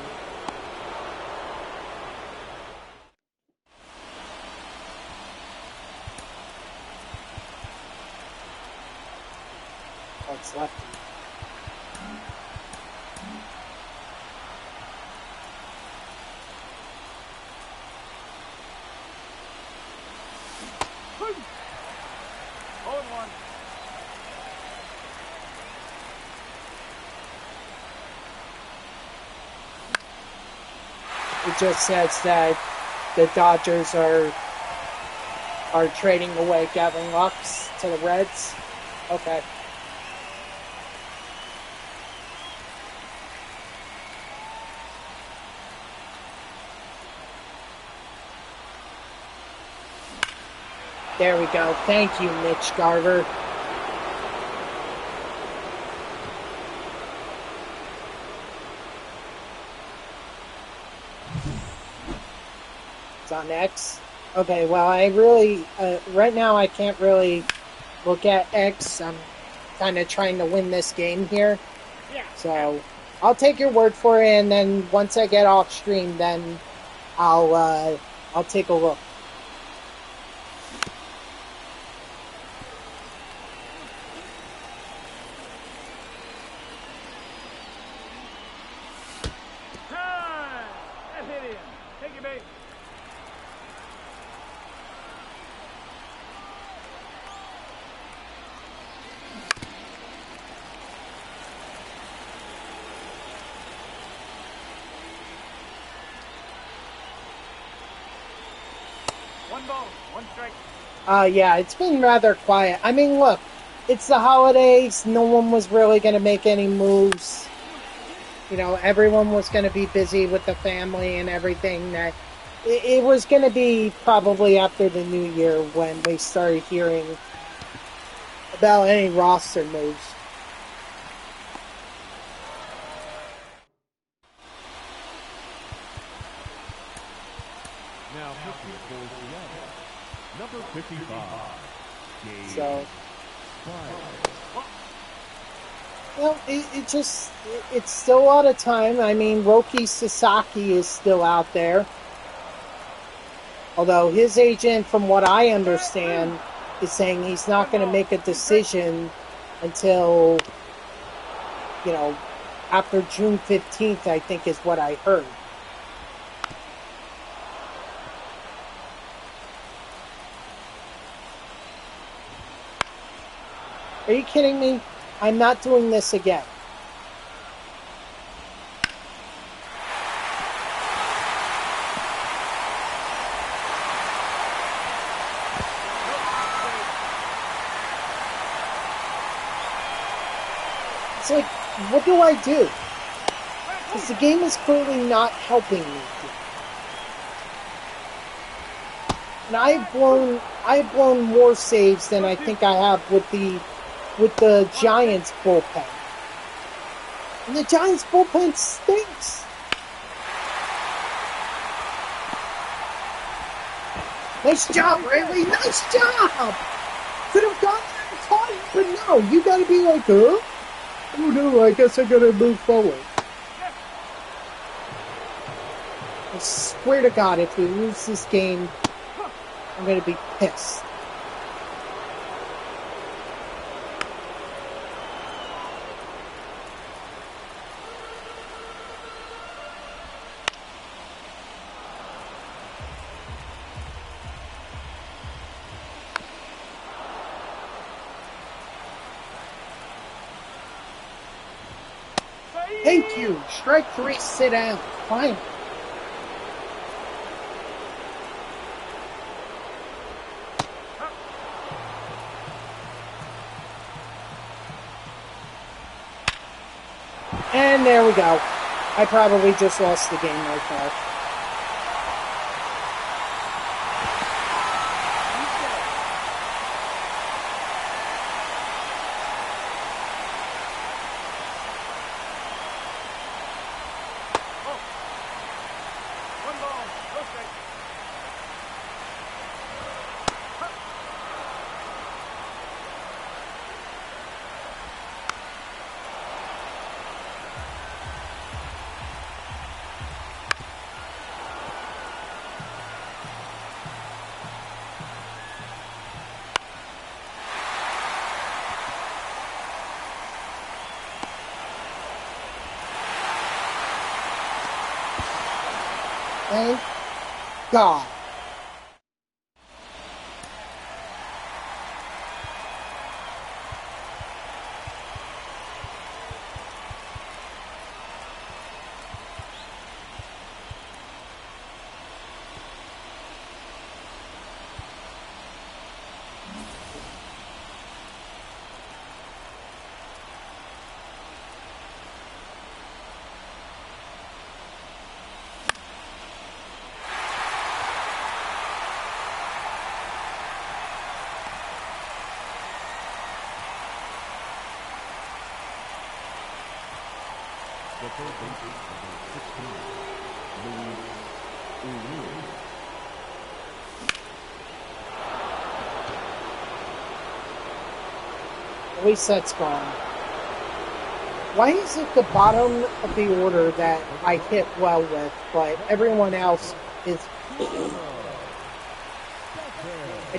What's left? 0-1. It just says that the Dodgers are trading away Gavin Lux to the Reds. Okay. There we go. Thank you, Mitch Garver. It's on X. Okay, well, I really, right now I can't really look at X. I'm kind of trying to win this game here. So I'll take your word for it, and then once I get off stream, then I'll take a look. That hit him. Take your bait. One ball, one strike. Yeah, it's been rather quiet. I mean, look, it's the holidays. No one was really going to make any moves. You know, everyone was going to be busy with the family and everything. That it was going to be probably after the new year when we started hearing about any roster moves. Now pitching for Seattle, number 55. So, well, it's still a lot of time. I mean, Roki Sasaki is still out there. Although his agent, from what I understand, is saying he's not going to make a decision until, you know, after June 15th, I think is what I heard. Are you kidding me? I'm not doing this again. It's like, what do I do? Because the game is clearly not helping me here. And I've blown more saves than I think I have with the Giants bullpen. And the Giants bullpen stinks. Nice job, Riley. Nice job. Could have gone there and caught it, but no. You got to be like, huh? Oh no, I guess I got to move forward. I swear to God, if we lose this game, I'm going to be pissed. Thank you. Strike 3, sit down. Fine. And there we go. I probably just lost the game right there. One ball, no strike. Thank God. third baseman, number 16, Louis. At least that's gone. Why is it the bottom of the order that I hit well with, but everyone else is... I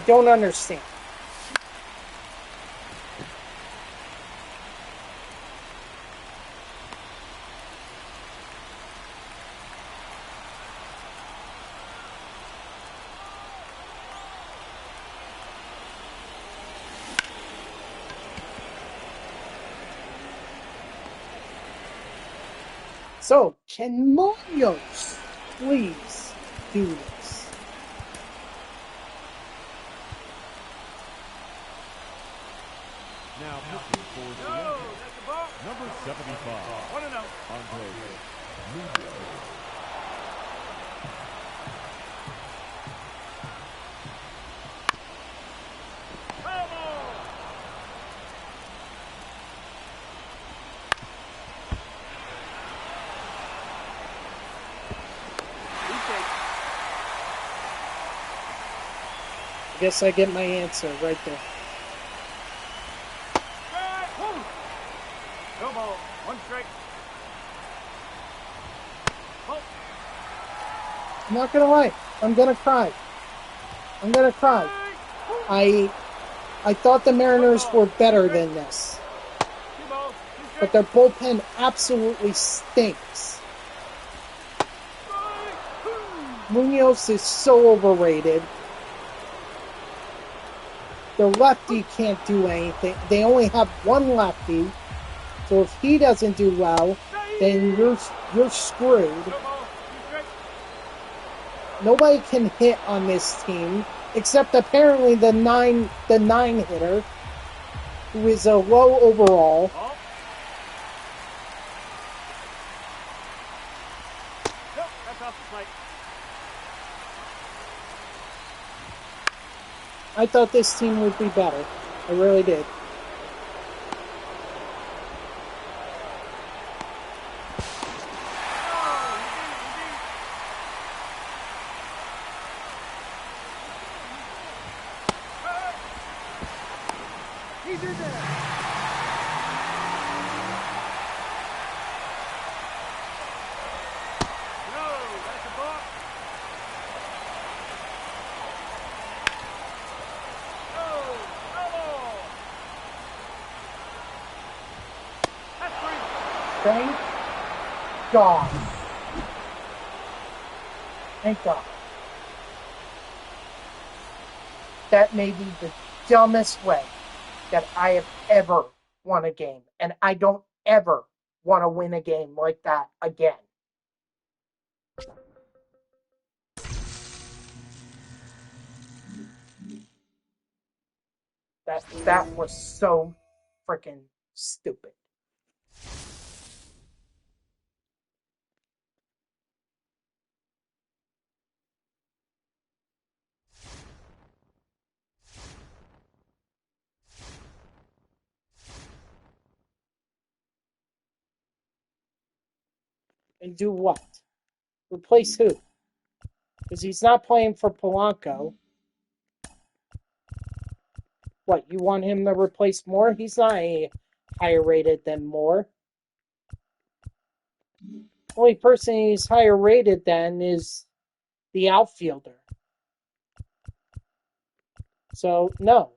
don't understand. So, can Munoz please do this? Now pitching for the Yankees, number 75, Andre Munoz. I guess I get my answer right there. No ball. One strike. I'm not gonna lie. I'm gonna cry. I'm gonna cry. I thought the Mariners were better than this. But their bullpen absolutely stinks. Munoz is so overrated. The lefty can't do anything. They only have one lefty. So if he doesn't do well, then you're screwed. Nobody can hit on this team except apparently the nine hitter, who is a low overall. I thought this team would be better. I really did. He's in there. No, that's a ball. Oh, no ball. That's three. Thank God. Thank God. That may be the dumbest way that I have ever won a game. And I don't ever want to win a game like that again. That was so freaking stupid. And do what? Replace who? Because he's not playing for Polanco. What, you want him to replace Moore? He's not any higher rated than Moore. Only person he's higher rated than is the outfielder. So, no.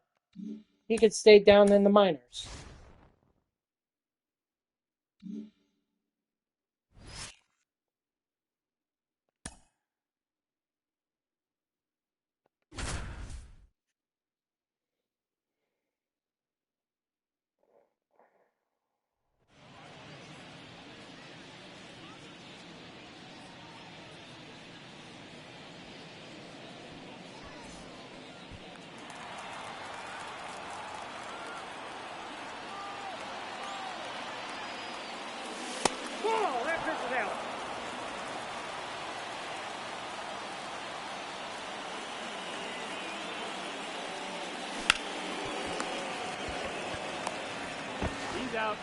He could stay down in the minors. Whoa, that pitch is out. He's out.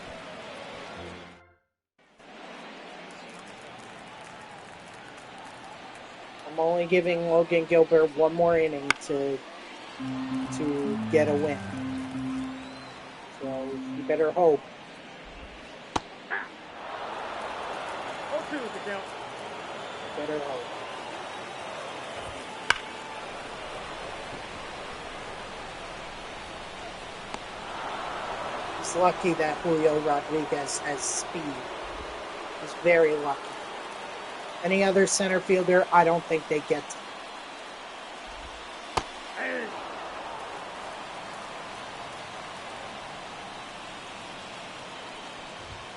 I'm only giving Logan Gilbert one more inning to get a win. So you better hope. 0-2 is the count. Better hope. He's lucky that Julio Rodriguez has speed. He's very lucky. Any other center fielder, I don't think they get to.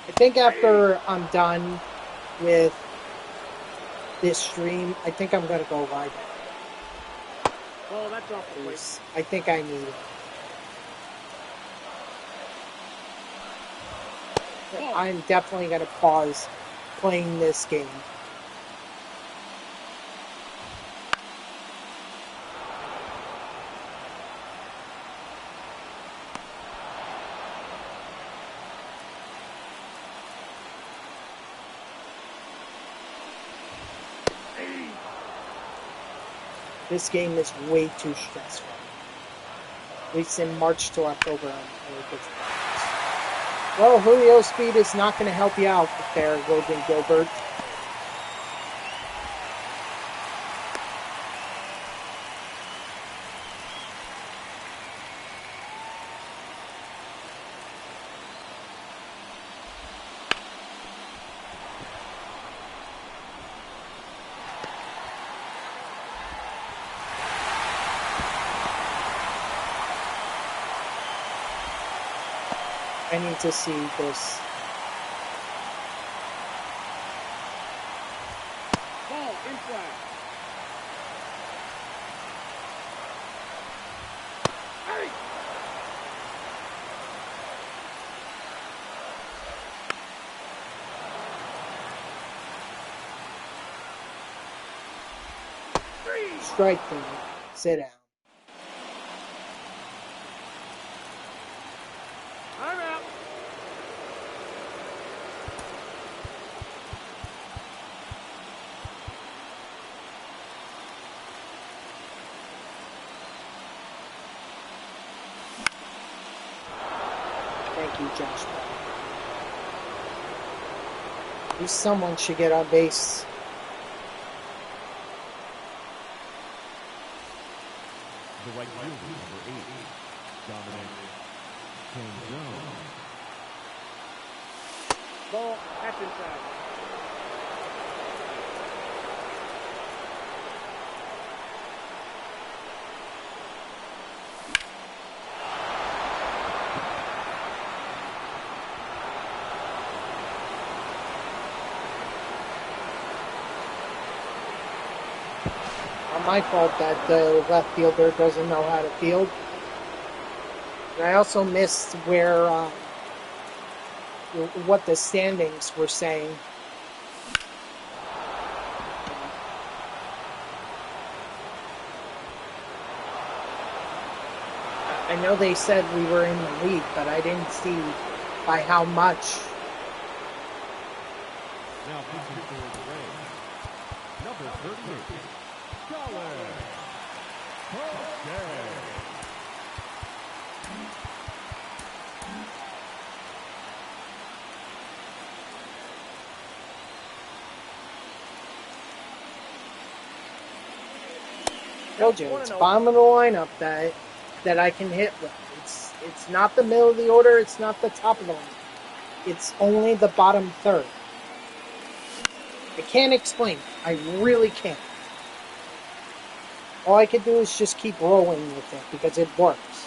I think after I'm done with this stream, I think I'm going to go live. Oh, that's off the plate. I think I need it. I'm definitely going to pause playing this game. This game is way too stressful. At least in March to October, well, Julio speed is not going to help you out there, Logan Gilbert. I need to see this. Ball inside. Hey! Strike three. Sit down. I'm out. Thank you, Josh. At least someone should get on base. The right fielder, number 8, Dominic Canzone. Ball, that's inside. Not my fault that the left fielder doesn't know how to field. And I also missed where what the standings were saying. I know they said we were in the lead, but I didn't see by how much. Now pitching for the Rays, number 38, Colin Jose. Told you, it's bottom of the lineup that I can hit with. It's not the middle of the order, it's not the top of the lineup. It's only the bottom third. I can't explain. I really can't. All I can do is just keep rolling with it because it works.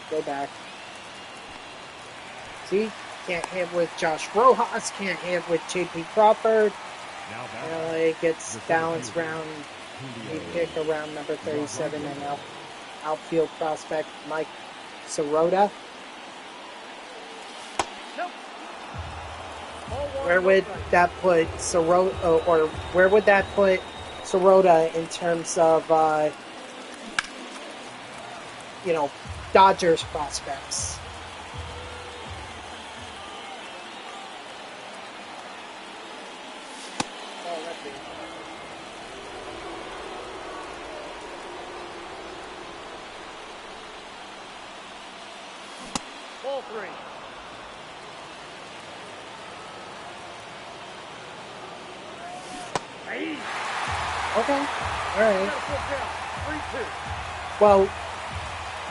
Go back. See? Can't hit with Josh Rojas. Can't hit with J.P. Crawford. It gets balanced round. You pick around number 37 and outfield prospect Mike Sirota. Nope. Ball one, Where no would strike. that put Sirota, or where would that put Sirota in terms of, you know, Dodgers prospects? Ball lefty. Ball three. Hey, Okay, all right. got a full count. 3-2. Well,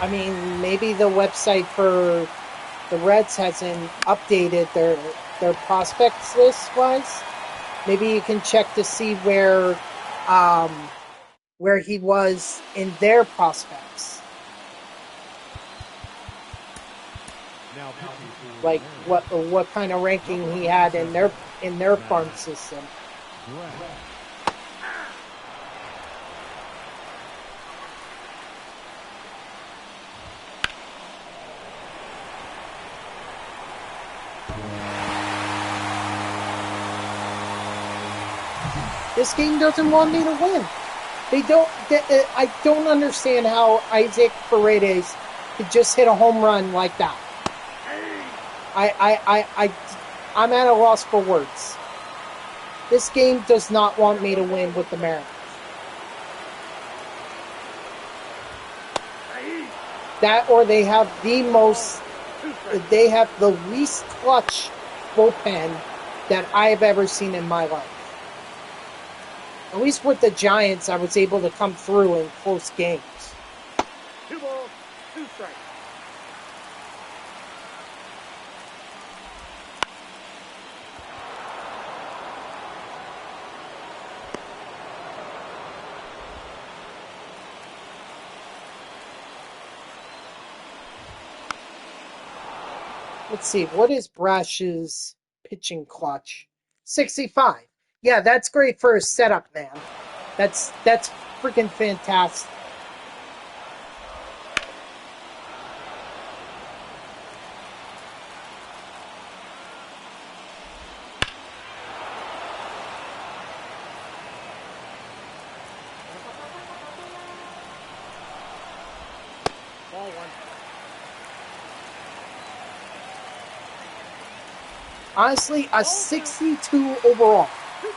I mean, maybe the website for the Reds hasn't updated their prospects list wise. Maybe you can check to see where he was in their prospects, Now pitching for like the Mariners, what kind of ranking he had in their farm system. Brett. This game doesn't want me to win. I don't understand how Isaac Paredes could just hit a home run like that. I'm at a loss for words. This game does not want me to win with the Mariners. That, or they have the least clutch bullpen that I have ever seen in my life. At least with the Giants, I was able to come through in close games. 2 balls, 2 strikes. Let's see, what is Brash's pitching clutch? 65. Yeah, that's great for a setup, man. That's freaking fantastic. Ball one. Honestly, a 62 overall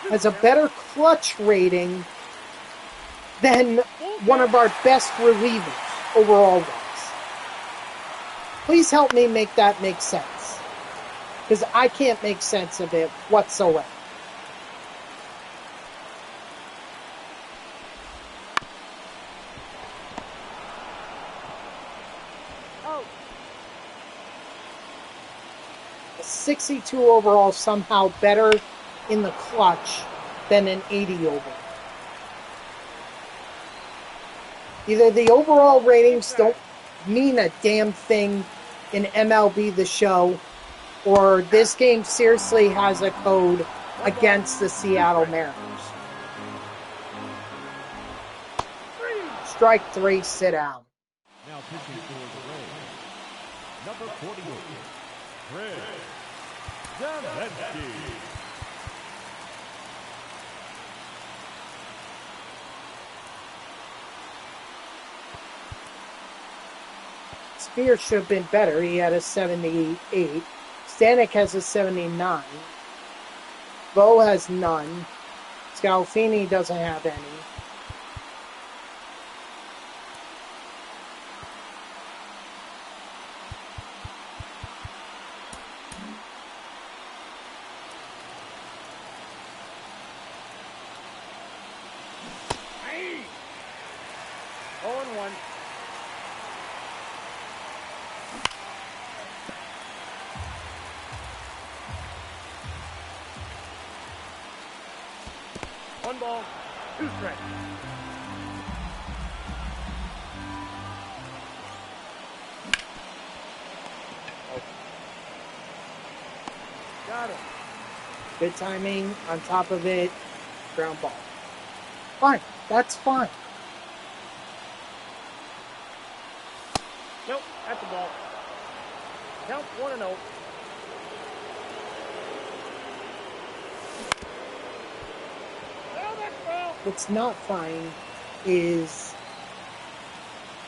has a better clutch rating than one of our best relievers overall wise. Please help me make that make sense, because I can't make sense of it whatsoever. Out. A 62 overall somehow better in the clutch than an 80 overall. Either the overall ratings don't mean a damn thing in MLB The Show, or this game seriously has a code against the Seattle Mariners. Strike 3, sit down. Now pitching for the Rays, number 48, Fred Zamensky. Spears should have been better. He had a 78. Stanek has a 79. Bo has none. Scalfini doesn't have any. Hey. 0-1. One ball, 2 strikes. Got him. Good timing on top of it. Ground ball. Fine. That's fine. Nope, that's the ball. Count 1-0. what's not fine is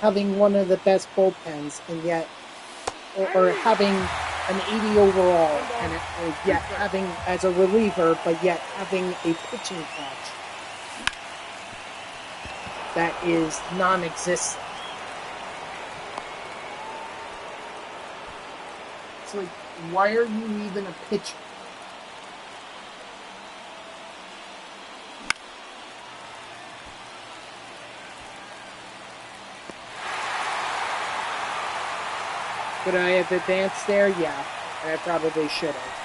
having one of the best bullpens and yet, or having an 80 overall and yet having as a reliever, but yet having a pitching coach that is non-existent. It's like, why are you even a pitcher? Could I have advanced there? Yeah, I probably should have.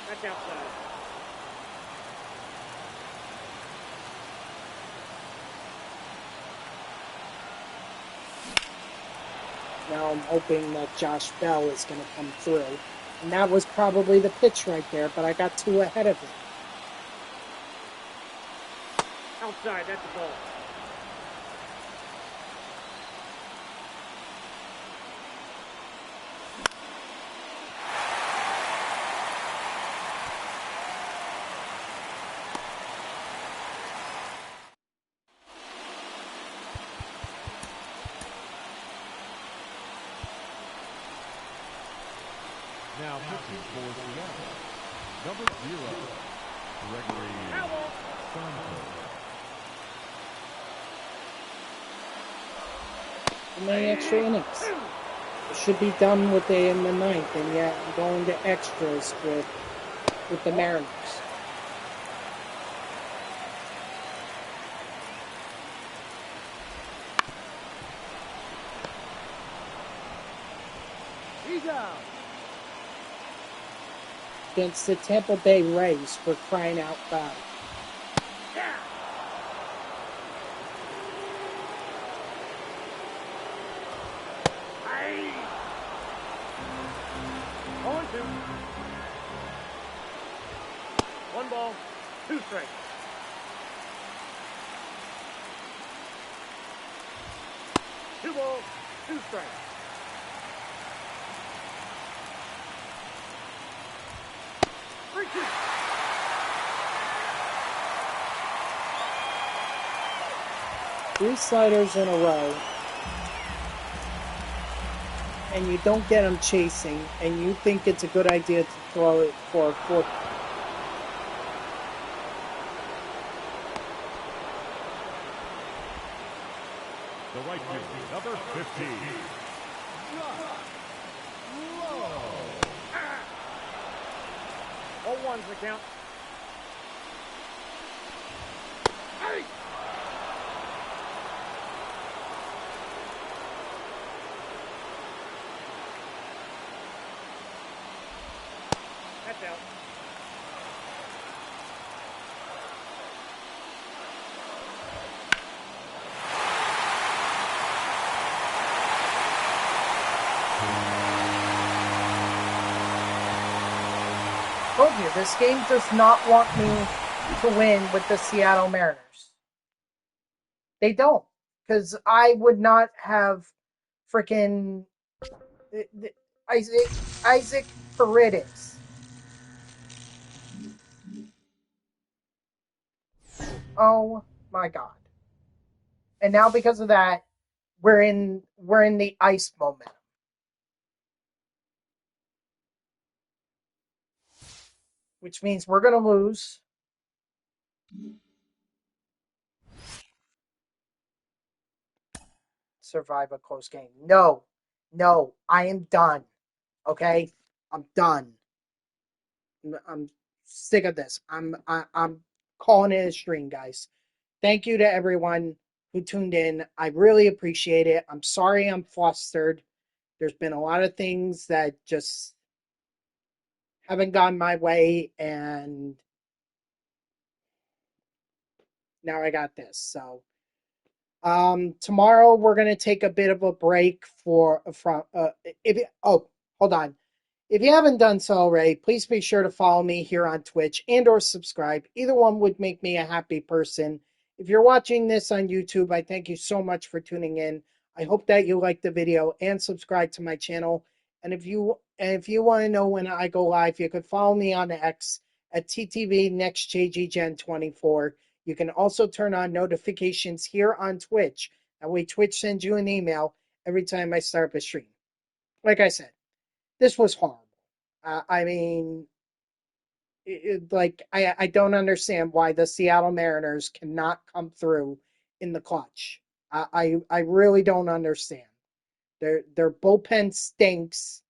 That's outside. Now I'm hoping that Josh Bell is going to come through. And that was probably the pitch right there, but I got too ahead of it. Outside, that's a ball. Now pitching for Seattle, number 0, Gregory Santos. Many extra innings. It should be done with in the ninth, and yet I'm going to extras with the Mariners. He's out. Against the Tampa Bay Rays, for crying out loud. Yeah. Aye. 0-2. 1 ball, 2 strikes. Two balls, 2 strikes. Three sliders in a row, and you don't get them chasing, and you think it's a good idea to throw it for a fourth. The right fielder, number 15. All one's the count. Hey! That's out. Told you, this game does not want me to win with the Seattle Mariners. They don't, because I would not have freaking Isaac Paredes. Oh my god! And now because of that, we're in the ice momentum, which means we're gonna lose. Survive a close game. No, I am done. Okay, I'm done. I'm sick of this. I'm calling it a stream, guys. Thank you to everyone who tuned in. I really appreciate it. I'm sorry I'm flustered. There's been a lot of things that just haven't gone my way, and now I got this. So tomorrow we're gonna take a bit of a break from if it, oh, hold on. If you haven't done so already, please be sure to follow me here on Twitch and or subscribe. Either one would make me a happy person. If you're watching this on YouTube, I thank you so much for tuning in. I hope that you like the video and subscribe to my channel. And if you want to know when I go live, you could follow me on X at TTV NextJGGen 24. You can also turn on notifications here on Twitch. That way Twitch sends you an email every time I start up a stream. Like I said, this was horrible. I mean, I don't understand why the Seattle Mariners cannot come through in the clutch. I really don't understand. Their bullpen stinks,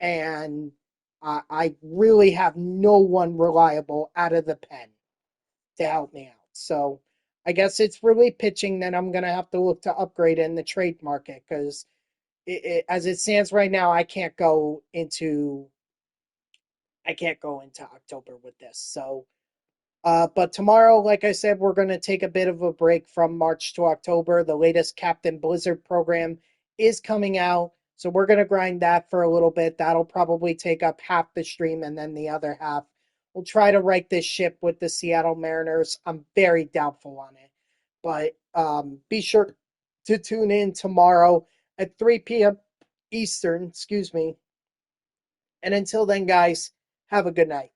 and I really have no one reliable out of the pen to help me out. So I guess it's really pitching that I'm gonna have to look to upgrade in the trade market because as it stands right now, I can't go into October with this. So, but tomorrow, like I said, we're going to take a bit of a break from March to October. The latest Captain Blizzard program is coming out. So we're going to grind that for a little bit. That'll probably take up half the stream, and then the other half. We'll try to right this ship with the Seattle Mariners. I'm very doubtful on it. But be sure to tune in tomorrow at 3 p.m. Eastern, excuse me. And until then, guys, have a good night.